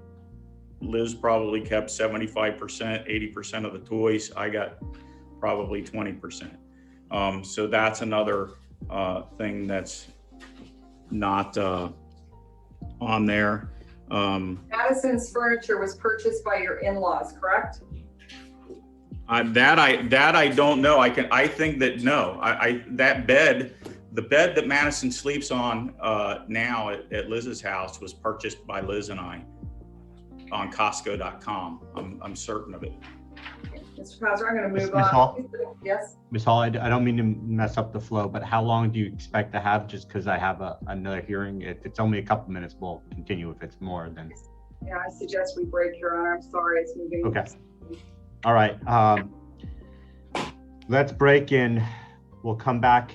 Liz probably kept 75%, 80% of the toys. I got probably 20%. So that's another thing that's not on there. Madison's furniture was purchased by your in-laws, correct? That I don't know. I think that no. That bed, the bed that Madison sleeps on now at Liz's house was purchased by Liz and I on Costco.com. I'm certain of it. Mr. Pauser, I'm going to move Ms. on. Hall? Yes. Ms. Hall, I don't mean to mess up the flow, but how long do you expect to have? Just because I have another hearing. If it's only a couple minutes, we'll continue. If it's more, then. Yeah, I suggest we break, Your Honor. I'm sorry, it's moving. Okay. All right. Let's break in. We'll come back.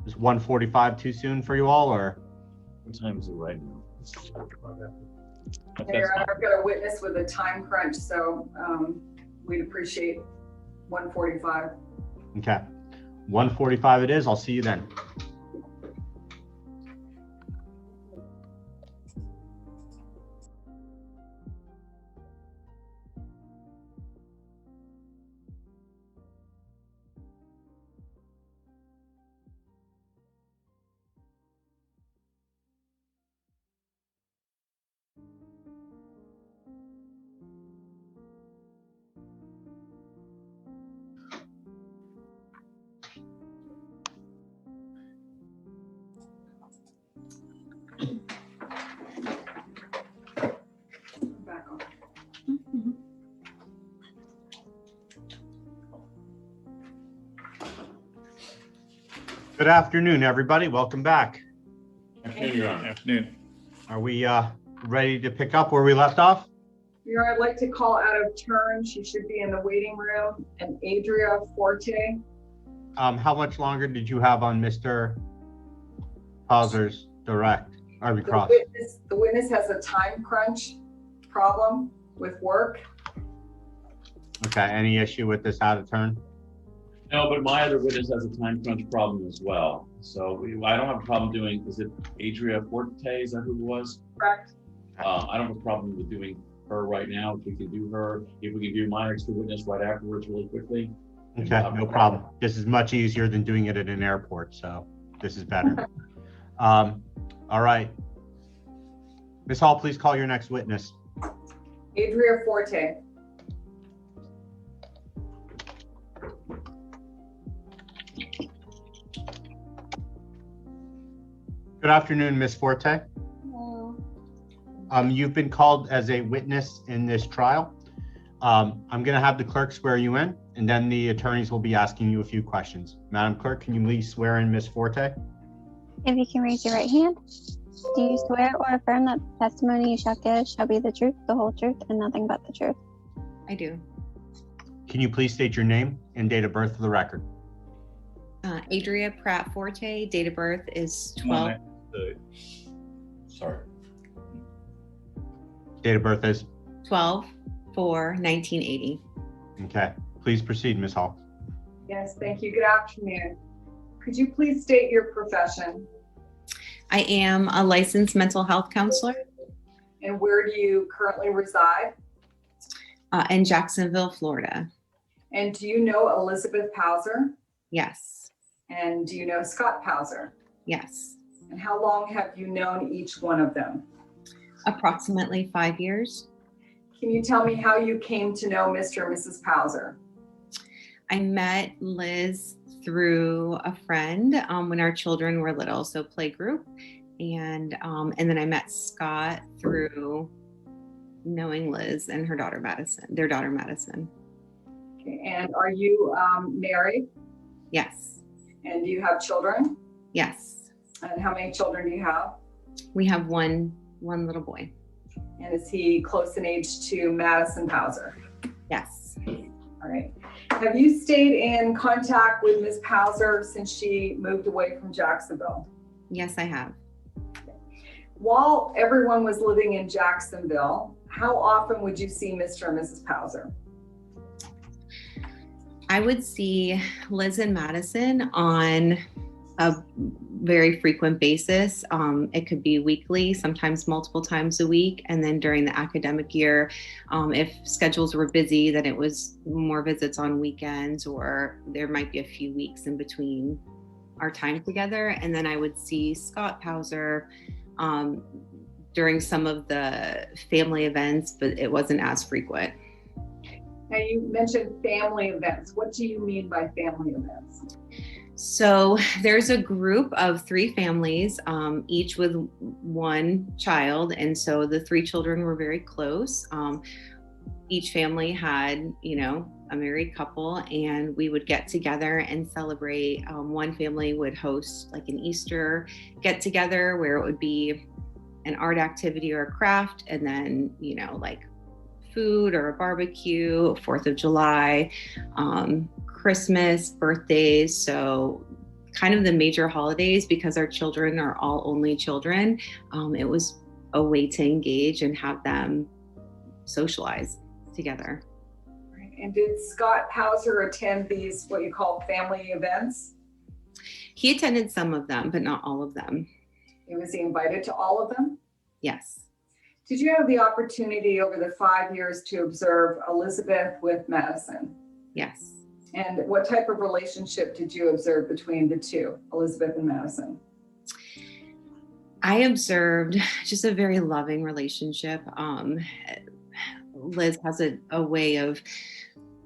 Is 1:45 too soon for you all, or? What time is it right now? Your Honor, I've got a witness with a time crunch, so we'd appreciate 1:45. Okay. 1:45 it is. I'll see you then. Back on. Good afternoon, everybody. Welcome back. Afternoon, Your Honor. Afternoon. Are we ready to pick up where we left off? Your Honor, I'd like to call out of turn. She should be in the waiting room. And Adria Forte. How much longer did you have on Mr. Pauser's direct? Arby Cross. The witness has a time crunch problem with work. Okay. Any issue with this out of turn? No, but my other witness has a time crunch problem as well. So I don't have a problem doing, is it Adria Forte? Is that who it was? Correct. I don't have a problem with doing her right now. If we can do her, if we can do my extra witness right afterwards really quickly. Okay, no problem. This is much easier than doing it at an airport, so this is better. All right. Ms. Hall, please call your next witness. Adria Forte. Good afternoon, Ms. Forte. Hello. You've been called as a witness in this trial. I'm going to have the clerk swear you in, and then the attorneys will be asking you a few questions. Madam Clerk, can you please swear in Ms. Forte? If you can raise your right hand. Do you swear or affirm that the testimony you shall give shall be the truth, the whole truth, and nothing but the truth? I do. Can you please state your name and date of birth for the record? Adria Pratt Forte, date of birth is 12. Sorry. Date of birth is? 12/4/1980. Okay. Please proceed, Ms. Hall. Yes, thank you. Good afternoon. Could you please state your profession? I am a licensed mental health counselor And where do you currently reside? in Jacksonville, Florida. And do you know Elizabeth Pauser? Yes. And do you know Scott Pauser? Yes. And how long have you known each one of them? Approximately 5 years. Can you tell me how you came to know Mr. and Mrs. Pauser? I met Liz through a friend when our children were little, so play group. And then I met Scott through knowing Liz and her daughter Madison, their daughter Madison. Okay. And are you married? Yes. And do you have children? Yes. And how many children do you have? We have one little boy. And is he close in age to Madison Pauser? Yes. All right. Have you stayed in contact with Ms. Pauser since she moved away from Jacksonville? Yes, I have. While everyone was living in Jacksonville, how often would you see Mr. and Mrs. Pauser? I would see Liz and Madison on a very frequent basis. It could be weekly, sometimes multiple times a week. And then during the academic year, if schedules were busy, then it was more visits on weekends, or there might be a few weeks in between our time together. And then I would see Scott Pauser during some of the family events, but it wasn't as frequent. Now you mentioned family events. What do you mean by family events? So there's a group of 3 families, each with 1 child. And so the 3 children were very close. Each family had, a married couple, and we would get together and celebrate. One family would host like an Easter get together where it would be an art activity or a craft, and then, like food or a barbecue, 4th of July, Christmas, birthdays. So kind of the major holidays, because our children are all only children. It was a way to engage and have them socialize together. Right. And did Scott Hauser attend these, what you call family events? He attended some of them, but not all of them. Was he invited to all of them? Yes. Did you have the opportunity over the 5 years to observe Elizabeth with Madison? Yes. And what type of relationship did you observe between the 2, Elizabeth and Madison? I observed just a very loving relationship. Liz has a way of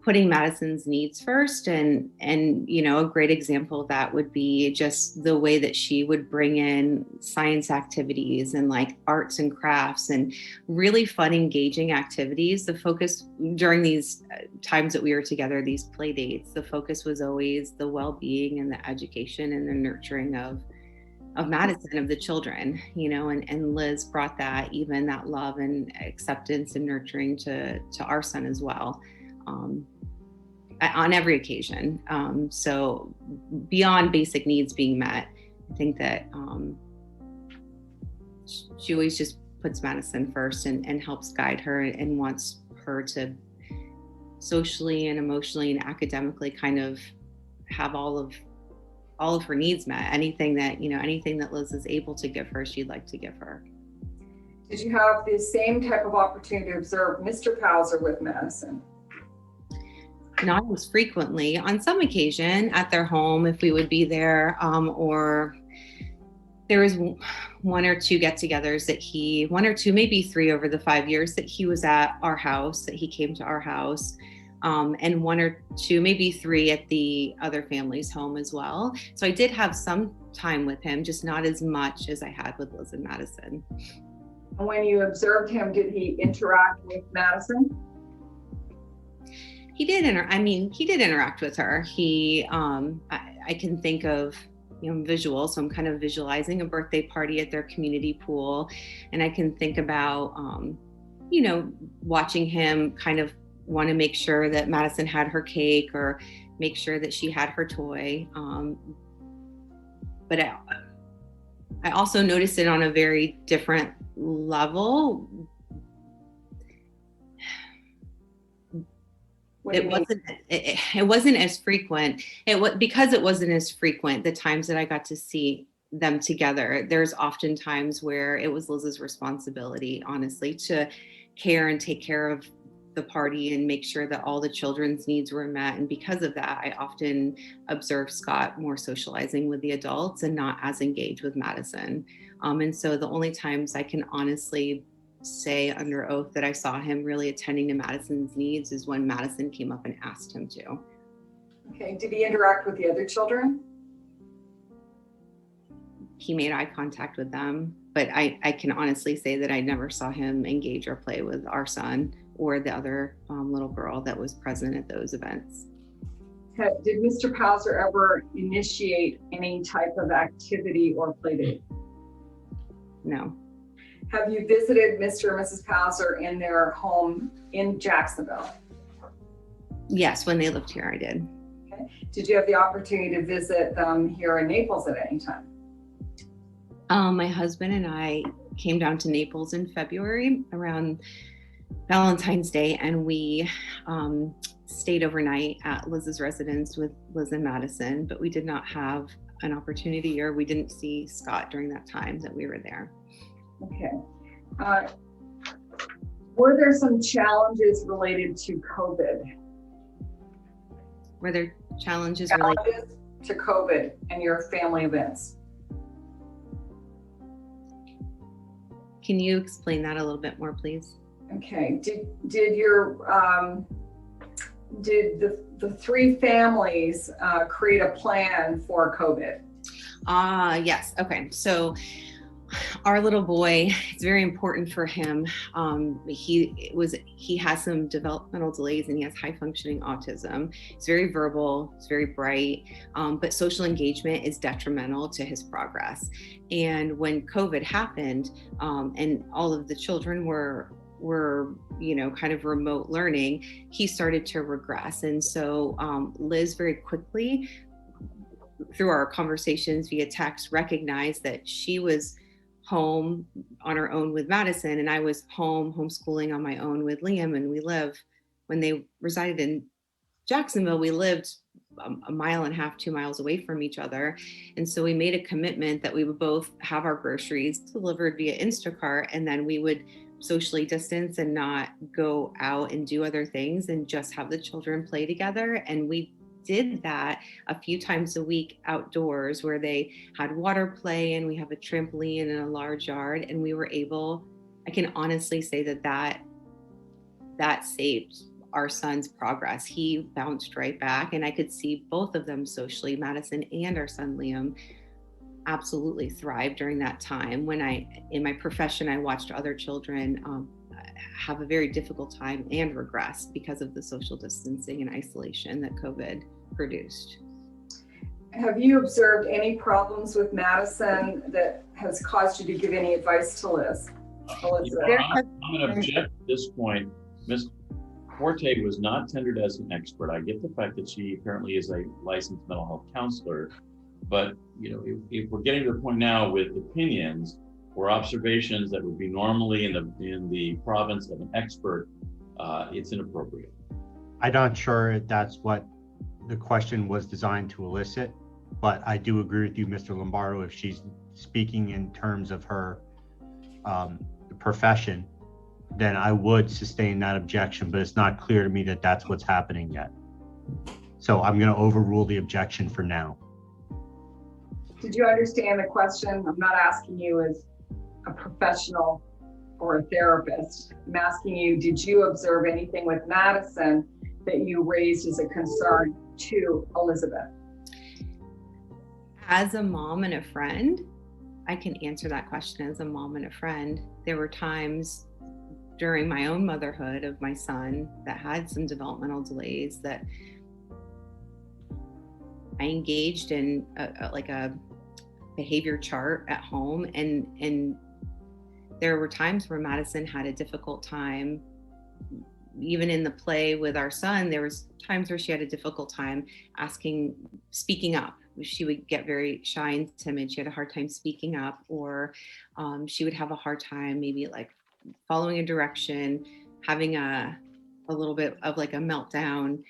putting Madison's needs first, and a great example of that would be just the way that she would bring in science activities and like arts and crafts and really fun, engaging activities. The focus during these times that we were together, these play dates, the focus was always the well-being and the education and the nurturing of Madison, of the children, and Liz brought that love and acceptance and nurturing to our son as well. On every occasion. So beyond basic needs being met, I think that she always just puts Madison first and helps guide her and wants her to socially and emotionally and academically kind of have all of her needs met. Anything that Liz is able to give her, she'd like to give her. Did you have the same type of opportunity to observe Mr. Hauser with Madison? Not as frequently. On some occasion at their home, if we would be there, or there was 1 or 2 get-togethers that 1 or 2, maybe 3 over the 5 years that he was at our house, that he came to our house, and 1 or 2, maybe 3 at the other family's home as well. So I did have some time with him, just not as much as I had with Liz and Madison. When you observed him, did he interact with Madison? He did interact with her. I can think of, visual. So I'm kind of visualizing a birthday party at their community pool. And I can think about, watching him kind of want to make sure that Madison had her cake or make sure that she had her toy. But I also noticed it on a very different level. It wasn't as frequent. Because it wasn't as frequent, the times that I got to see them together, there's often times where it was Liz's responsibility, honestly, to care and take care of the party and make sure that all the children's needs were met. And because of that, I often observed Scott more socializing with the adults and not as engaged with Madison. And so the only times I can honestly say under oath that I saw him really attending to Madison's needs is when Madison came up and asked him to. Okay, did he interact with the other children? He made eye contact with them, but I can honestly say that I never saw him engage or play with our son or the other little girl that was present at those events. Did Mr. Hauser ever initiate any type of activity or play date? No. Have you visited Mr. and Mrs. Hauser in their home in Jacksonville? Yes, when they lived here, I did. Okay. Did you have the opportunity to visit them here in Naples at any time? My husband and I came down to Naples in February around Valentine's Day, and we stayed overnight at Liz's residence with Liz and Madison, but we did not have an opportunity, or we didn't see Scott during that time that we were there. Okay. Were there some challenges related to COVID? Were there challenges related to COVID and your family events? Can you explain that a little bit more, please? Okay. Did your did the three families create a plan for COVID? Yes. Okay. So our little boy, it's very important for him. He has some developmental delays and he has high functioning autism. He's very verbal, he's very bright, but social engagement is detrimental to his progress. And when COVID happened, and all of the children were kind of remote learning, he started to regress. And so Liz very quickly, through our conversations via text, recognized that she was home on her own with Madison, and I was home homeschooling on my own with Liam. And when they resided in Jacksonville, we lived a mile and a half, 2 miles away from each other. And so we made a commitment that we would both have our groceries delivered via Instacart, and then we would socially distance and not go out and do other things and just have the children play together. And we did that a few times a week outdoors, where they had water play, and we have a trampoline in a large yard. And we were able, I can honestly say that saved our son's progress. He bounced right back, and I could see both of them socially, Madison and our son Liam, absolutely thrive during that time. When in my profession, I watched other children have a very difficult time and regress because of the social distancing and isolation that COVID produced. Have you observed any problems with Madison that has caused you to give any advice to Liz? I'm going to object at this point. Ms. Forte was not tendered as an expert. I get the fact that she apparently is a licensed mental health counselor, but if we're getting to the point now with opinions or observations that would be normally in the province of an expert, it's inappropriate. I'm not sure if that's what the question was designed to elicit, but I do agree with you, Mr. Lombardo. If she's speaking in terms of her profession, then I would sustain that objection, but it's not clear to me that that's what's happening yet. So I'm going to overrule the objection for now. Did you understand the question? I'm not asking you as a professional or a therapist. I'm asking you, did you observe anything with Madison that you raised as a concern to Elizabeth? As a mom and a friend, I can answer that question as a mom and a friend. There were times during my own motherhood of my son that had some developmental delays that I engaged in a behavior chart at home, and there were times where Madison had a difficult time. Even in the play with our son, there was times where she had a difficult time speaking up. She would get very shy and timid. She had a hard time speaking up, or she would have a hard time maybe like following a direction, having a little bit of like a meltdown.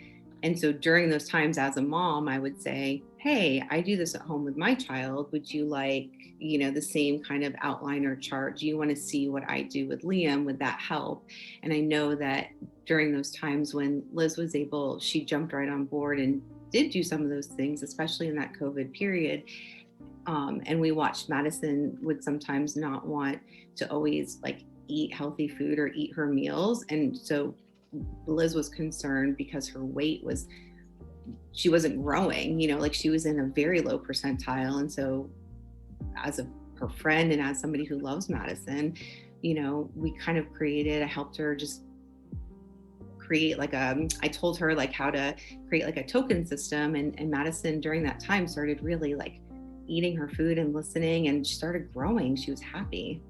And so during those times as a mom, I would say, hey, I do this at home with my child. Would you like, the same kind of outline or chart? Do you want to see what I do with Liam? Would that help? And I know that during those times when Liz was able, she jumped right on board and did do some of those things, especially in that COVID period. And we watched Madison would sometimes not want to always like eat healthy food or eat her meals. And so Liz was concerned because her weight she wasn't growing, like she was in a very low percentile. And so as her friend and as somebody who loves Madison, we kind of I helped her just create I told her like how to create like a token system. And Madison during that time started really like eating her food and listening, and she started growing. She was happy.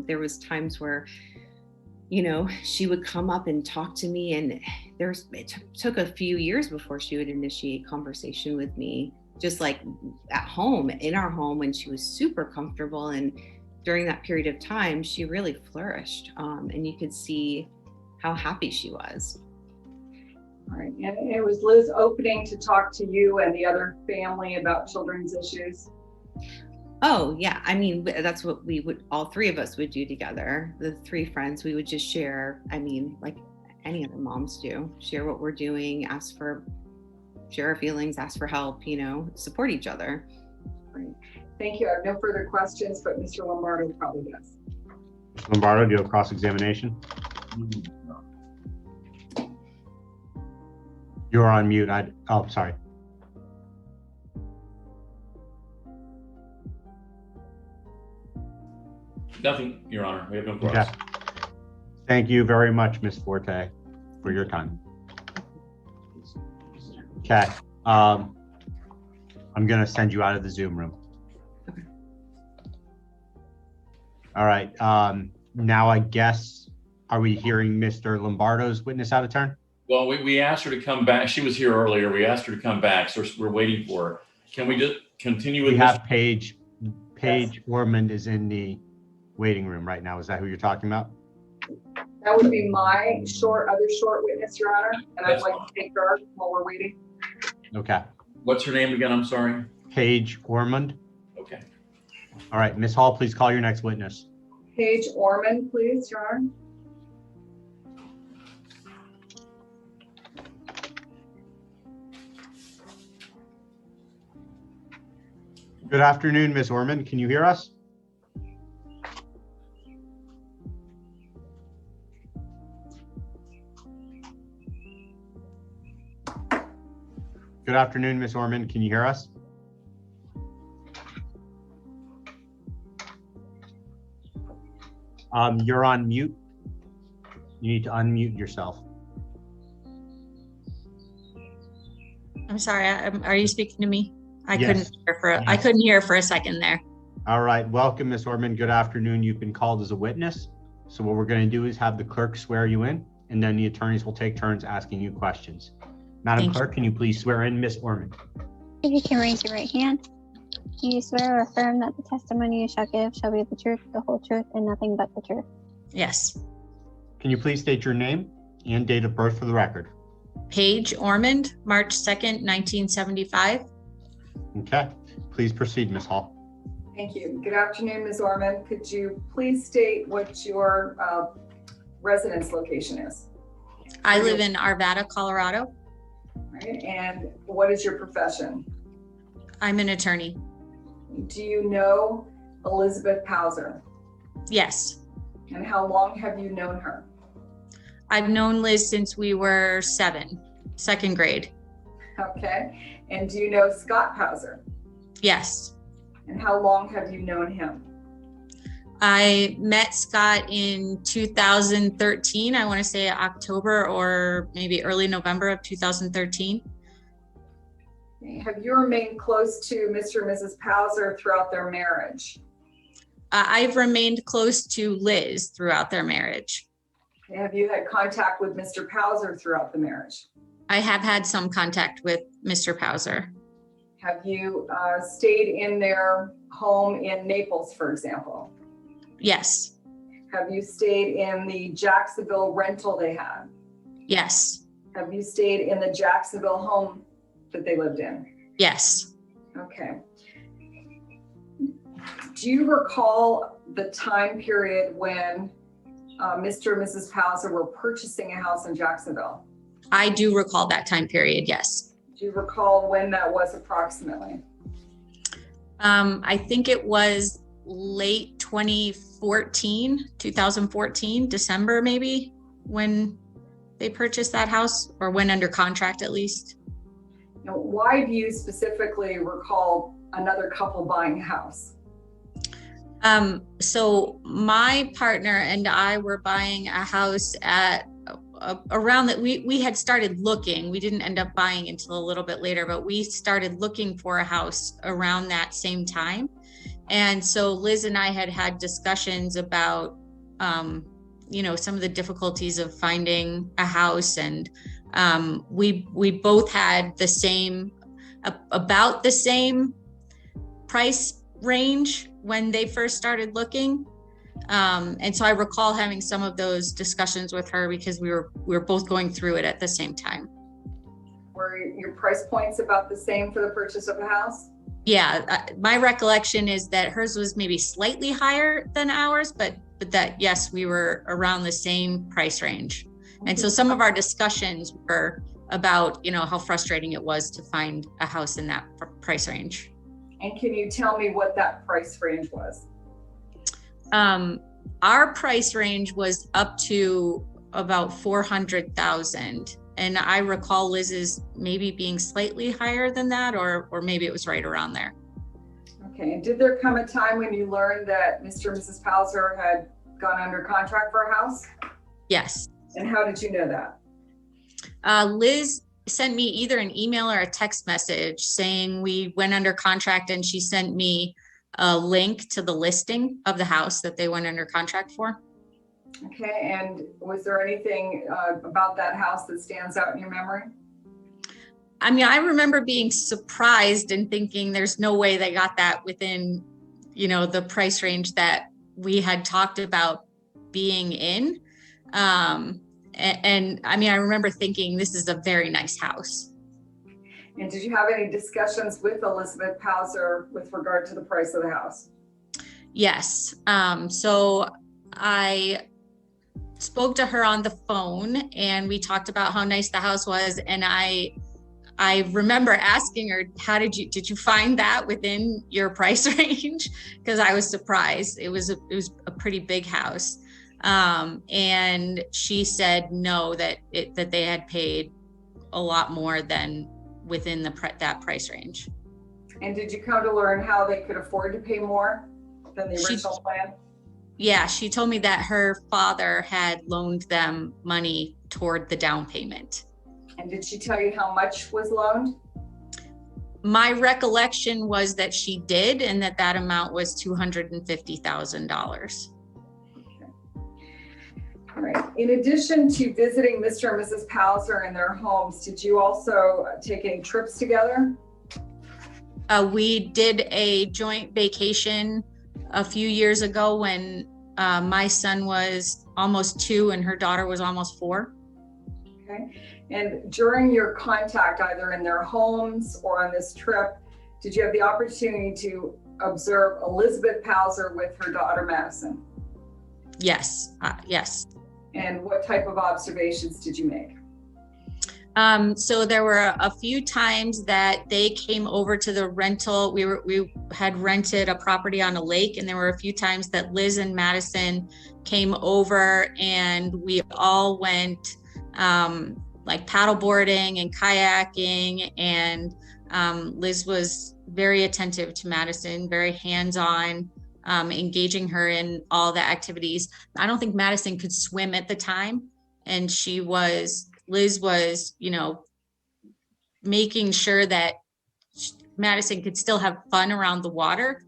There was times where she would come up and talk to me, and it took a few years before she would initiate conversation with me, just like at home, in our home, when she was super comfortable. And during that period of time, she really flourished, and you could see how happy she was. All right, and it was Liz opening to talk to you and the other family about children's issues? Oh yeah, I mean, that's what all three of us would do together. The three friends, we would just share, like any other moms do, share what we're doing, share our feelings, ask for help, support each other. Great. Thank you. I have no further questions, but Mr. Lombardo probably does. Mr. Lombardo, do you have cross-examination? You're on mute. Oh, sorry. Nothing, Your Honor. We have no cross. Okay. Thank you very much, Ms. Forte, for your time. Okay. I'm going to send you out of the Zoom room. Okay. All right. Now, I guess, are we hearing Mr. Lombardo's witness out of turn? Well, we asked her to come back. She was here earlier. We asked her to come back, so we're waiting for her. Can we just continue with We this? have Paige Ormond is in the waiting room right now. Is that who you're talking about? That would be my other short witness, Your Honor, and I'd That's like fine. to take her while we're waiting. Okay. What's her name again? I'm sorry. Paige Ormond. Okay. All right, Ms. Hall, please call your next witness. Paige Ormond, please, Your Honor. Good afternoon, Ms. Ormond. Can you hear us? Good afternoon, Ms. Ormond. Can you hear us? You're on mute. You need to unmute yourself. I'm sorry. Are you speaking to me? I Yes. couldn't hear for a second there. All right. Welcome, Ms. Ormond. Good afternoon. You've been called as a witness. So what we're going to do is have the clerk swear you in, and then the attorneys will take turns asking you questions. Madam Thank Clerk, can you please swear in Ms. Ormond? If you can raise your right hand. Do you swear or affirm that the testimony you shall give shall be the truth, the whole truth, and nothing but the truth? Yes. Can you please state your name and date of birth for the record? Paige Ormond, March 2nd, 1975. Okay. Please proceed, Ms. Hall. Thank you. Good afternoon, Ms. Ormond. Could you please state what your residence location is? I live in Arvada, Colorado. Right? And what is your profession? I'm an attorney. Do you know Elizabeth Pauser? Yes. And how long have you known her? I've known Liz since we were 7, second grade. Okay. And do you know Scott Pauser? Yes. And how long have you known him? I met Scott in 2013. I want to say October or maybe early November of 2013. Have you remained close to Mr. and Mrs. Pauser throughout their marriage? I've remained close to Liz throughout their marriage. Have you had contact with Mr. Pauser throughout the marriage? I have had some contact with Mr. Pauser. Have you stayed in their home in Naples, for example? Yes. Have you stayed in the Jacksonville rental they had? Yes. Have you stayed in the Jacksonville home that they lived in? Yes. Okay. Do you recall the time period when Mr. and Mrs. Pauser were purchasing a house in Jacksonville? I do recall that time period. Yes. Do you recall when that was approximately? I think it was late 2014, December maybe, when they purchased that house, or went under contract at least. Now, why do you specifically recall another couple buying a house? So my partner and I were buying a house at around that. We had started looking. We didn't end up buying until a little bit later, but we started looking for a house around that same time. And so Liz and I had discussions about, some of the difficulties of finding a house, and we both had about the same price range when they first started looking. And so I recall having some of those discussions with her because we were both going through it at the same time. Were your price points about the same for the purchase of a house? Yeah, my recollection is that hers was maybe slightly higher than ours, but that, yes, we were around the same price range. And so some of our discussions were about, how frustrating it was to find a house in that price range. And can you tell me what that price range was? Our price range was up to about $400,000. And I recall Liz's maybe being slightly higher than that, or maybe it was right around there. Okay, and did there come a time when you learned that Mr. and Mrs. Palzer had gone under contract for a house? Yes. And how did you know that? Liz sent me either an email or a text message saying we went under contract, and she sent me a link to the listing of the house that they went under contract for. Okay, and was there anything about that house that stands out in your memory? I mean, I remember being surprised and thinking there's no way they got that within, you know, the price range that we had talked about being in. And I mean, I remember thinking this is a very nice house. And did you have any discussions with Elizabeth Palzer with regard to the price of the house? Yes. So I spoke to her on the phone and we talked about how nice the house was. And I remember asking her, did you find that within your price range? Because I was surprised. It was a pretty big house. And she said no, that they had paid a lot more than within that price range. And did you come to learn how they could afford to pay more than the original plan? Yeah, she told me that her father had loaned them money toward the down payment. And did she tell you how much was loaned? My recollection was that she did, and that amount was $250,000. All right. In addition to visiting Mr. and Mrs. Palzer in their homes, did you also take any trips together? We did a joint vacation a few years ago when my son was almost 2 and her daughter was almost 4. Okay. And during your contact, either in their homes or on this trip, did you have the opportunity to observe Elizabeth Palzer with her daughter Madison? Yes. Yes. And what type of observations did you make? So there were a few times that they came over to the rental. We had rented a property on a lake, and there were a few times that Liz and Madison came over, and we all went like paddleboarding and kayaking. And Liz was very attentive to Madison, very hands-on, engaging her in all the activities. I don't think Madison could swim at the time, and Liz was, you know, making sure that Madison could still have fun around the water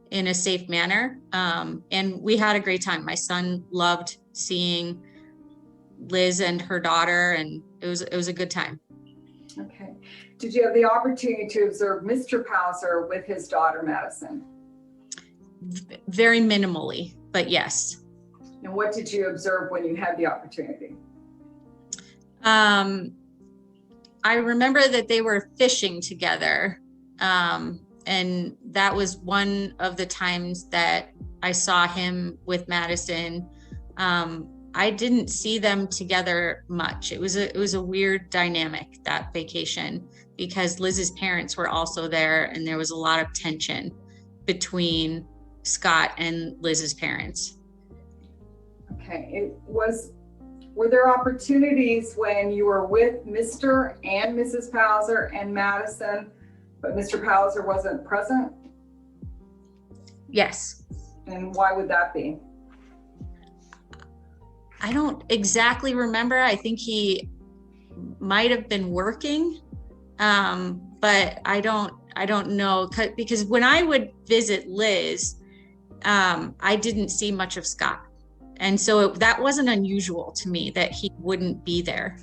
in a safe manner. And we had a great time. My son loved seeing Liz and her daughter, and it was a good time. Okay. Did you have the opportunity to observe Mr. Palzer with his daughter Madison? Very minimally, but yes. And what did you observe when you had the opportunity? I remember that they were fishing together. And that was one of the times that I saw him with Madison. I didn't see them together much. It was a weird dynamic, that vacation, because Liz's parents were also there, and there was a lot of tension between Scott and Liz's parents. Okay. Were there opportunities when you were with Mr. and Mrs. Palzer and Madison, but Mr. Palzer wasn't present? Yes. And why would that be? I don't exactly remember. I think he might have been working, but I don't know, because when I would visit Liz, I didn't see much of Scott. And so that wasn't unusual to me that he wouldn't be there.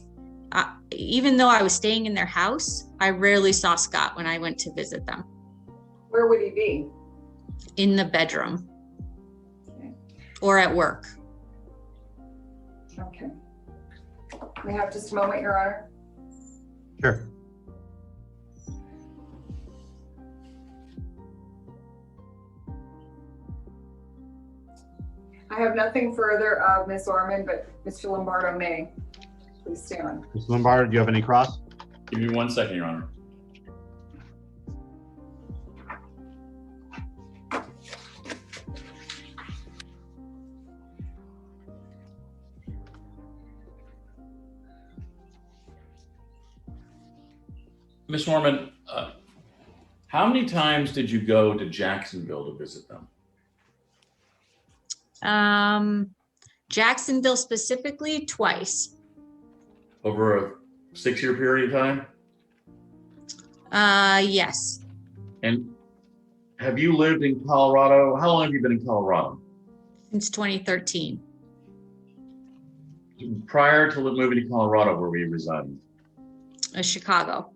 Even though I was staying in their house, I rarely saw Scott when I went to visit them. Where would he be? In the bedroom. Okay. Or at work. Okay. We have just a moment, Your Honor. Sure. I have nothing further of Ms. Orman, but Mr. Lombardo may. Please stay on. Mr. Lombardo, do you have any cross? Give me 1 second, Your Honor. Ms. Norman, how many times did you go to Jacksonville to visit them? Jacksonville specifically, twice. Over a 6-year period of time? Yes. And have you lived in Colorado? How long have you been in Colorado? Since 2013. Prior to moving to Colorado, where were you residing? Chicago.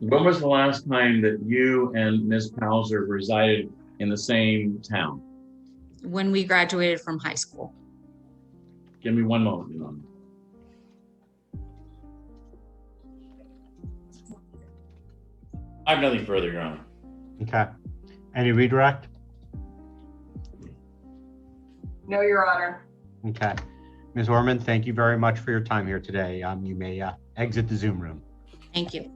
When was the last time that you and Ms. Pauser resided in the same town? When we graduated from high school. Give me one moment, Your Honor. I have nothing further, Your Honor. Okay. Any redirect? No, Your Honor. Okay. Ms. Orman, thank you very much for your time here today. You may exit the Zoom room. Thank you.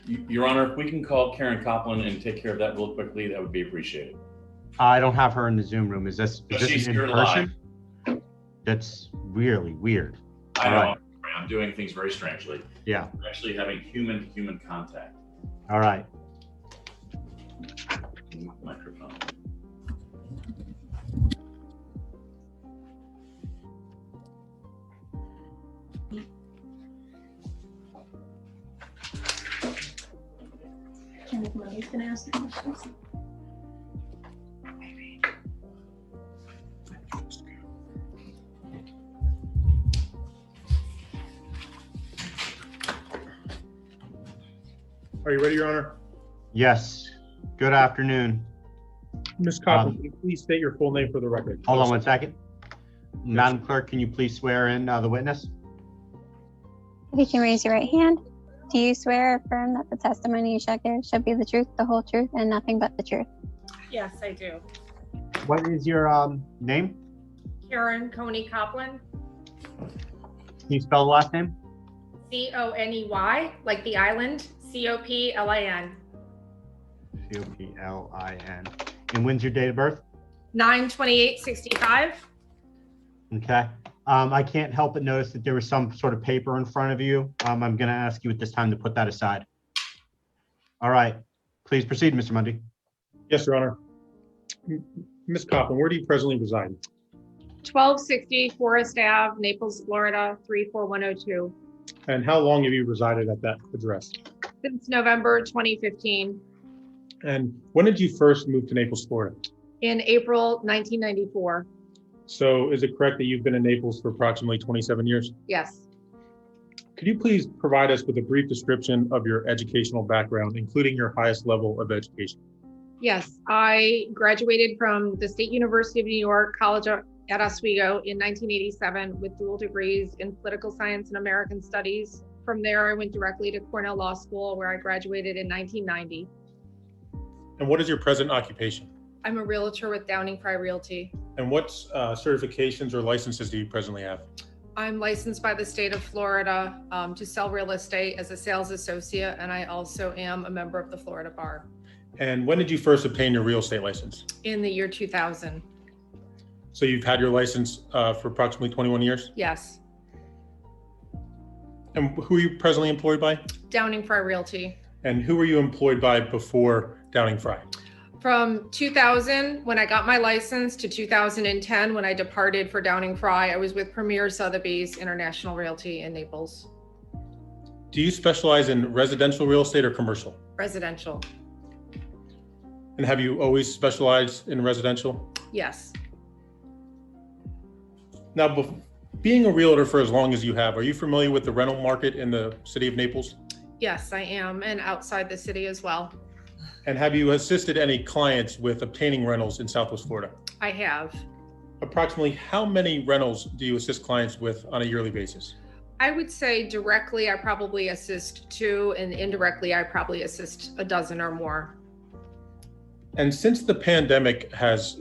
Your Honor, if we can call Karen Copland and take care of that real quickly, that would be appreciated. I don't have her in the Zoom room. Is this She's in here person? That's really weird. I know. Right. I'm doing things very strangely. Yeah. We're actually having human-to-human contact. All right. Microphone. Gonna ask the questions. Are you ready, Your Honor? Yes. Good afternoon. Ms. Copland, can you please state your full name for the record? Hold on one second. Madam Clerk, can you please swear in the witness? If you can raise your right hand. Do you swear or affirm that the testimony you shall give shall be the truth, the whole truth, and nothing but the truth? Yes, I do. What is your name? Karen Coney Copland, Can you spell the last name? Coney, like the island, Coplin. Coplin. And when's your date of birth? 9/28/65. Okay. I can't help but notice that there was some sort of paper in front of you. I'm going to ask you at this time to put that aside. All right. Please proceed, Mr. Mundy. Yes, Your Honor. Ms. Copland, where do you presently reside? 1260 Forest Ave, Naples, Florida, 34102. And how long have you resided at that address? Since November 2015. And when did you first move to Naples, Florida? In April 1994. So is it correct that you've been in Naples for approximately 27 years? Yes. Could you please provide us with a brief description of your educational background, including your highest level of education? Yes, I graduated from the State University of New York College at Oswego in 1987 with dual degrees in political science and American studies. From there, I went directly to Cornell Law School, where I graduated in 1990. And what is your present occupation? I'm a realtor with Downing Fry Realty. And what certifications or licenses do you presently have? I'm licensed by the state of Florida to sell real estate as a sales associate, and I also am a member of the Florida Bar. And when did you first obtain your real estate license? In the year 2000. So you've had your license for approximately 21 years? Yes. And who are you presently employed by? Downing Fry Realty. And who were you employed by before Downing Fry? From 2000, when I got my license, to 2010, when I departed for Downing Fry, I was with Premier Sotheby's International Realty in Naples. Do you specialize in residential real estate or commercial? Residential. And have you always specialized in residential? Yes. Now, being a realtor for as long as you have, are you familiar with the rental market in the city of Naples? Yes, I am, and outside the city as well. And have you assisted any clients with obtaining rentals in Southwest Florida? I have. Approximately how many rentals do you assist clients with on a yearly basis? I would say directly, I probably assist 2, and indirectly, I probably assist a dozen or more. And since the pandemic has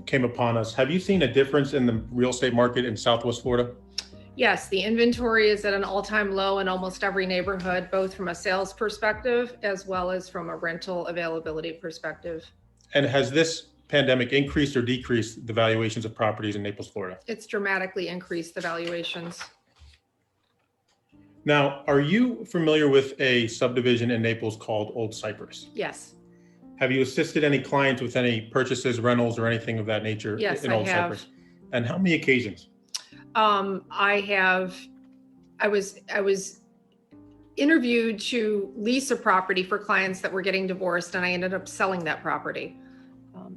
came upon us, have you seen a difference in the real estate market in Southwest Florida? Yes, the inventory is at an all-time low in almost every neighborhood, both from a sales perspective as well as from a rental availability perspective. And has this pandemic increased or decreased the valuations of properties in Naples, Florida? It's dramatically increased the valuations. Now, are you familiar with a subdivision in Naples called Old Cypress? Yes. Have you assisted any clients with any purchases, rentals, or anything of that nature Yes, in I Old have. Cypress? And how many occasions? I was interviewed to lease a property for clients that were getting divorced, and I ended up selling that property.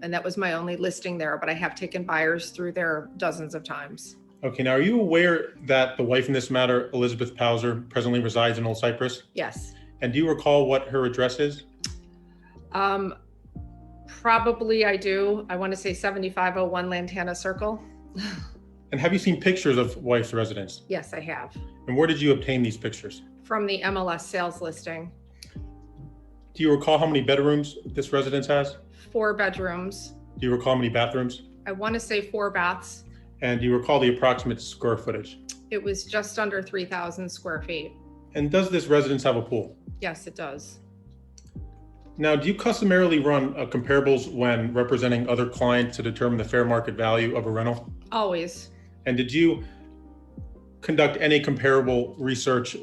And that was my only listing there, but I have taken buyers through there dozens of times. Okay, now are you aware that the wife in this matter, Elizabeth Pauser, presently resides in Old Cypress? Yes. And do you recall what her address is? Probably I do. I want to say 7501 Lantana Circle. And have you seen pictures of wife's residence? Yes, I have. And where did you obtain these pictures? From the MLS sales listing. Do you recall how many bedrooms this residence has? 4 bedrooms. Do you recall how many bathrooms? I want to say 4 baths. And do you recall the approximate square footage? It was just under 3,000 square feet. And does this residence have a pool? Yes, it does. Now, do you customarily run comparables when representing other clients to determine the fair market value of a rental? Always. And did you conduct any comparable research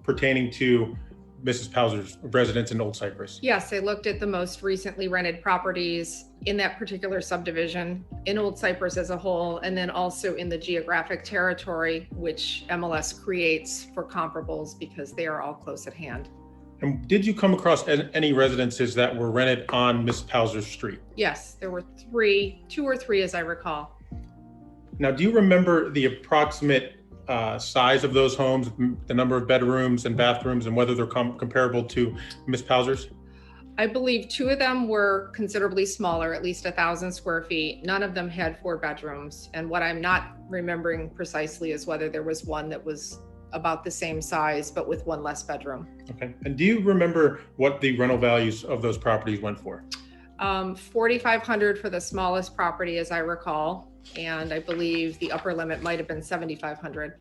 pertaining to Mrs. Pauser's residence in Old Cypress? Yes, I looked at the most recently rented properties in that particular subdivision, in Old Cypress as a whole, and then also in the geographic territory, which MLS creates for comparables because they are all close at hand. And did you come across any residences that were rented on Mrs. Pauser's street? Yes, there were 2 or 3 as I recall. Now, do you remember the approximate size of those homes, the number of bedrooms and bathrooms, and whether they're comparable to Ms. Pauser's? I believe 2 of them were considerably smaller, at least 1,000 square feet. None of them had 4 bedrooms. And what I'm not remembering precisely is whether there was one that was about the same size, but with 1 less bedroom. Okay. And do you remember what the rental values of those properties went for? $4,500 for the smallest property, as I recall. And I believe the upper limit might have been $7,500.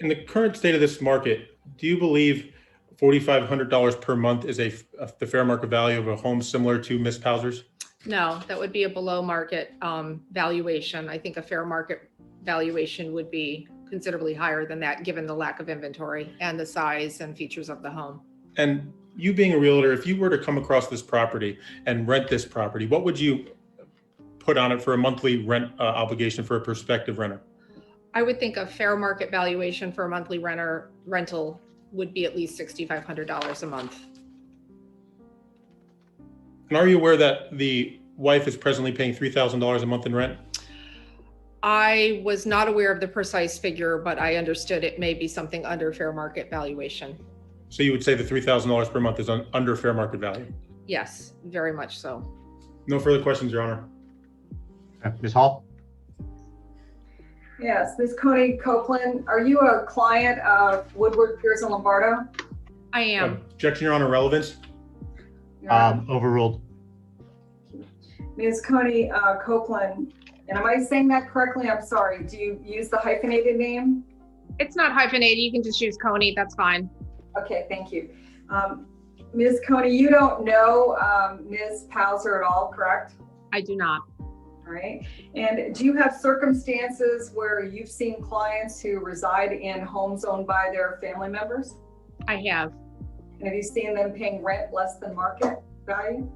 In the current state of this market, do you believe $4,500 per month is the fair market value of a home similar to Ms. Pauser's? No, that would be a below market valuation. I think a fair market valuation would be considerably higher than that, given the lack of inventory and the size and features of the home. And you being a realtor, if you were to come across this property and rent this property, what would you put on it for a monthly rent obligation for a prospective renter? I would think a fair market valuation for a monthly rental would be at least $6,500 a month. And are you aware that the wife is presently paying $3,000 a month in rent? I was not aware of the precise figure, but I understood it may be something under fair market valuation. So you would say the $3,000 per month is under fair market value? Yes, very much so. No further questions, Your Honor. Ms. Hall? Yes, Ms. Coney Copeland, are you a client of Woodward, Pierce, and Lombardo? I am. Objection, Your Honor, relevance? Overruled. Ms. Coney Copeland, and am I saying that correctly? I'm sorry. Do you use the hyphenated name? It's not hyphenated. You can just use Coney. That's fine. Okay, thank you. Ms. Coney, you don't know Ms. Pauser at all, correct? I do not. All right. And do you have circumstances where you've seen clients who reside in homes owned by their family members? I have. And have you seen them paying rent less than market value?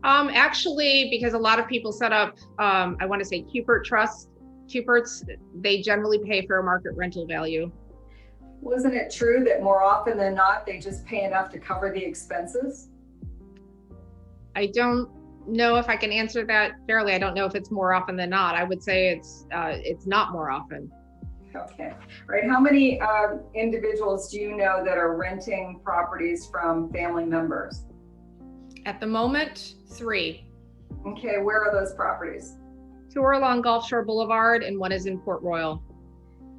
Actually, because a lot of people set up, I want to say Cupert trusts, Cuperts, they generally pay fair market rental value. Wasn't it true that more often than not, they just pay enough to cover the expenses? I don't know if I can answer that fairly. I don't know if it's more often than not. I would say it's not more often. Okay, right. How many individuals do you know that are renting properties from family members? At the moment, 3. Okay, where are those properties? 2 are along Gulf Shore Boulevard and 1 is in Port Royal.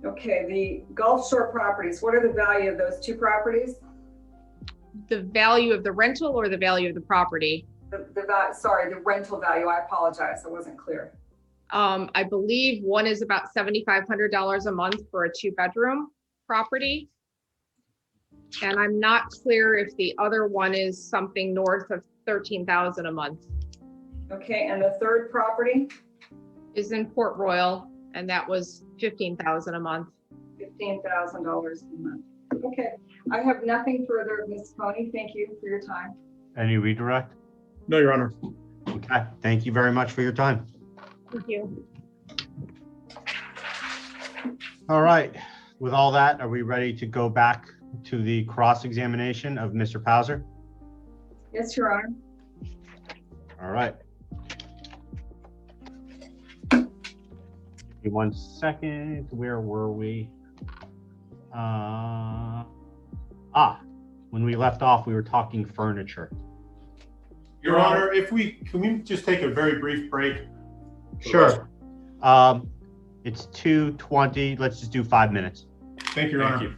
Okay, the Gulf Shore properties, what are the value of those 2 properties? The value of the rental or the value of the property? The rental value. I apologize, I wasn't clear. I believe 1 is about $7,500 a month for a 2-bedroom property. And I'm not clear if the other one is something north of $13,000 a month. Okay, and the 3rd property? Is in Port Royal, and that was $15,000 a month. $15,000 a month. Okay, I have nothing further, Ms. Coney. Thank you for your time. Any redirect? No, Your Honor. Okay, thank you very much for your time. Thank you. All right, with all that, are we ready to go back to the cross-examination of Mr. Pauser? Yes, Your Honor. All right. Give me 1 second, where were we? When we left off, we were talking furniture. Your Honor, can we just take a very brief break? Sure. It's 2:20, let's just do 5 minutes. Thank you, Your Honor. Thank you.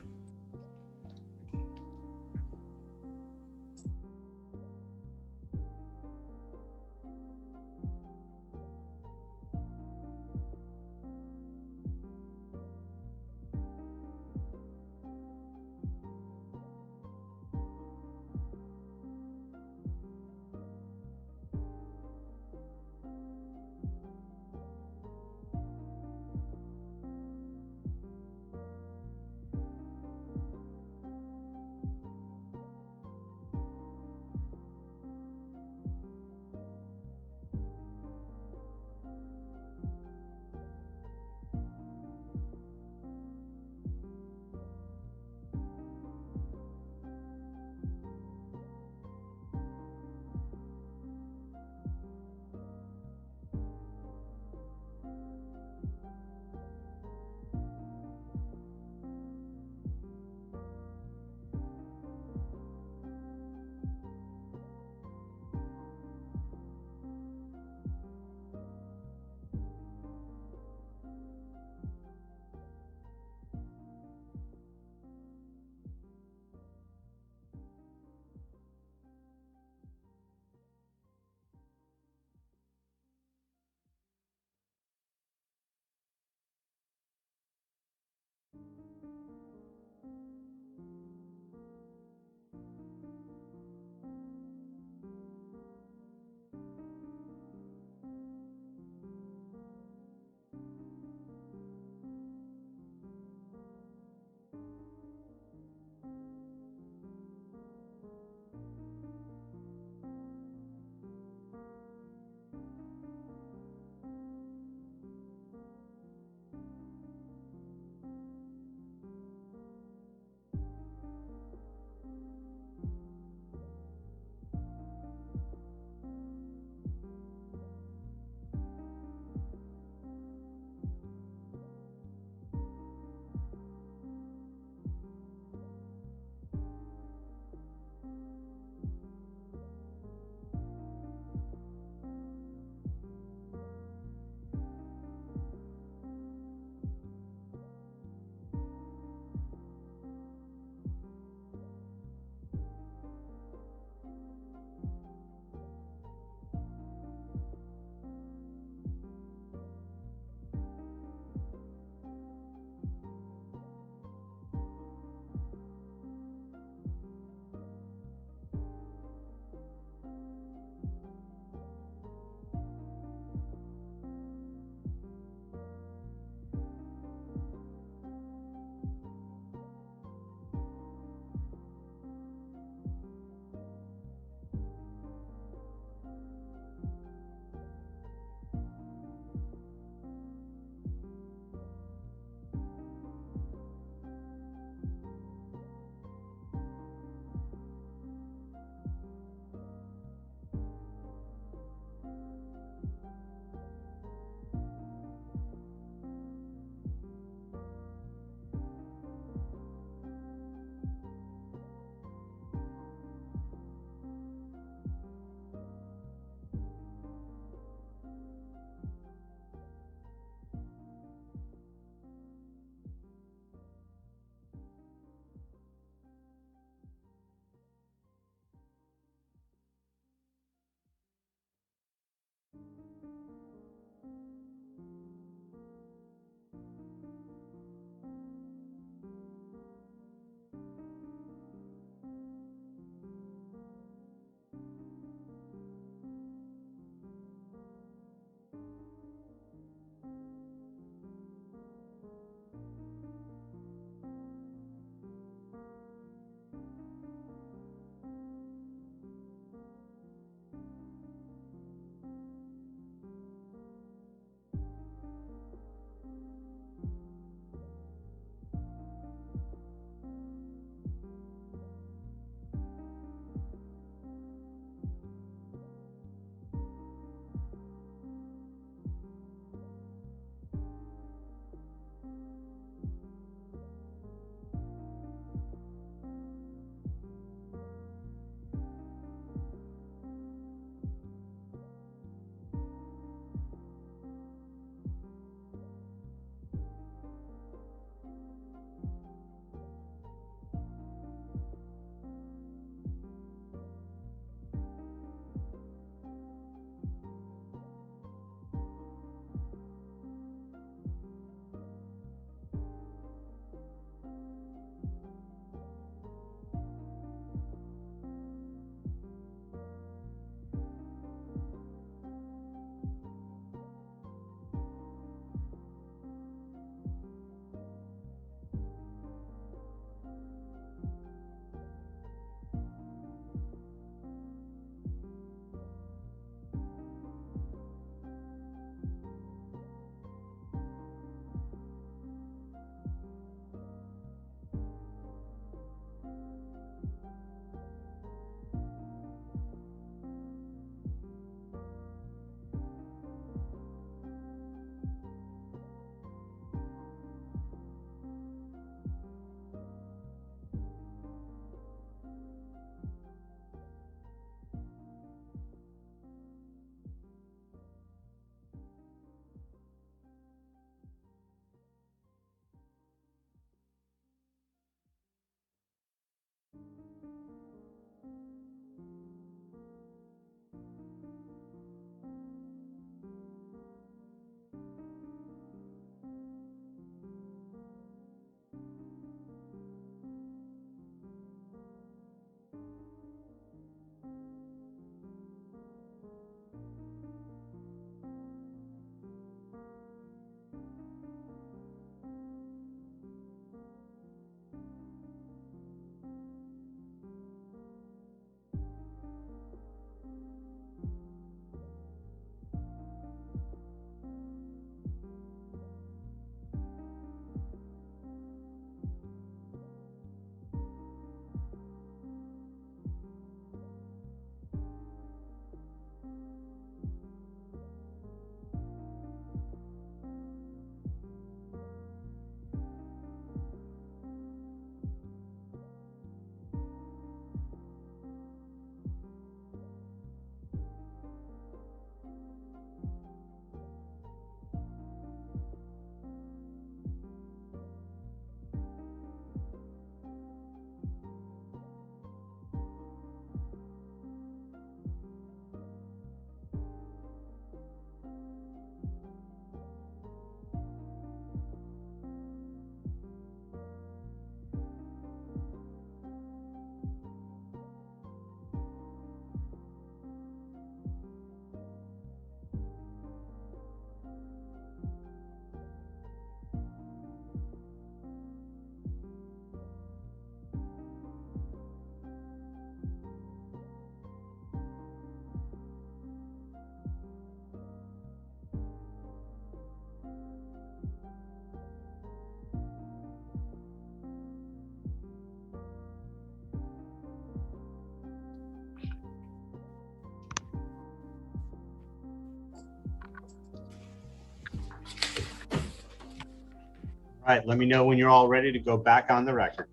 All right, let me know when you're all ready to go back on the record.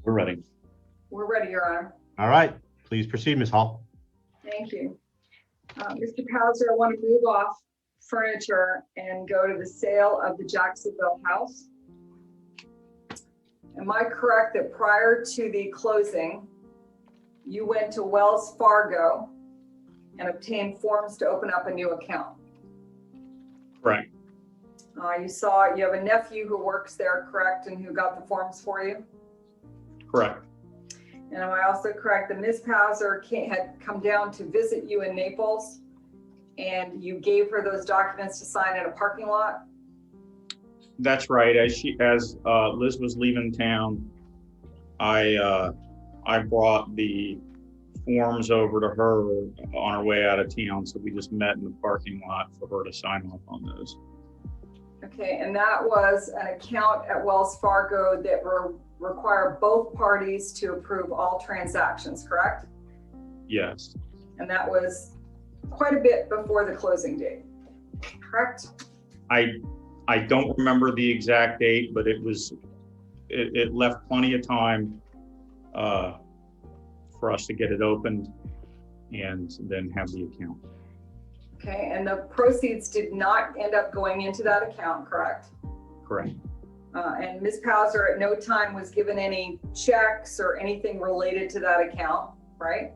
We're ready. We're ready, Your Honor. All right, please proceed, Ms. Hall. Thank you. Mr. Pauser, I want to move off furniture and go to the sale of the Jacksonville house. Am I correct that prior to the closing, you went to Wells Fargo and obtained forms to open up a new account? Correct. You have a nephew who works there, correct, and who got the forms for you? Correct. And am I also correct that Ms. Pauser had come down to visit you in Naples and you gave her those documents to sign in a parking lot? That's right. As Liz was leaving town, I brought the forms over to her on her way out of town. So we just met in the parking lot for her to sign off on those. Okay, and that was an account at Wells Fargo that require both parties to approve all transactions, correct? Yes. And that was quite a bit before the closing date, correct? I don't remember the exact date, but it left plenty of time for us to get it opened and then have the account. Okay, and the proceeds did not end up going into that account, correct? Correct. And Ms. Pauser at no time was given any checks or anything related to that account, right?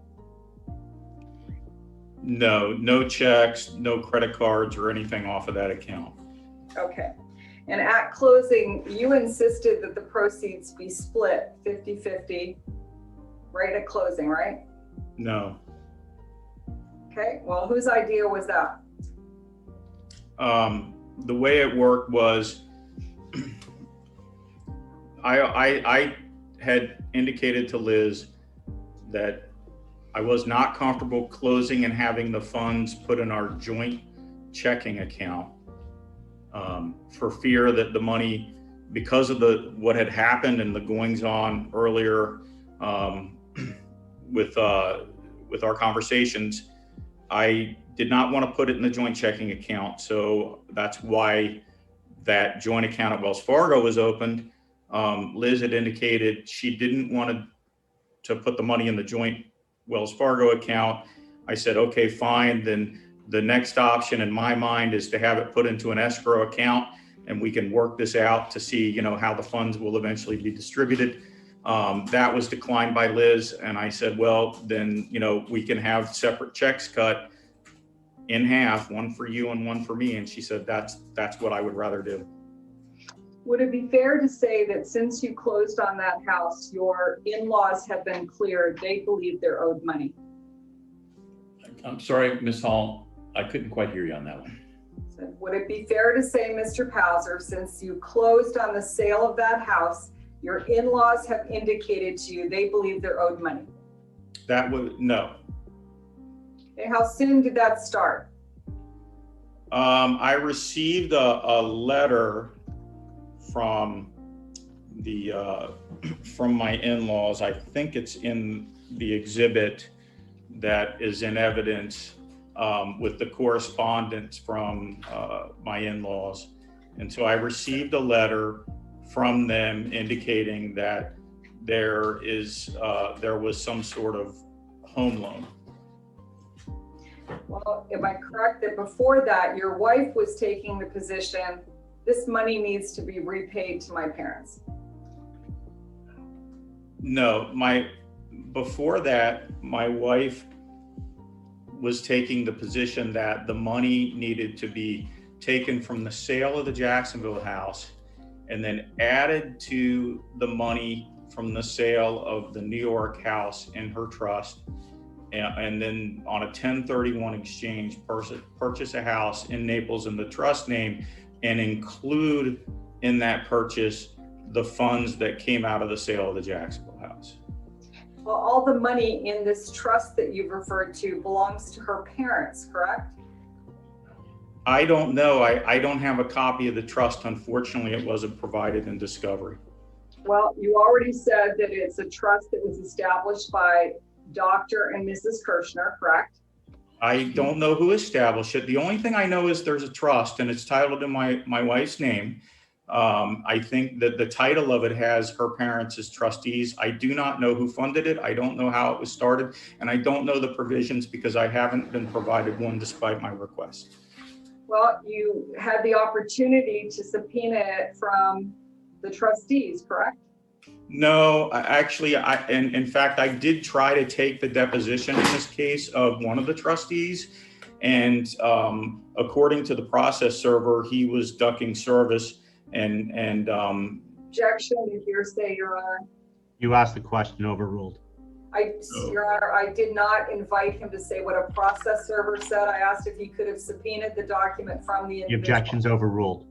No checks, no credit cards or anything off of that account. Okay. And at closing, you insisted that the proceeds be split 50-50 right at closing, right? No. Okay, well, whose idea was that? The way it worked was I had indicated to Liz that I was not comfortable closing and having the funds put in our joint checking account for fear that the money, because of what had happened and the goings on earlier with our conversations, I did not want to put it in the joint checking account. So that's why that joint account at Wells Fargo was opened. Liz had indicated she didn't want to put the money in the joint Wells Fargo account. I said, okay, fine. Then the next option in my mind is to have it put into an escrow account and we can work this out to see, how the funds will eventually be distributed. That was declined by Liz. And I said, well, then, we can have separate checks cut in half, one for you and one for me. And she said, that's what I would rather do. Would it be fair to say that since you closed on that house, your in-laws have been cleared, they believe they're owed money? I'm sorry, Ms. Hall, I couldn't quite hear you on that one. So would it be fair to say, Mr. Pauser, since you closed on the sale of that house, your in-laws have indicated to you they believe they're owed money? No. Okay, how soon did that start? I received a letter from from my in-laws. I think it's in the exhibit that is in evidence with the correspondence from my in-laws. And so I received a letter from them indicating that there was some sort of home loan. Well, am I correct that before that, your wife was taking the position, this money needs to be repaid to my parents? No, before that, my wife was taking the position that the money needed to be taken from the sale of the Jacksonville house and then added to the money from the sale of the New York house in her trust, and then on a 1031 exchange purchase a house in Naples in the trust name and include in that purchase the funds that came out of the sale of the Jacksonville house. Well, all the money in this trust that you've referred to belongs to her parents, correct? I don't know. I don't have a copy of the trust. Unfortunately, it wasn't provided in discovery. Well, you already said that it's a trust that was established by Dr. and Mrs. Kirshner, correct? I don't know who established it. The only thing I know is there's a trust and it's titled in my wife's name. I think that the title of it has her parents as trustees. I do not know who funded it. I don't know how it was started, and I don't know the provisions because I haven't been provided one despite my request. Well, you had the opportunity to subpoena it from the trustees, correct? No, actually, in fact, I did try to take the deposition in this case of one of the trustees, and according to the process server, he was ducking service and Objection to hearsay, Your Honor. You asked the question, overruled. Your Honor, I did not invite him to say what a process server said. I asked if he could have subpoenaed the document from the The individual. objection's overruled.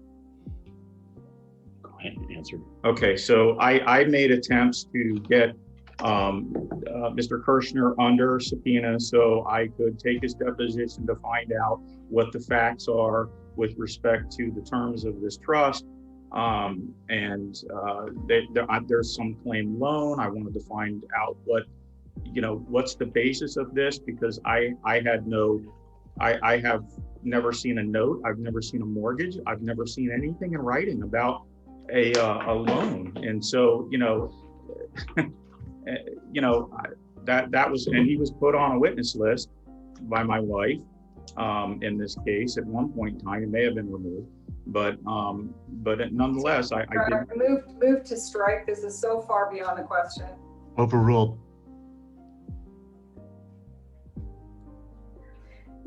Go ahead and answer. okay, so I made attempts to get Mr. Kirshner under subpoena so I could take his deposition to find out what the facts are with respect to the terms of this trust. There's some claim loan. I wanted to find out what's the basis of this, because I have never seen a note. I've never seen a mortgage. I've never seen anything in writing about a loan. And so, that was, and he was put on a witness list by my wife in this case at one point in time. It may have been removed, but nonetheless, I did. Move to strike. This is so far beyond the question. Overruled.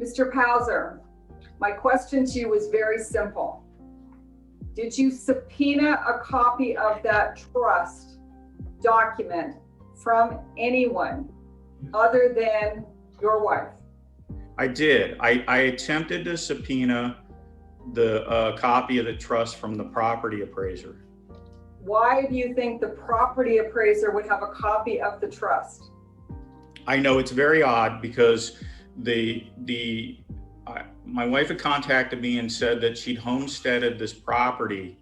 Mr. Pauser, my question to you was very simple. Did you subpoena a copy of that trust document from anyone other than your wife? I did. I attempted to subpoena the copy of the trust from the property appraiser. Why do you think the property appraiser would have a copy of the trust? I know it's very odd because my wife had contacted me and said that she'd homesteaded this property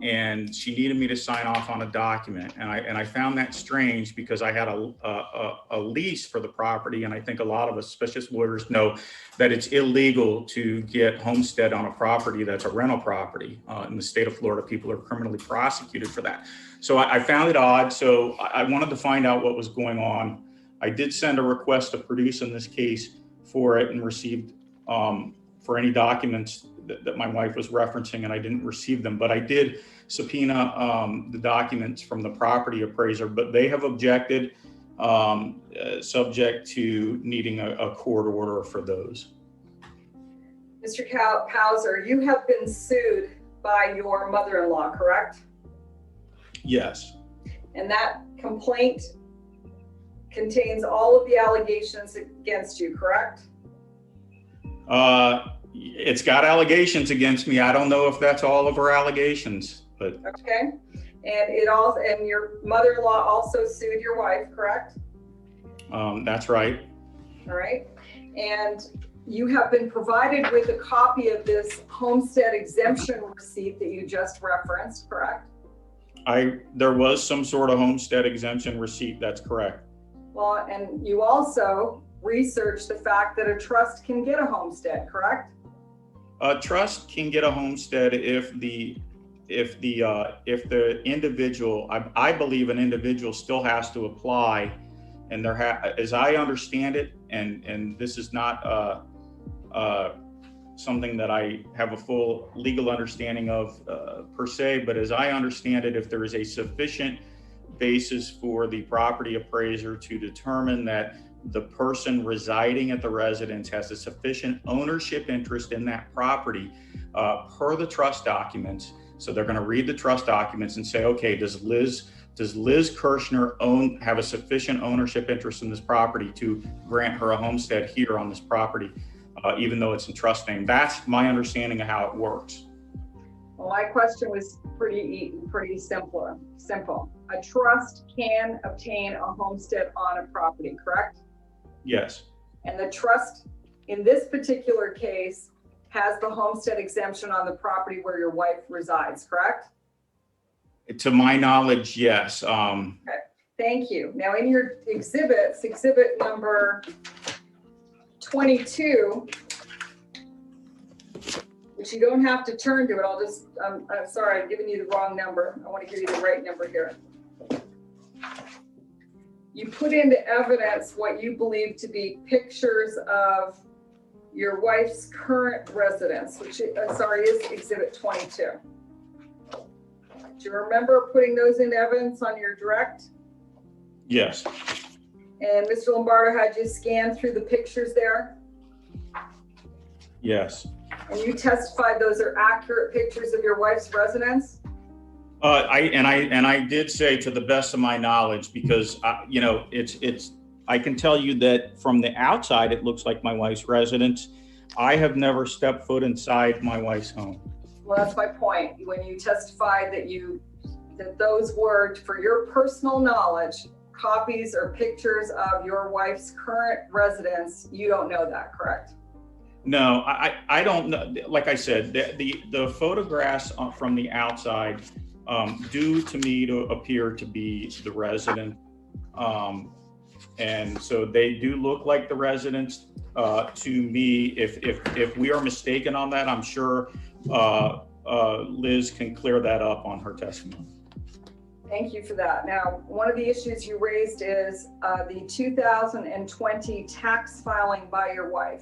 and she needed me to sign off on a document. And I found that strange because I had a lease for the property. And I think a lot of us, especially lawyers, know that it's illegal to get homestead on a property that's a rental property. In the state of Florida, people are criminally prosecuted for that. So I found it odd. So I wanted to find out what was going on. I did send a request to produce in this case for it and received for any documents that my wife was referencing, and I didn't receive them, but I did subpoena the documents from the property appraiser, but they have objected, subject to needing a court order for those. Mr. Pauser, you have been sued by your mother-in-law, correct? Yes. And that complaint contains all of the allegations against you, correct? It's got allegations against me. I don't know if that's all of her allegations, but. Okay. And your mother-in-law also sued your wife, correct? That's right. All right. And you have been provided with a copy of this homestead exemption receipt that you just referenced, correct? There was some sort of homestead exemption receipt. That's correct. Well, and you also researched the fact that a trust can get a homestead, correct? A trust can get a homestead if the individual, I believe an individual still has to apply, and as I understand it, and this is not something that I have a full legal understanding of per se, but as I understand it, if there is a sufficient basis for the property appraiser to determine that the person residing at the residence has a sufficient ownership interest in that property per the trust documents. So they're going to read the trust documents and say, okay, does Liz Kirshner have a sufficient ownership interest in this property to grant her a homestead here on this property, even though it's in trust name? That's my understanding of how it works. Well, my question was pretty simple. A trust can obtain a homestead on a property, correct? Yes. And the trust in this particular case has the homestead exemption on the property where your wife resides, correct? To my knowledge, yes. Okay. Thank you. Now in your exhibits, exhibit number 22, But you don't have to turn to it. I'm sorry, I'm giving you the wrong number. I want to give you the right number here. You put into evidence what you believe to be pictures of your wife's current residence, which is Exhibit 22. Do you remember putting those into evidence on your direct? Yes. And Mr. Lombardo had you scan through the pictures there? Yes. And you testified those are accurate pictures of your wife's residence? I did say, to the best of my knowledge, because you know, I can tell you that from the outside it looks like my wife's residence. I have never stepped foot inside my wife's home. Well, that's my point. When you testified that those were, for your personal knowledge, copies or pictures of your wife's current residence, you don't know that, correct? No, I don't know. Like I said, the photographs from the outside do to me to appear to be the resident. And so they do look like the residents to me. If we are mistaken on that, I'm sure Liz can clear that up on her testimony. Thank you for that. Now, one of the issues you raised is the 2020 tax filing by your wife.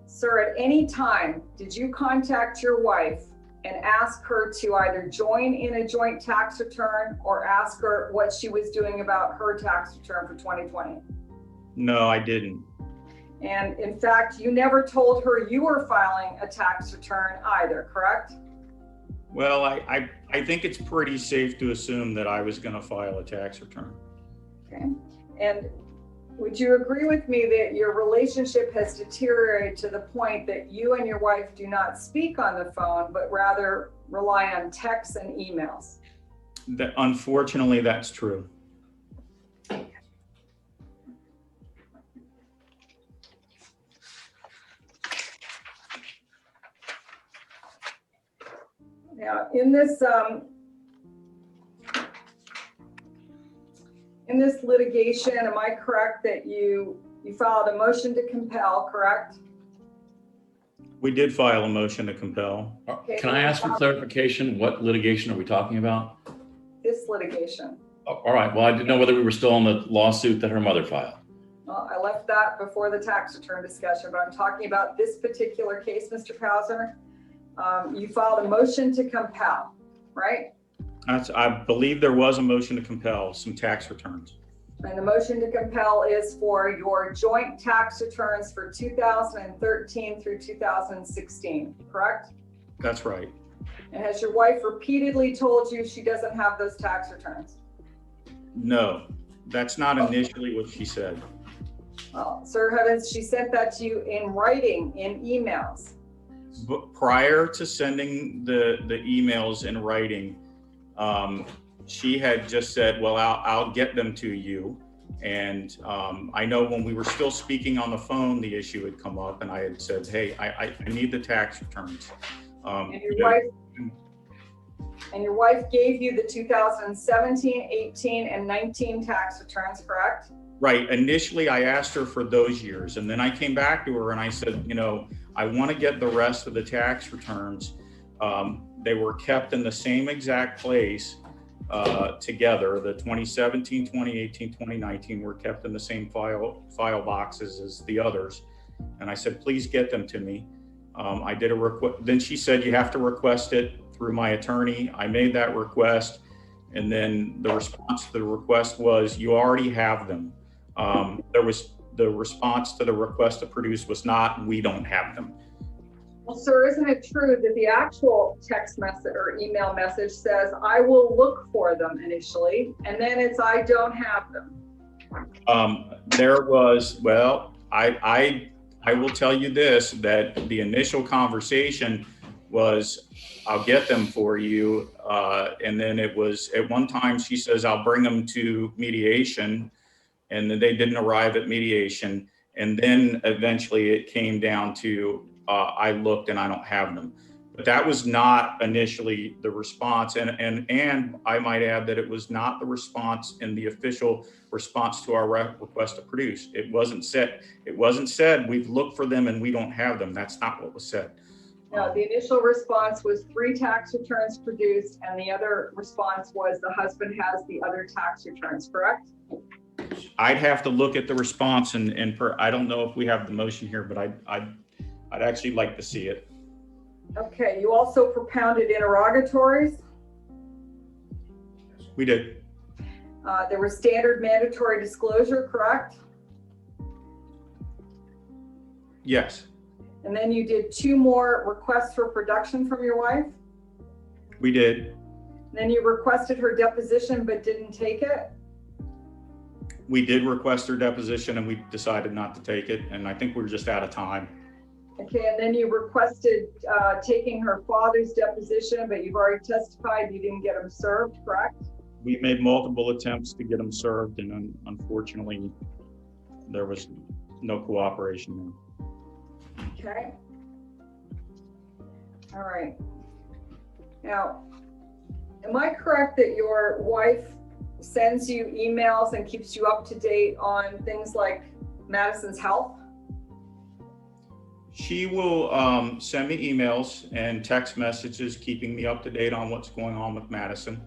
Sir, at any time, did you contact your wife and ask her to either join in a joint tax return or ask her what she was doing about her tax return for 2020? No, I didn't. And in fact, you never told her you were filing a tax return either, correct? Well, I think it's pretty safe to assume that I was going to file a tax return. Okay. And would you agree with me that your relationship has deteriorated to the point that you and your wife do not speak on the phone, but rather rely on texts and emails? Unfortunately, that's true. Now, in this litigation, am I correct that you filed a motion to compel, correct? We did file a motion to compel. Okay, Can I ask for clarification? What litigation are we talking about? This litigation. All right. Well, I didn't know whether we were still on the lawsuit that her mother filed. Well, I left that before the tax return discussion, but I'm talking about this particular case, Mr. Kauser. You filed a motion to compel, right? I believe there was a motion to compel some tax returns. And the motion to compel is for your joint tax returns for 2013 through 2016, correct? That's right. And has your wife repeatedly told you she doesn't have those tax returns? No, that's not initially what she said. Well, sir, has she sent that to you in writing, in emails? But prior to sending the emails in writing, she had just said, well, I'll get them to you. And I know when we were still speaking on the phone, the issue had come up and I had said, hey, I need the tax returns. And your wife gave you the 2017, 18, and 19 tax returns, correct? Right. Initially, I asked her for those years. And then I came back to her and I said, you know, I want to get the rest of the tax returns. They were kept in the same exact place together. The 2017, 2018, 2019 were kept in the same file boxes as the others. And I said, please get them to me. I did a request. Then she said, you have to request it through my attorney. I made that request. And then the response to the request was, you already have them. The response to the request to produce was not, we don't have them. Well, sir, isn't it true that the actual text message or email message says, I will look for them initially, and then it's, I don't have them? There was, well, I will tell you this, that the initial conversation was, I'll get them for you. And then it was, at one time she says, I'll bring them to mediation. And then they didn't arrive at mediation. And then eventually it came down to, I looked and I don't have them. But that was not initially the response. And I might add that it was not the response in the official response to our request to produce. It wasn't said, we've looked for them and we don't have them. That's not what was said. No, the initial response was 3 tax returns produced, and the other response was the husband has the other tax returns, correct? I'd have to look at the response I don't know if we have the motion here, but I'd actually like to see it. Okay, you also propounded interrogatories. We did. There was standard mandatory disclosure, correct? Yes, And then you did 2 more requests for production from your wife. we did. Then you requested her deposition but didn't take it. We did request her deposition and we decided not to take it. And I think we're just out of time. Okay, and then you requested taking her father's deposition, but you've already testified you didn't get him served, correct? We made multiple attempts to get him served, and unfortunately, there was no cooperation there. Okay. All right. Now, am I correct that your wife sends you emails and keeps you up to date on things like Madison's health? She will send me emails and text messages keeping me up to date on what's going on with Madison.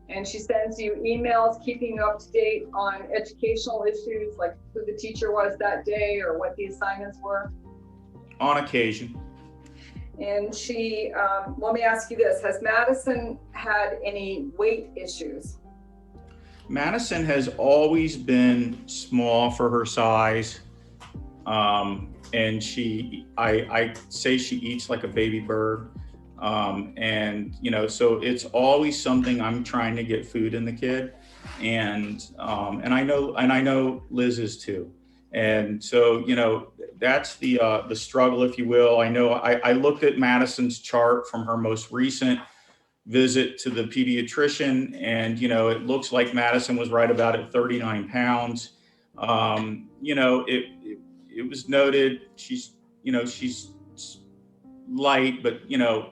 And she sends you emails keeping you up to date on educational issues, like who the teacher was that day or what the assignments were? On occasion. And she, let me ask you this, has Madison had any weight issues? Madison has always been small for her size. And I say she eats like a baby bird. And, you know, so it's always something I'm trying to get food in the kid. And I know Liz is too. And so, you know, that's the struggle, if you will. I know I looked at Madison's chart from her most recent visit to the pediatrician, and, you know, it looks like Madison was right about at 39 pounds. You know, it was noted she's light, but, you know,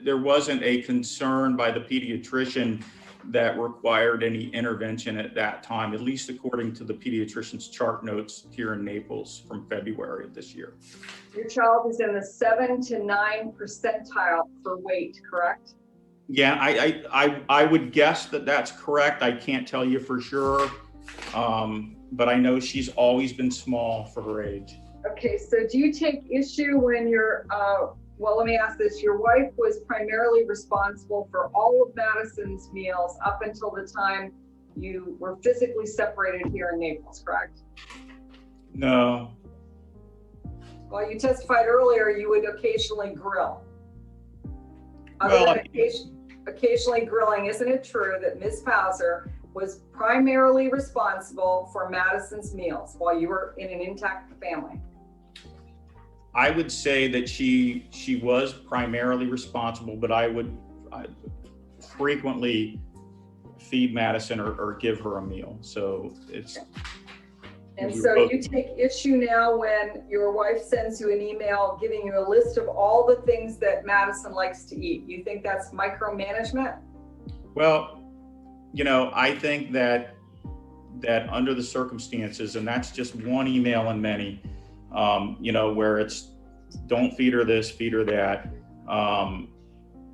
there wasn't a concern by the pediatrician that required any intervention at that time, at least according to the pediatrician's chart notes here in Naples from February of this year. Your child is in the 7 to 9 percentile for weight, correct? Yeah, I would guess that that's correct. I can't tell you for sure, but I know she's always been small for her age. Okay, so do you take issue when you're, well, let me ask this. Your wife was primarily responsible for all of Madison's meals up until the time you were physically separated here in Naples, correct? No. Well, you testified earlier you would occasionally grill. Other than occasionally grilling, isn't it true that Ms. Pauser was primarily responsible for Madison's meals while you were in an intact family? I would say that she was primarily responsible, but I frequently feed Madison or give her a meal. So it's. And so you take issue now when your wife sends you an email giving you a list of all the things that Madison likes to eat. You think that's micromanagement? Well, you know, I think that under the circumstances, and that's just one email in many, you know, where it's don't feed her this, feed her that,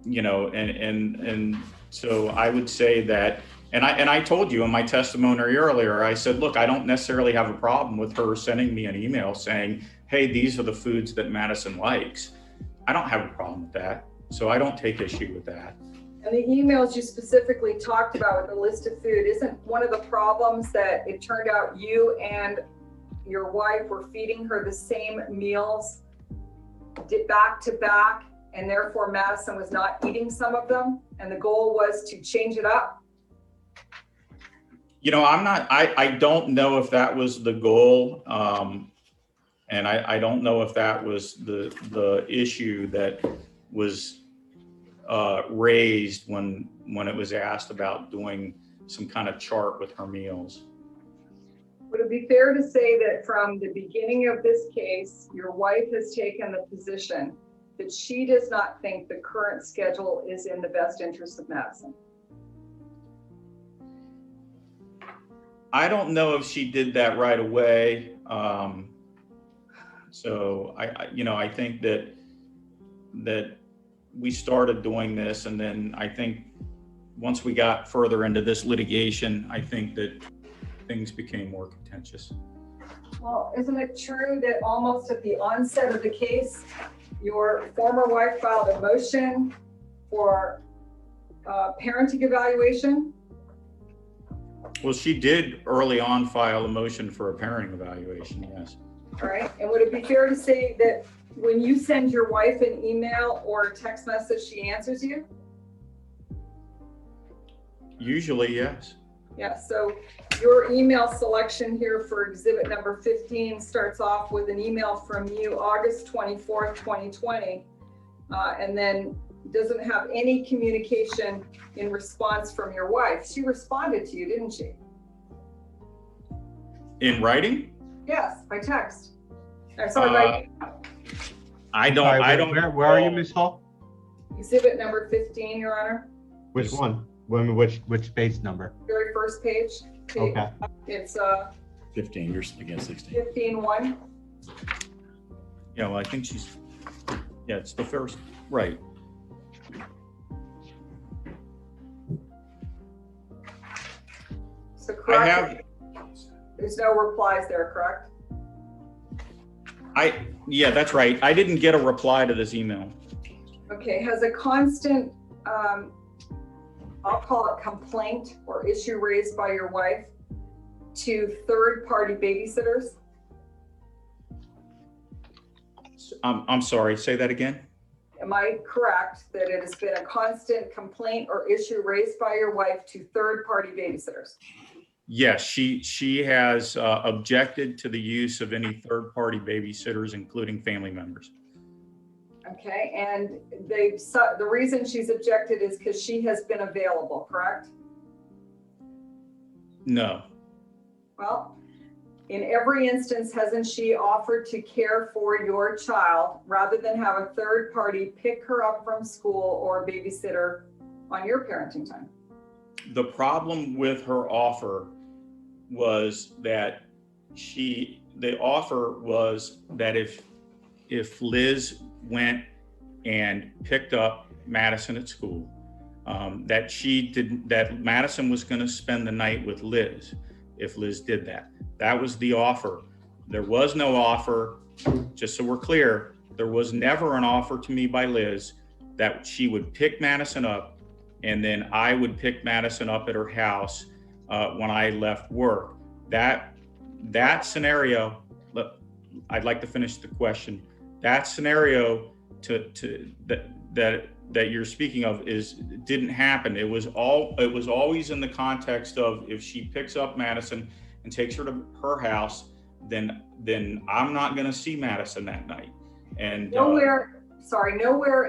you know, and so I would say that, and I told you in my testimony earlier, I said, look, I don't necessarily have a problem with her sending me an email saying, hey, these are the foods that Madison likes. I don't have a problem with that. So I don't take issue with that. And the emails you specifically talked about with the list of food, isn't one of the problems that it turned out you and your wife were feeding her the same meals back to back, and therefore Madison was not eating some of them, and the goal was to change it up? You know, I don't know if that was the goal. And I don't know if that was the issue that was raised when it was asked about doing some kind of chart with her meals. Would it be fair to say that from the beginning of this case, your wife has taken the position that she does not think the current schedule is in the best interest of Madison? I don't know if she did that right away. So I think that that we started doing this, and then I think once we got further into this litigation, I think that things became more contentious. Well, isn't it true that almost at the onset of the case, your former wife filed a motion for parenting evaluation? Well, she did early on file a motion for a parenting evaluation, yes. All right, and would it be fair to say that when you send your wife an email or a text message, she answers you? Usually, yes. Yeah, so your email selection here for exhibit number 15 starts off with an email from you August 24th, 2020, and then doesn't have any communication in response from your wife. She responded to you, didn't she? In writing? Yes, by text. Sorry, I don't. Sorry, I don't. Where are you, Ms. Hall? exhibit number 15, Your Honor. Which one? Which page number? Very first page. Okay. It's 15, you're against 16. 15-1. Yeah, well, I think she's. Yeah, it's the first. Right. So I correct. have. There's no replies there, correct? Yeah, that's right. I didn't get a reply to this email. Okay, has a constant, I'll call it complaint or issue raised by your wife to third-party babysitters? I'm sorry, say that again? Am I correct that it has been a constant complaint or issue raised by your wife to third-party babysitters? Yes, she has objected to the use of any third-party babysitters, including family members. Okay, and the reason she's objected is because she has been available, correct? No. Well, in every instance, hasn't she offered to care for your child rather than have a third party pick her up from school or a babysitter on your parenting time? The problem with her offer was that the offer was that if Liz went and picked up Madison at school, that Madison was going to spend the night with Liz if Liz did that. That was the offer. There was no offer, just so we're clear, there was never an offer to me by Liz that she would pick Madison up and then I would pick Madison up at her house when I left work. That scenario, I'd like to finish the question. That scenario that you're speaking of didn't happen. It was always in the context of if she picks up Madison and takes her to her house, then I'm not going to see Madison that night. And nowhere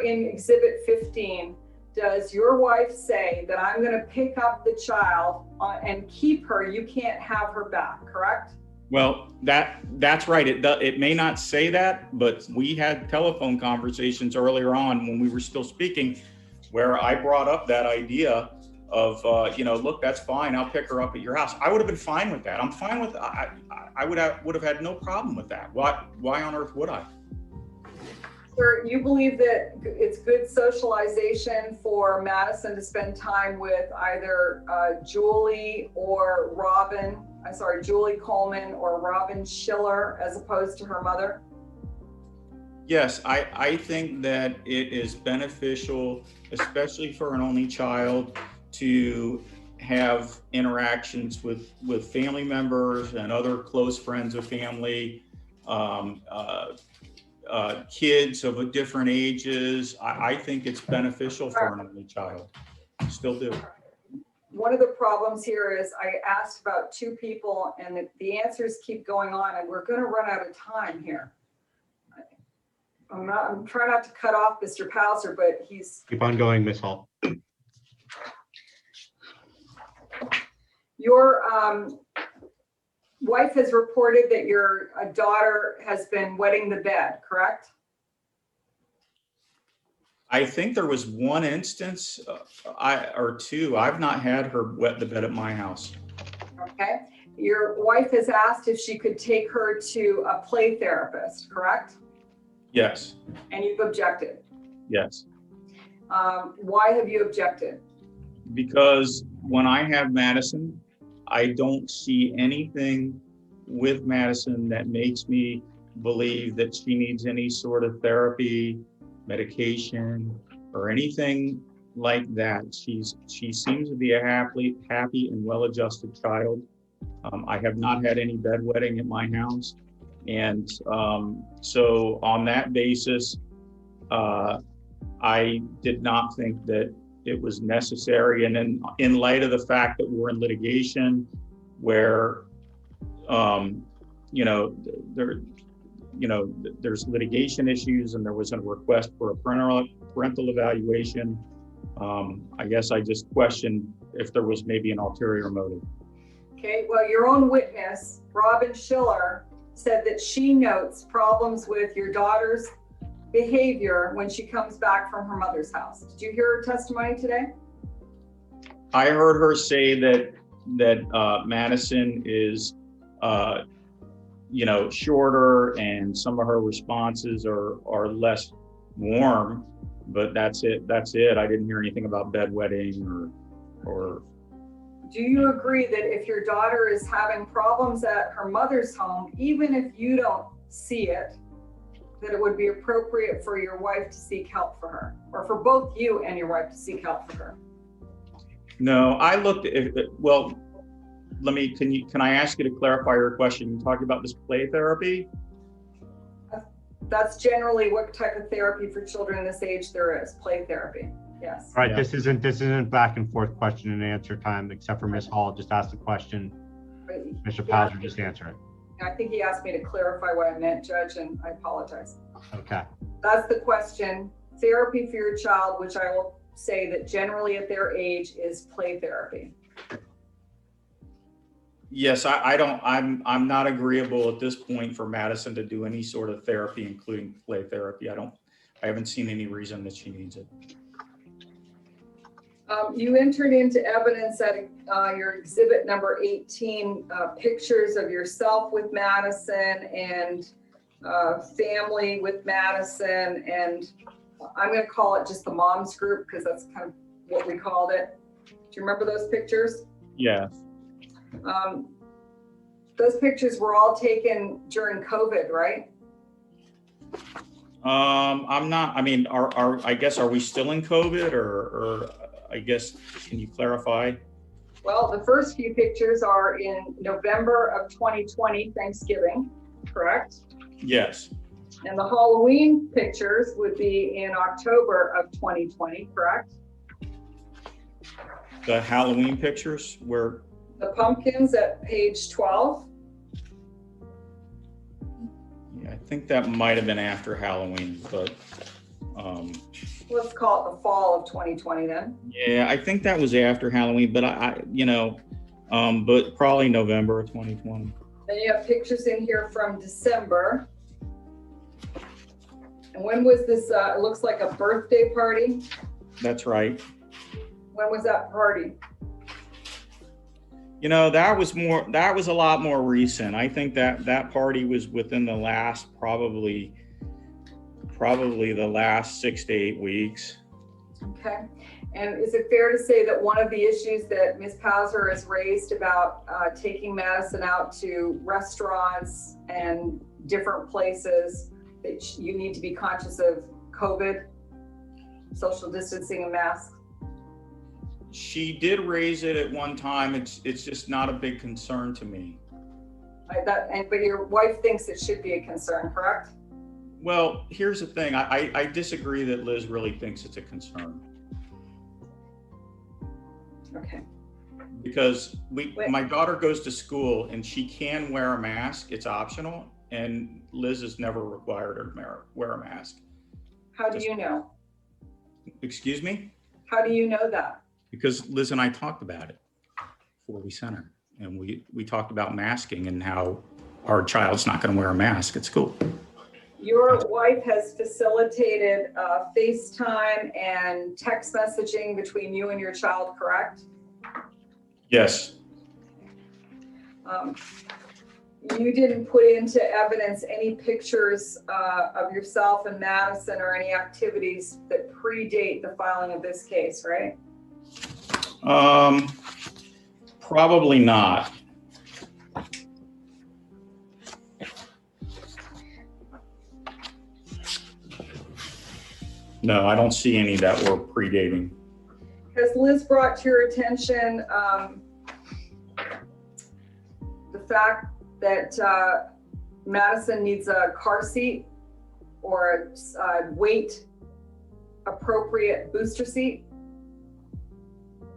in exhibit 15 does your wife say that I'm going to pick up the child and keep her. You can't have her back, correct? Well, that's right. It may not say that, but we had telephone conversations earlier on when we were still speaking, where I brought up that idea of, look, that's fine. I'll pick her up at your house. I would have been fine with that. I'm fine with. I would have had no problem with that. Why on earth would I? Sir, you believe that it's good socialization for Madison to spend time with either Julie Coleman or Robin Schiller as opposed to her mother? Yes, I think that it is beneficial, especially for an only child, to have interactions with family members and other close friends of family, kids of different ages. I think it's beneficial for an only child. Still do. One of the problems here is I asked about two people and the answers keep going on and we're going to run out of time here. I'm trying not to cut off Mr. Palliser, but he's... Keep on going, Ms. Hall. Your wife has reported that your daughter has been wetting the bed, correct? I think there was one instance or two. I've not had her wet the bed at my house. Okay. Your wife has asked if she could take her to a play therapist, correct? Yes. And you've objected? Yes. Why have you objected? Because when I have Madison, I don't see anything with Madison that makes me believe that she needs any sort of therapy, medication, or anything like that. She seems to be a happy and well-adjusted child. I have not had any bedwetting at my house. And so on that basis, I did not think that it was necessary. And then in light of the fact that we're in litigation where, there's litigation issues and there was a request for a parental evaluation, I guess I just questioned if there was maybe an ulterior motive. Okay, well, your own witness, Robin Schiller, said that she notes problems with your daughter's behavior when she comes back from her mother's house. Did you hear her testimony today? I heard her say that Madison is, shorter, and some of her responses are less warm, but that's it. I didn't hear anything about bedwetting or. Do you agree that if your daughter is having problems at her mother's home, even if you don't see it, that it would be appropriate for your wife to seek help for her, or for both you and your wife to seek help for her? No, I looked at it. Well, can I ask you to clarify your question? You talking about this play therapy? That's generally what type of therapy for children this age there is, play therapy. Yes. All right, Yeah. this isn't back and forth question and answer time, except for Ms. Hall just asked the question. Mr. Pauser just answer it. I think he asked me to clarify what I meant, Judge, and I apologize. Okay. That's the question. Therapy for your child, which I will say that generally at their age is play therapy. Yes, I'm not agreeable at this point for Madison to do any sort of therapy, including play therapy. I haven't seen any reason that she needs it. You entered into evidence at your exhibit number 18, pictures of yourself with Madison and family with Madison, and I'm going to call it just the mom's group because that's kind of what we called it. Do you remember those pictures? Yeah. Those pictures were all taken during COVID, right? I'm not. I mean, I guess are we still in COVID or I guess can you clarify? Well, the first few pictures are in November of 2020, Thanksgiving, correct? Yes. And the Halloween pictures would be in October of 2020, correct? The Halloween pictures were. The pumpkins at page 12. Yeah, I think that might have been after Halloween, but. Let's call it the fall of 2020 then. Yeah, I think that was after Halloween, but but probably November of 2020. Then you have pictures in here from December. And when was this, it looks like a birthday party. That's right. When was that party? That was a lot more recent. I think that party was within the last, probably the last 6 to 8 weeks. Okay. And is it fair to say that one of the issues that Ms. Pauser has raised about taking Madison out to restaurants and different places, that you need to be conscious of COVID, social distancing and masks? She did raise it at one time. It's just not a big concern to me. But your wife thinks it should be a concern, correct? Well, here's the thing. I disagree that Liz really thinks it's a concern. Okay. Because my daughter goes to school and she can wear a mask. It's optional, and Liz has never required her to wear a mask. How do you know? Excuse me? How do you know that? Because Liz and I talked about it before we sent her, and we talked about masking and how our child's not going to wear a mask at school. Your wife has facilitated FaceTime and text messaging between you and your child, correct? Yes. you didn't put into evidence any pictures of yourself and Madison or any activities that predate the filing of this case, right? Probably not. No, I don't see any that were predating. Has Liz brought to your attention the fact that Madison needs a car seat or a weight appropriate booster seat?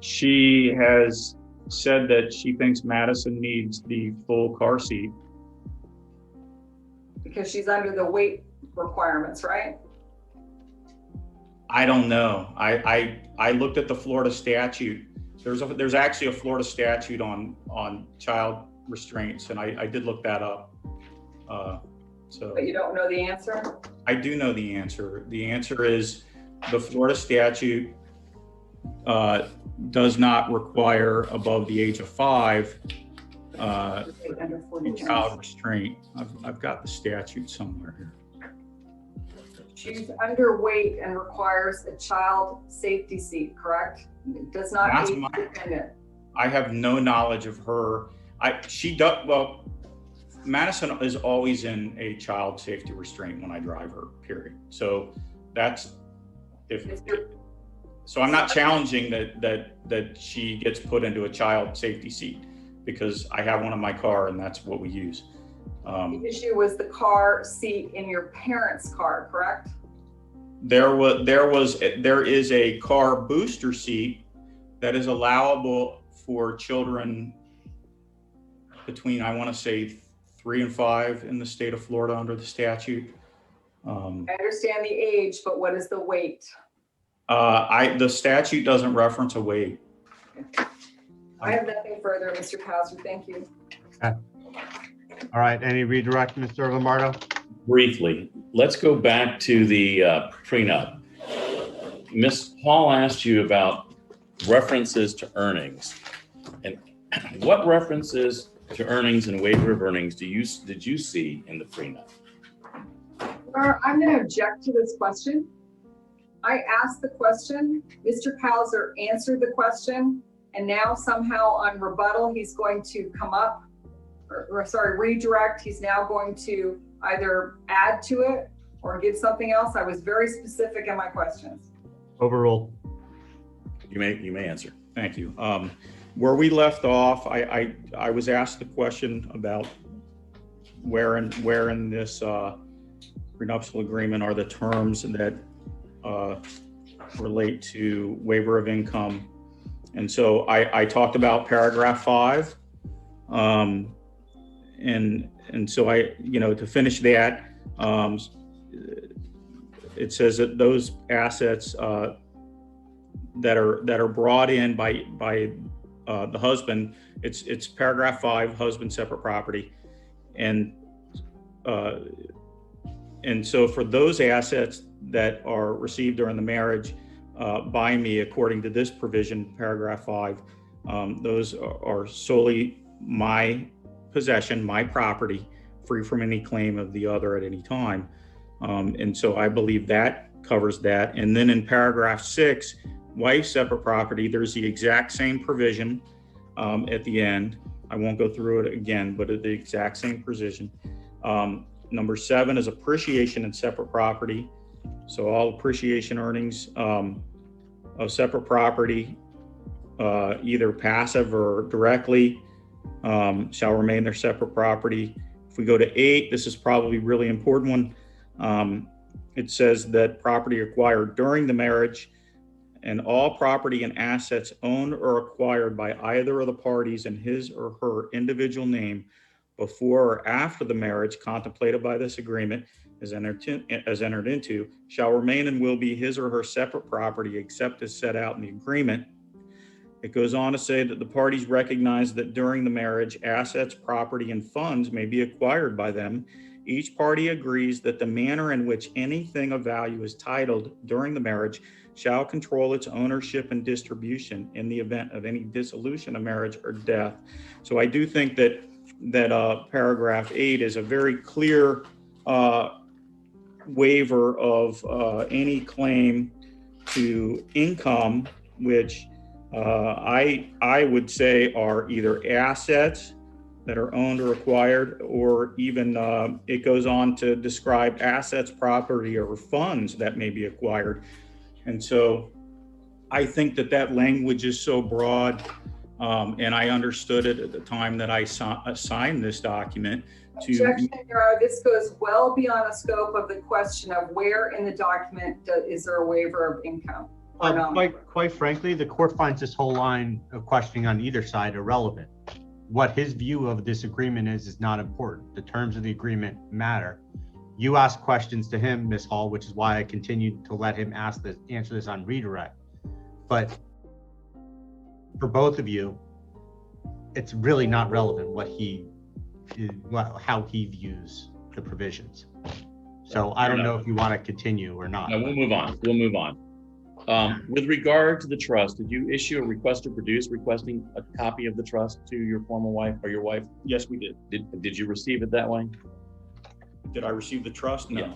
She has said that she thinks Madison needs the full car seat. Because she's under the weight requirements, right? I don't know. I looked at the Florida statute. There's actually a Florida statute on child restraints, and I did look that up. But you don't know the answer? I do know the answer. The answer is the Florida statute does not require above the age of 5 a child restraint. I've got the statute somewhere here. She's underweight and requires a child safety seat, correct? It does not That's age dependent. I have no knowledge of her. She does, well, Madison is always in a child safety restraint when I drive her, period. So that's, so I'm not challenging that she gets put into a child safety seat, because I have one in my car and that's what we use. The issue was the car seat in your parents' car, correct? There is a car booster seat that is allowable for children between, I want to say, 3 and 5 in the state of Florida under the statute. I understand the age, but what is the weight? The statute doesn't reference a weight. I have nothing further, Mr. Kauser. Thank you. Okay. All right, any redirect, Mr. Lombardo? Briefly, let's go back to the prenup. Ms. Hall asked you about references to earnings. And what references to earnings and waiver of earnings did you see in the prenup? I'm going to object to this question. I asked the question, Mr. Kauser answered the question, and now somehow on rebuttal, he's going to come up, redirect. He's now going to either add to it or give something else. I was very specific in my questions. Overruled. You may answer. Thank you. Where we left off, I was asked the question about where in this prenuptial agreement are the terms that relate to waiver of income. And so I talked about paragraph 5. And so to finish that, it says that those assets that are brought in by the husband, it's paragraph 5, husband separate property, and so for those assets that are received during the marriage by me, according to this provision, paragraph 5, those are solely my possession, my property, free from any claim of the other at any time. And so I believe that covers that. And then in paragraph 6, wife separate property, there's the exact same provision at the end. I won't go through it again, but the exact same provision. Number 7 is appreciation in separate property. So all appreciation earnings of separate property, either passive or directly, shall remain their separate property. If we go to 8, this is probably a really important one. It says that property acquired during the marriage and all property and assets owned or acquired by either of the parties in his or her individual name before or after the marriage contemplated by this agreement as entered into shall remain and will be his or her separate property except as set out in the agreement. It goes on to say that the parties recognize that during the marriage, assets, property, and funds may be acquired by them. Each party agrees that the manner in which anything of value is titled during the marriage shall control its ownership and distribution in the event of any dissolution of marriage or death. So I do think that that paragraph 8 is a very clear waiver of any claim to income, which I would say are either assets that are owned or acquired, or even it goes on to describe assets, property, or funds that may be acquired. And so I think that that language is so broad, and I understood it at the time that I signed this document. Objection, Your Honor, this goes well beyond the scope of the question of where in the document is there a waiver of income? Quite frankly, the court finds this whole line of questioning on either side irrelevant. What his view of this agreement is not important. The terms of the agreement matter. You asked questions to him, Ms. Hall, which is why I continued to let him answer this on redirect. But for both of you, it's really not relevant how he views the provisions. So I don't know if you want to continue or not. No, we'll move on. We'll move on. With regard to the trust, did you issue a request to produce requesting a copy of the trust to your former wife or your wife? Yes, we did. Did you receive it that way? Did I receive the trust? No. Yeah.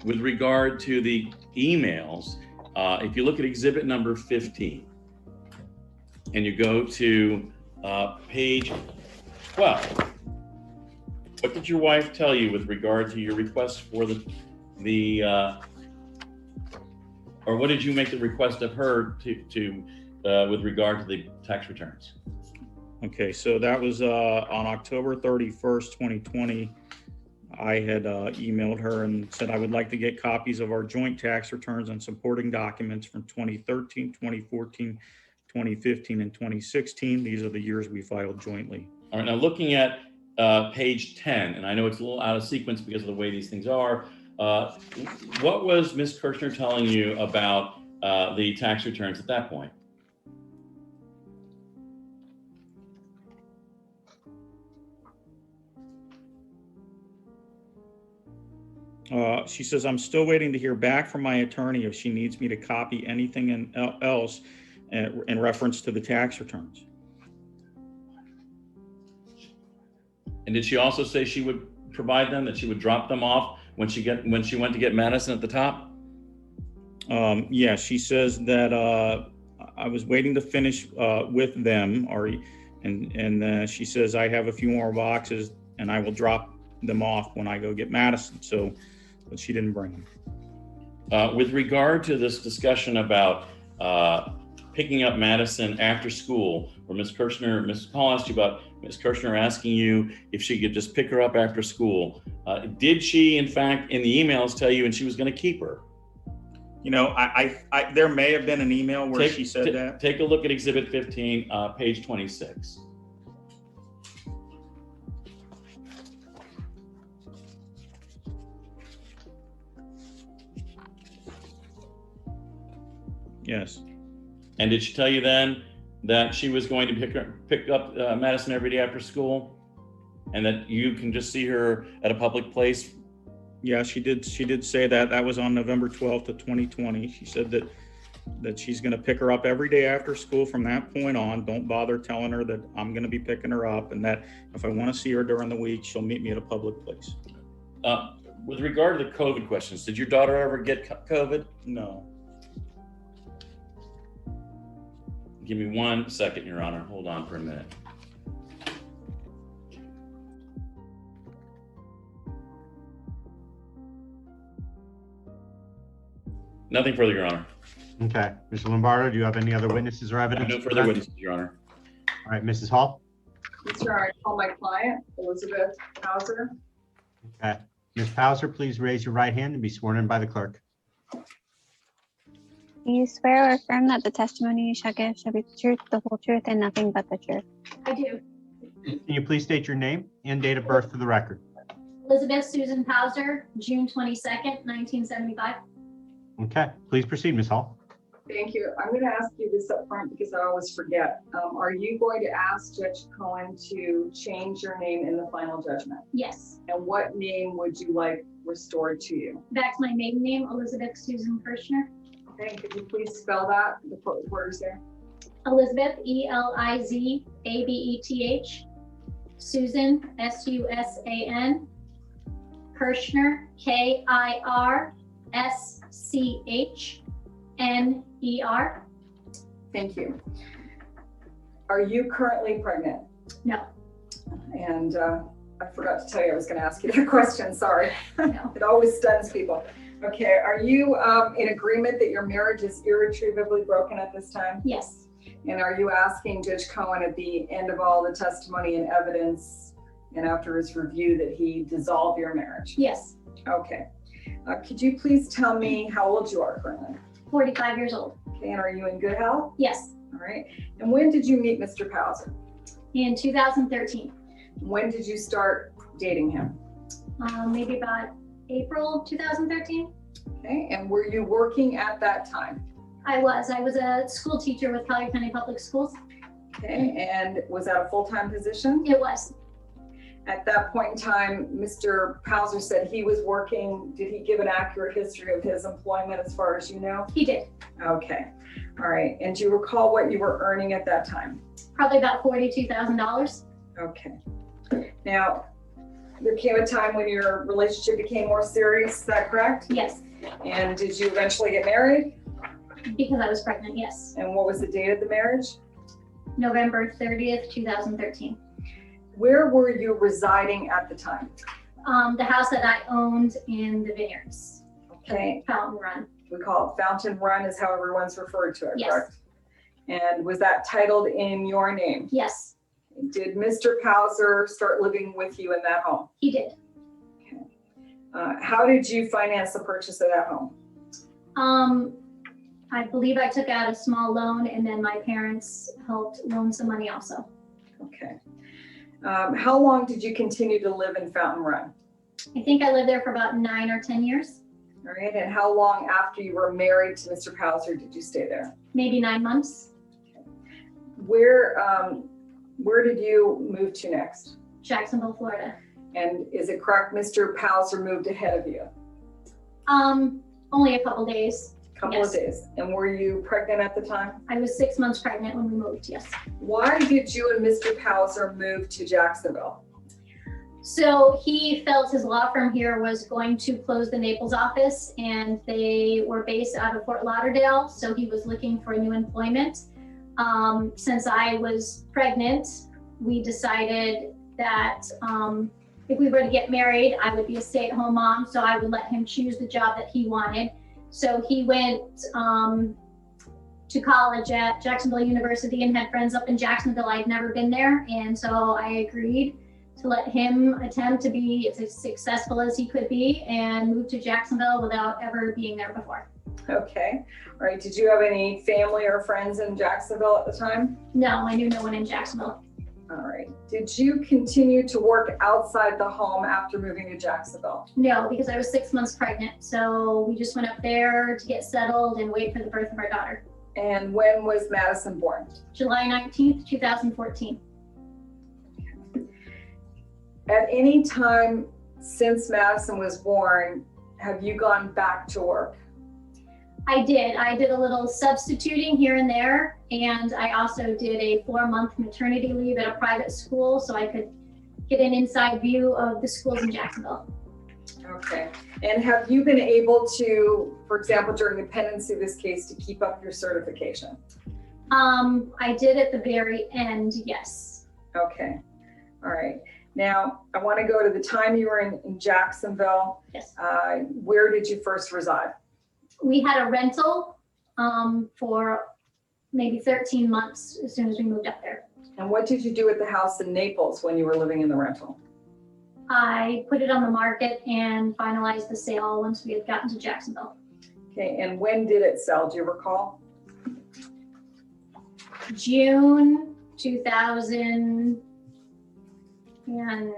With regard to the emails, if you look at exhibit number 15 and you go to page 12, what did your wife tell you with regard to your request for or what did you make the request of her to with regard to the tax returns? Okay, so that was on October 31st, 2020. I had emailed her and said I would like to get copies of our joint tax returns and supporting documents from 2013, 2014, 2015, and 2016. These are the years we filed jointly. All right, now looking at page 10, and I know it's a little out of sequence because of the way these things are, what was Ms. Kirshner telling you about the tax returns at that point? She says, I'm still waiting to hear back from my attorney if she needs me to copy anything else in reference to the tax returns. And did she also say she would provide them, that she would drop them off when she went to get Madison at the top? Yeah, she says that I was waiting to finish with them, and she says I have a few more boxes and I will drop them off when I go get Madison. So, but she didn't bring them. With regard to this discussion about picking up Madison after school, where Ms. Hall asked you about Ms. Kirshner asking you if she could just pick her up after school. Did she, in fact, in the emails tell you and she was going to keep her? You know, there may have been an email where she said that. Take a look at Exhibit 15, page 26. Yes. And did she tell you then that she was going to pick up Madison every day after school, and that you can just see her at a public place? Yeah, she did say that. That was on November 12th of 2020. She said that she's going to pick her up every day after school from that point on. Don't bother telling her that I'm going to be picking her up, and that if I want to see her during the week, she'll meet me at a public place. With regard to the COVID questions, did your daughter ever get COVID? No. Give me 1 second, Your Honor. Hold on for a minute. Nothing further, Your Honor. Okay, Mr. Lombardo, do you have any other witnesses or evidence? No further witnesses, Your Honor. All right, Mrs. Hall. Sir, I call my client, Elizabeth Hauser. Okay, Ms. Hauser, please raise your right hand and be sworn in by the clerk. Do you swear or affirm that the testimony you shall give shall be the truth, the whole truth, and nothing but the truth? I do. Can you please state your name and date of birth for the record? Elizabeth Susan Pauser, June 22nd, 1975. Okay, please proceed, Ms. Hall. Thank you. I'm going to ask you this up front because I always forget. Are you going to ask Judge Cohen to change your name in the final judgment? Yes. And what name would you like restored to you? Back to my maiden name, Elizabeth Susan Kirshner. Okay, could you please spell that, the words there? Elizabeth, Elizabeth, Susan, Susan, Kirschner, Kirschner. Thank you. Are you currently pregnant? No. And I forgot to tell you I was going to ask you that question. Sorry. No. It always stuns people. Okay. Are you in agreement that your marriage is irretrievably broken at this time? Yes. And are you asking Judge Cohen at the end of all the testimony and evidence and after his review that he dissolve your marriage? Yes. Okay. Could you please tell me how old you are currently? 45 years old. Okay. And are you in good health? Yes. All right. And when did you meet Mr. Pauser? In 2013. When did you start dating him? Maybe about April 2013. Okay. And were you working at that time? I was a school teacher with Collier County Public Schools. Okay. And was that a full-time position? It was. At that point in time, Mr. Pauser said he was working. Did he give an accurate history of his employment as far as you know? He did. Okay. All right. And do you recall what you were earning at that time? Probably about $42,000. Okay. Now, there came a time when your relationship became more serious, is that correct? Yes. And did you eventually get married? Because I was pregnant, yes. And what was the date of the marriage? November 30th, 2013. Where were you residing at the time? The house that I owned in the Vineyards. Okay. Fountain Run. We call it Fountain Run is how everyone's referred to it, Yes. correct? And was that titled in your name? Yes, Did Mr. Pauser start living with you in that home? he did. How did you finance the purchase of that home? I believe I took out a small loan and then my parents helped loan some money also. Okay. How long did you continue to live in Fountain Run? I think I lived there for about 9 or 10 years, All right. And how long after you were married to Mr. Pauser did you stay there? maybe 9 months. Where did you move to next? Jacksonville, Florida. And is it correct Mr. Pauser moved ahead of you? Only a couple days. Couple Yes. of days. And were you pregnant at the time? I was 6 months pregnant when we moved, yes. Why did you and Mr. Pauser move to Jacksonville? So he felt his law firm here was going to close the Naples office and they were based out of Fort Lauderdale. So he was looking for new employment. Since I was pregnant, we decided that if we were to get married, I would be a stay-at-home mom. So I would let him choose the job that he wanted. So he went to college at Jacksonville University and had friends up in Jacksonville. I'd never been there. And so I agreed to let him attempt to be as successful as he could be and move to Jacksonville without ever being there before. Okay. All right. Did you have any family or friends in Jacksonville at the time? No, I knew no one in Jacksonville. All right. Did you continue to work outside the home after moving to Jacksonville? No, because I was 6 months pregnant. So we just went up there to get settled and wait for the birth of our daughter. And when was Madison born? July 19th, 2014. At any time since Madison was born, have you gone back to work? I did a little substituting here and there. And I also did a 4-month maternity leave at a private school so I could get an inside view of the schools in Jacksonville. Okay. And have you been able to, for example, during the pendency of this case, to keep up your certification? I did at the very end, yes. Okay. All right. Now, I want to go to the time you were in Jacksonville. Yes. Where did you first reside? We had a rental for maybe 13 months as soon as we moved up there. And what did you do at the house in Naples when you were living in the rental? I put it on the market and finalized the sale once we had gotten to Jacksonville. Okay. And when did it sell? Do you recall? June 2000 and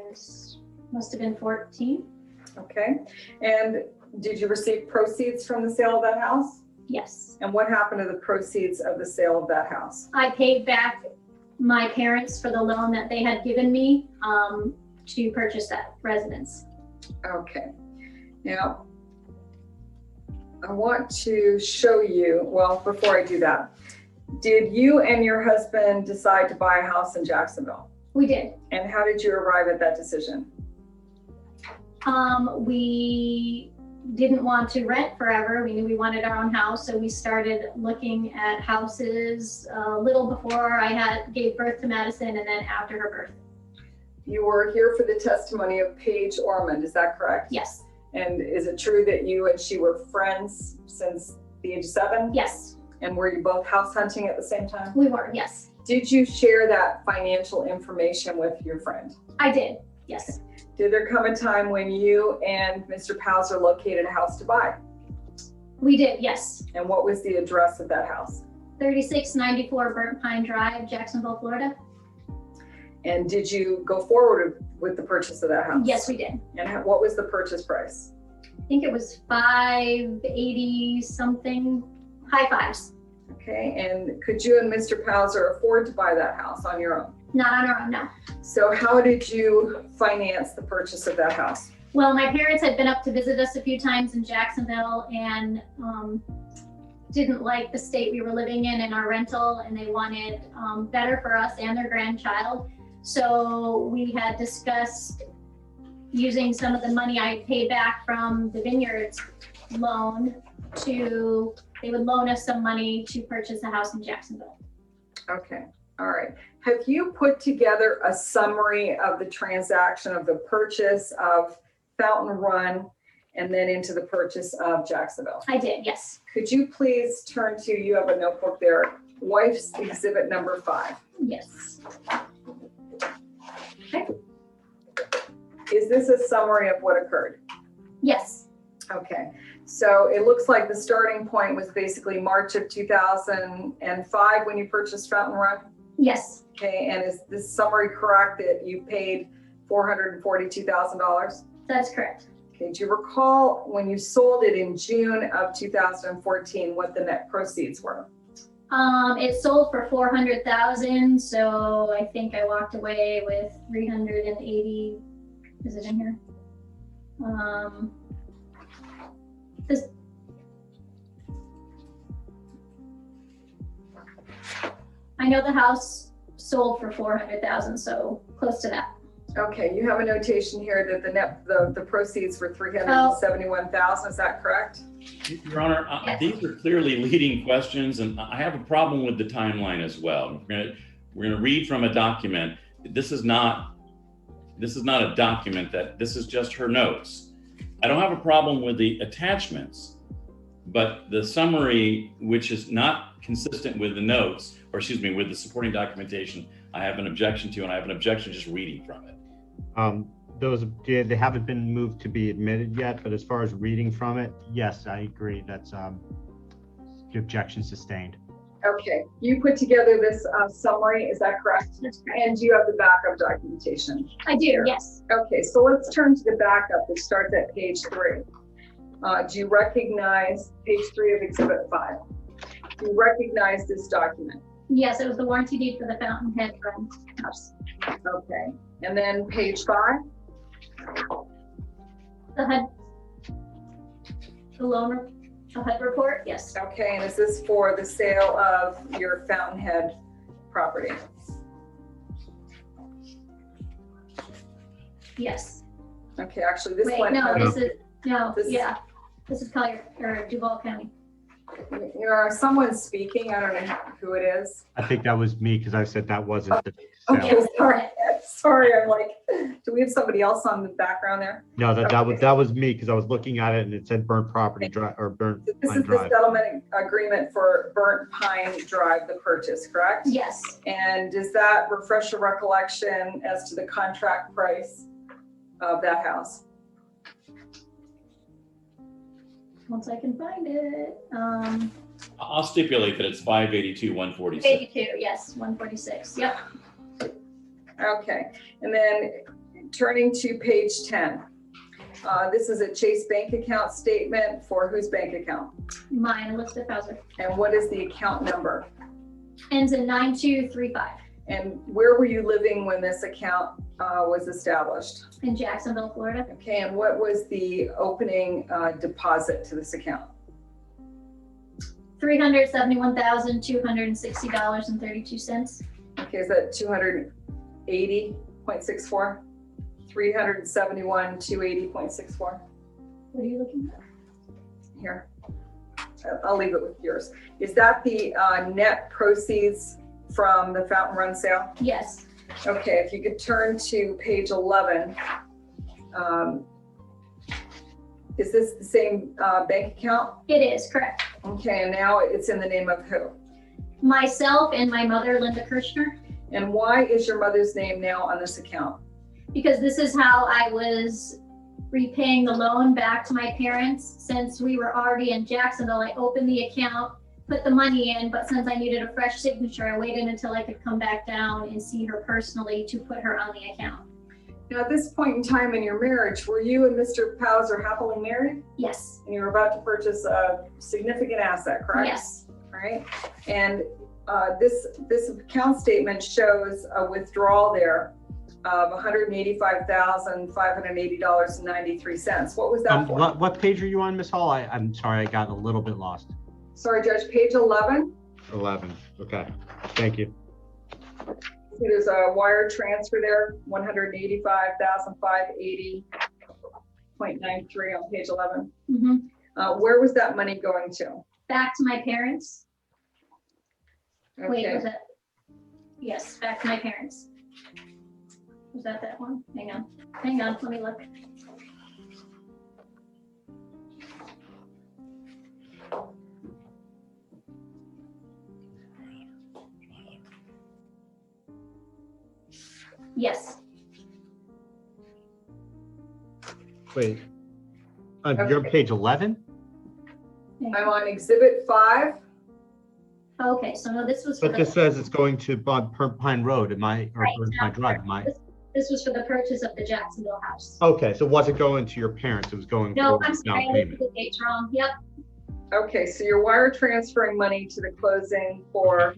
must have been 14. Okay. And did you receive proceeds from the sale of that house? Yes. And what happened to the proceeds of the sale of that house? I paid back my parents for the loan that they had given me to purchase that residence. Okay. Now, I want to show you, well, before I do that, did you and your husband decide to buy a house in Jacksonville? We did. And how did you arrive at that decision? We didn't want to rent forever. We knew we wanted our own house, so we started looking at houses a little before I gave birth to Madison, and then after her birth. You were here for the testimony of Paige Ormond, is that correct? Yes. And is it true that you and she were friends since the age of 7? Yes. And were you both house hunting at the same time? We were. Yes. Did you share that financial information with your friend? I did. Yes. Did there come a time when you and Mr. Pauser located a house to buy? We did. Yes. And what was the address of that house? 3694 Burnt Pine Drive, Jacksonville, Florida. And did you go forward with the purchase of that house? Yes, we did. And what was the purchase price? I think it was 580 something, high fives. Okay, and could you and Mr. Pauser afford to buy that house on your own? Not on our own, no. So how did you finance the purchase of that house? Well, my parents had been up to visit us a few times in Jacksonville and didn't like the state we were living in our rental, and they wanted better for us and their grandchild. So we had discussed using some of the money I paid back from the Vineyards loan they would loan us some money to purchase a house in Jacksonville. Okay, all right. Have you put together a summary of the transaction of the purchase of Fountain Run and then into the purchase of Jacksonville? I did, yes. Could you please turn to, you have a notebook there, wife's exhibit number 5. Yes. Okay. Is this a summary of what occurred? Yes. Okay, so it looks like the starting point was basically March of 2005 when you purchased Fountain Run? Yes. Okay, and is this summary correct that you paid $442,000? That's correct. Okay, do you recall when you sold it in June of 2014 what the net proceeds were? It sold for $400,000, so I think I walked away with 380. Is it in here? I know the house sold for $400,000, so close to that. Okay, you have a notation here that the proceeds were $371,000. Is that correct? Your Honor, these are clearly leading questions, and I have a problem with the timeline as well. We're going to read from a document. This is not a document. This is just her notes. I don't have a problem with the attachments, but the summary, which is not consistent with the notes, or excuse me, with the supporting documentation, I have an objection to, and I have an objection just reading from it. They haven't been moved to be admitted yet, but as far as reading from it, yes, I agree. That's the objection sustained. Okay, you put together this summary, is that correct? That's correct. And you have the backup documentation? I do, yes. Okay, so let's turn to the backup, which starts at page 3. Do you recognize page 3 of Exhibit 5? Do you recognize this document? Yes, it was the warranty deed for the Fountainhead Run house. Okay, and then page 5? The HUD report, yes. Okay, and is this for the sale of your Fountainhead property? Yes. Okay, actually, this Wait, one. no, has- this is Collier, or Duval County. You know, someone's speaking. I don't know who it is. I think that was me because I said that wasn't the sale. Okay, sorry. Sorry, I'm like, do we have somebody else on the background there? No, that was me because I was looking at it and it said Burnt Property Drive or Burnt This Pine is the Drive. settlement agreement for Burnt Pine Drive, the purchase, correct? Yes. And does that refresh your recollection as to the contract price of that house? Once I can find it. I'll stipulate that it's 582,146. 82, yes, 146, yep. Okay, and then turning to page 10. This is a Chase bank account statement for whose bank account? Mine, Elizabeth Hauser. And what is the account number? Ends in 9235 And where were you living when this account was established? in Jacksonville, Florida. Okay, and what was the opening deposit to this account? $371,260.32. Okay, is that 280.64. 371,280.64. What are you looking at? Here. I'll leave it with yours. Is that the net proceeds from the fountain run sale? Yes. Okay, if you could turn to page 11. Is this the same bank account? It is, correct. Okay, and now it's in the name of who? Myself and my mother, Linda Kirshner, And why is your mother's name now on this account? because this is how I was repaying the loan back to my parents. Since we were already in Jacksonville, I opened the account, put the money in, but since I needed a fresh signature, I waited until I could come back down and see her personally to put her on the account. Now, at this point in time in your marriage, were you and Mr. Powser happily married? Yes. And you were about to purchase a significant asset, correct? Yes. All right. And this account statement shows a withdrawal there of $185,580.93. What was that for? What page are you on, Ms. Hall? I'm sorry, I got a little bit lost. Sorry, Judge, page 11. 11, okay, thank you. There's a wire transfer there, $185,580.93 on page 11. Mm-hmm. Where was that money going to? Back to my parents. Wait, Okay. was that? Yes, back to my parents. Was that one? Hang on, let me look. Yes. Wait, you're on page 11? I'm on exhibit 5. Okay, so no, this was for But this says it's going to Pine Road, or Right, Pine Drive, This was for the purchase of the Jacksonville house. Okay, so it wasn't going to your parents, it was going No, for I'm down sorry, I payment. looked at the dates wrong. Yep, Okay, so you're wire transferring money to the closing for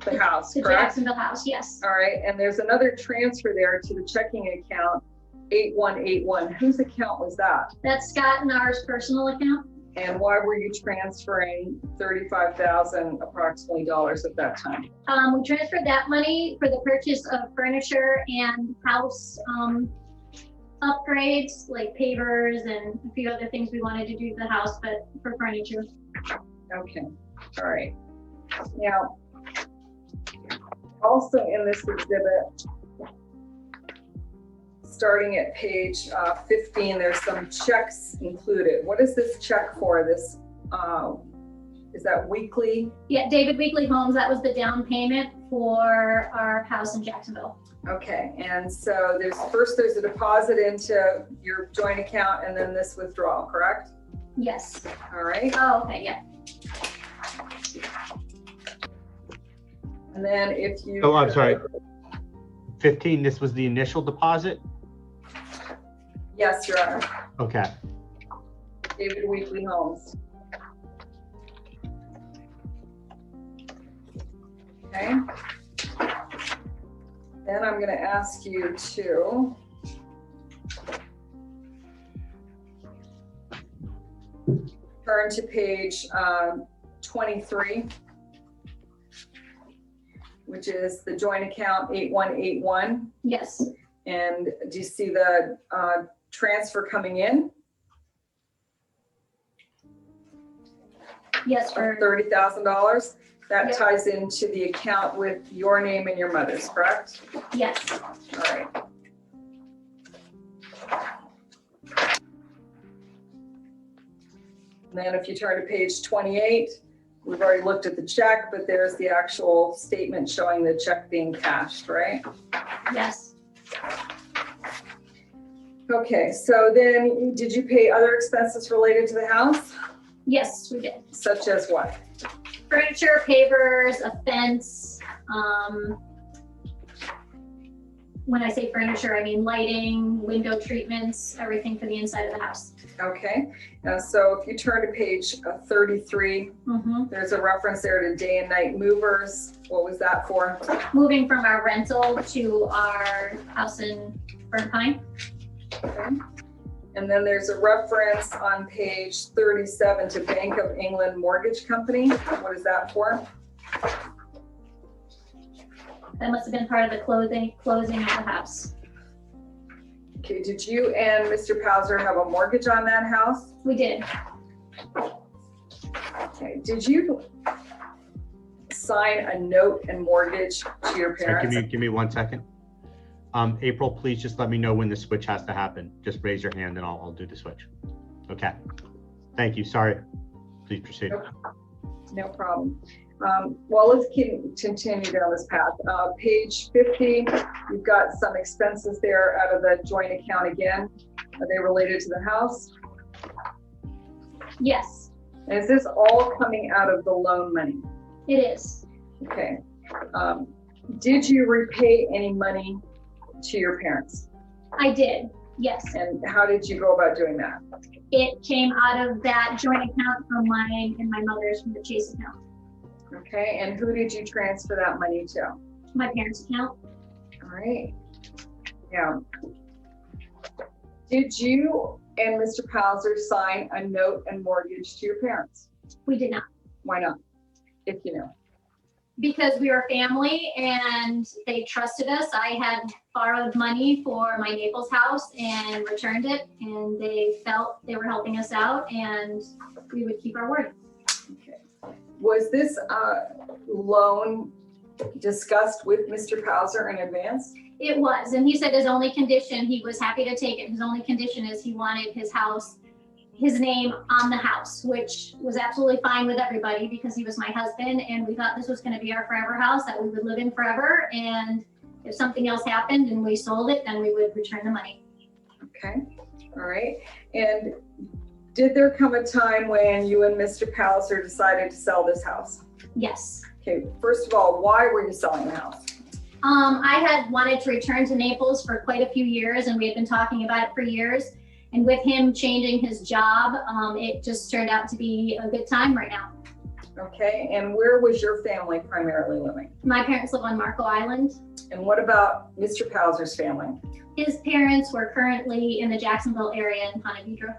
the house, the correct? Jacksonville house, yes. All right, and there's another transfer there to the checking account 8181. Whose account was that? That's Scott and ours personal account. And why were you transferring $35,000 approximately at that time? We transferred that money for the purchase of furniture and house upgrades, like pavers and a few other things we wanted to do to the house, but for furniture. Okay, all right. Now, also in this exhibit, starting at page 15, there's some checks included. What is this check for? This, is that weekly? Yeah, David Weekly Homes, that was the down payment for our house in Jacksonville. Okay, and so there's a deposit into your joint account and then this withdrawal, correct? Yes. All right, Oh, okay, yeah. and then if you. Oh, I'm sorry. 15, this was the initial deposit? Yes, Your Honor. Okay. David Weekly Homes. Okay. Then I'm going to ask you to turn to page 23, which is the joint account 8181. Yes. And do you see the transfer coming in? Yes, Of for, $30,000. That Yep. ties into the account with your name and your mother's, correct? yes. All right. And then if you turn to page 28, we've already looked at the check, but there's the actual statement showing the check being cashed, right? Yes. Okay, so then did you pay other expenses related to the house? Yes, we did. Such as what? Furniture, pavers, a fence. When I say furniture, I mean lighting, window treatments, everything for the inside of the house. Okay, so if you turn to page 33, Mm-hmm. there's a reference there to day and night movers. What was that for? Moving from our rental to our house in Burnt Pine. Okay. And then there's a reference on page 37 to Bank of England Mortgage Company. What is that for? That must have been part of the closing of the house. Okay, did you and Mr. Pauser have a mortgage on that house? We did. Okay, did you sign a note and mortgage to your parents? Give me 1 second. April, please just let me know when the switch has to happen. Just raise your hand and I'll do the switch. Okay. Thank you. Sorry. Please proceed. No problem. Well, let's continue down this path. Page 50, you've got some expenses there out of the joint account again. Are they related to the house? Yes, And is this all coming out of the loan money? it is. Okay. Did you repay any money to your parents? I did, yes. And how did you go about doing that? It came out of that joint account from mine and my mother's from the Chase account. Okay, and who did you transfer that money to? My parents' account. All right. Yeah. Did you and Mr. Pauser sign a note and mortgage to your parents? We did not, Why not? If you know. because we were family and they trusted us. I had borrowed money for my Naples house and returned it, and they felt they were helping us out and we would keep our word. Okay. Was this loan discussed with Mr. Pauser in advance? It was, and he said his only condition, he was happy to take it. His only condition is he wanted his house, his name on the house, which was absolutely fine with everybody because he was my husband and we thought this was going to be our forever house that we would live in forever. And if something else happened and we sold it, then we would return the money. Okay. All right. And did there come a time when you and Mr. Pauser decided to sell this house? Yes. Okay. First of all, why were you selling the house? I had wanted to return to Naples for quite a few years and we had been talking about it for years. And with him changing his job, it just turned out to be a good time right now. Okay. And where was your family primarily living? My parents live on Marco Island. And what about Mr. Pauser's family? His parents were currently in the Jacksonville area in Ponte Vedra.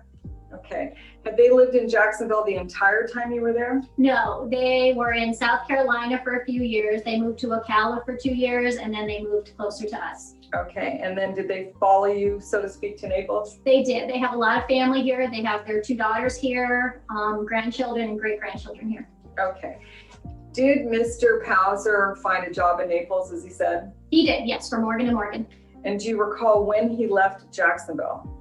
Okay. Have they lived in Jacksonville the entire time you were there? No, they were in South Carolina for a few years. They moved to Ocala for 2 years and then they moved closer to us. Okay. And then did they follow you, so to speak, to Naples? They did. They have a lot of family here. They have their 2 daughters here, grandchildren and great-grandchildren here. Okay. Did Mr. Pauser find a job in Naples, as he said? He did, yes, for Morgan & Morgan. And do you recall when he left Jacksonville?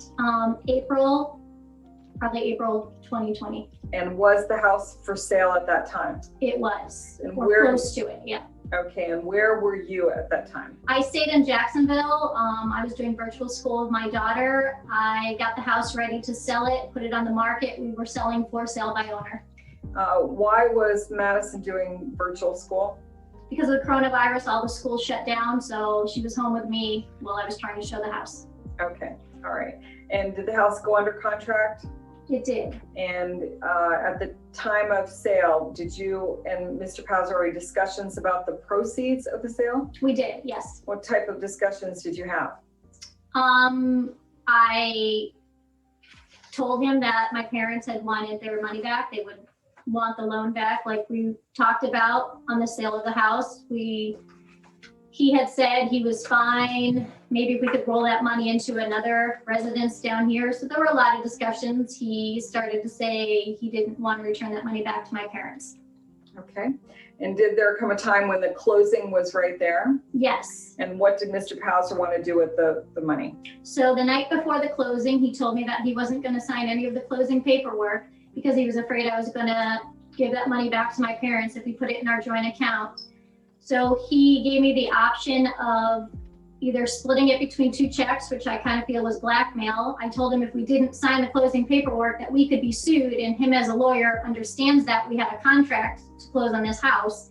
Probably April 2020. And was the house for sale at that time? It was, And or where- close to it, yeah. Okay, and where were you at that time? I stayed in Jacksonville. I was doing virtual school with my daughter. I got the house ready to sell it, put it on the market. We were selling for sale by owner. Why was Madison doing virtual school? Because of the coronavirus, all the schools shut down, so she was home with me while I was trying to show the house. Okay, all right. And did the house go under contract? It did. And at the time of sale, did you and Mr. Pauser already discussions about the proceeds of the sale? We did, yes. What type of discussions did you have? I told him that my parents had wanted their money back. They would want the loan back like we talked about on the sale of the house. He had said he was fine. Maybe if we could roll that money into another residence down here. So there were a lot of discussions. He started to say he didn't want to return that money back to my parents. Okay. And did there come a time when the closing was right there? Yes. And what did Mr. Pauser want to do with the money? So the night before the closing, he told me that he wasn't going to sign any of the closing paperwork because he was afraid I was going to give that money back to my parents if we put it in our joint account. So he gave me the option of either splitting it between 2 checks, which I kind of feel was blackmail. I told him if we didn't sign the closing paperwork that we could be sued, and him as a lawyer understands that we have a contract to close on this house.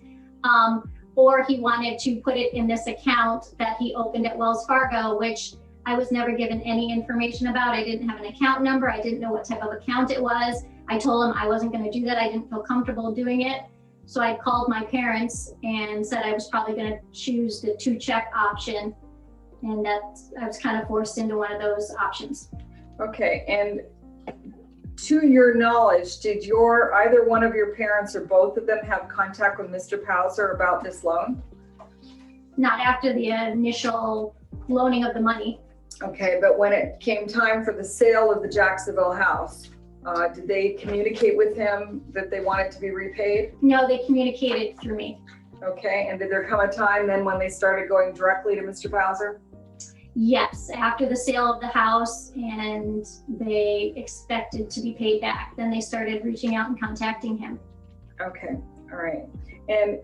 Or he wanted to put it in this account that he opened at Wells Fargo, which I was never given any information about. I didn't have an account number. I didn't know what type of account it was. I told him I wasn't going to do that. I didn't feel comfortable doing it. So I called my parents and said I was probably going to choose the 2 check option, and that I was kind of forced into one of those options. Okay, and to your knowledge, did either one of your parents or both of them have contact with Mr. Pauser about this loan? not after the initial loaning of the money. Okay, but when it came time for the sale of the Jacksonville house, did they communicate with him that they wanted to be repaid? No, they communicated through me. Okay, and did there come a time then when they started going directly to Mr. Bowser? Yes, after the sale of the house and they expected to be paid back, then they started reaching out and contacting him. Okay, all right. And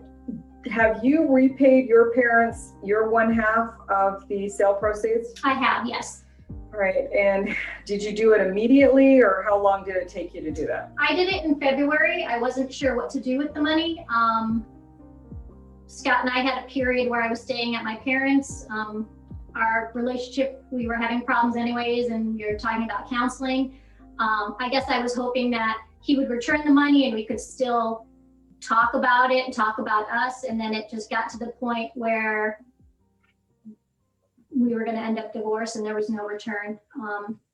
have you repaid your parents your 1/2 of the sale proceeds? I have, yes. All right, and did you do it immediately or how long did it take you to do that? I did it in February. I wasn't sure what to do with the money. Scott and I had a period where I was staying at my parents'. Our relationship, we were having problems anyways, and we were talking about counseling. I guess I was hoping that he would return the money and we could still talk about it and talk about us. And then it just got to the point where we were going to end up divorced and there was no return.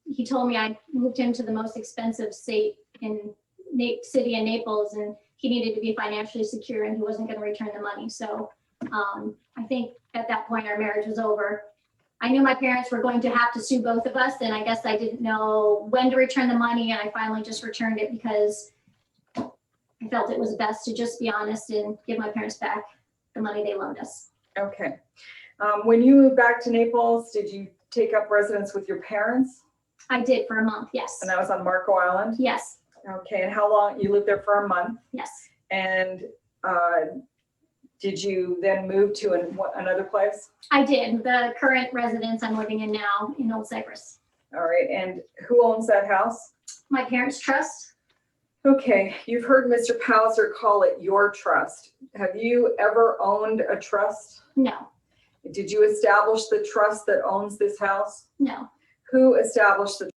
He told me I moved him to the most expensive city in Naples, and he needed to be financially secure and he wasn't going to return the money. So I think at that point our marriage was over. I knew my parents were going to have to sue both of us, and I guess I didn't know when to return the money, and I finally just returned it because I felt it was best to just be honest and give my parents back the money they loaned us. Okay. When you moved back to Naples, did you take up residence with your parents? I did for a month, yes. And that was on Marco Island? Yes, Okay, and how long, you lived there for a month? yes. And did you then move to another place? I did. The current residence I'm living in now in Old Cyprus. All right, and who owns that house? My parents' trust. Okay, you've heard Mr. Pauser call it your trust. Have you ever owned a trust? No, Did you establish the trust that owns this house? no. Who established the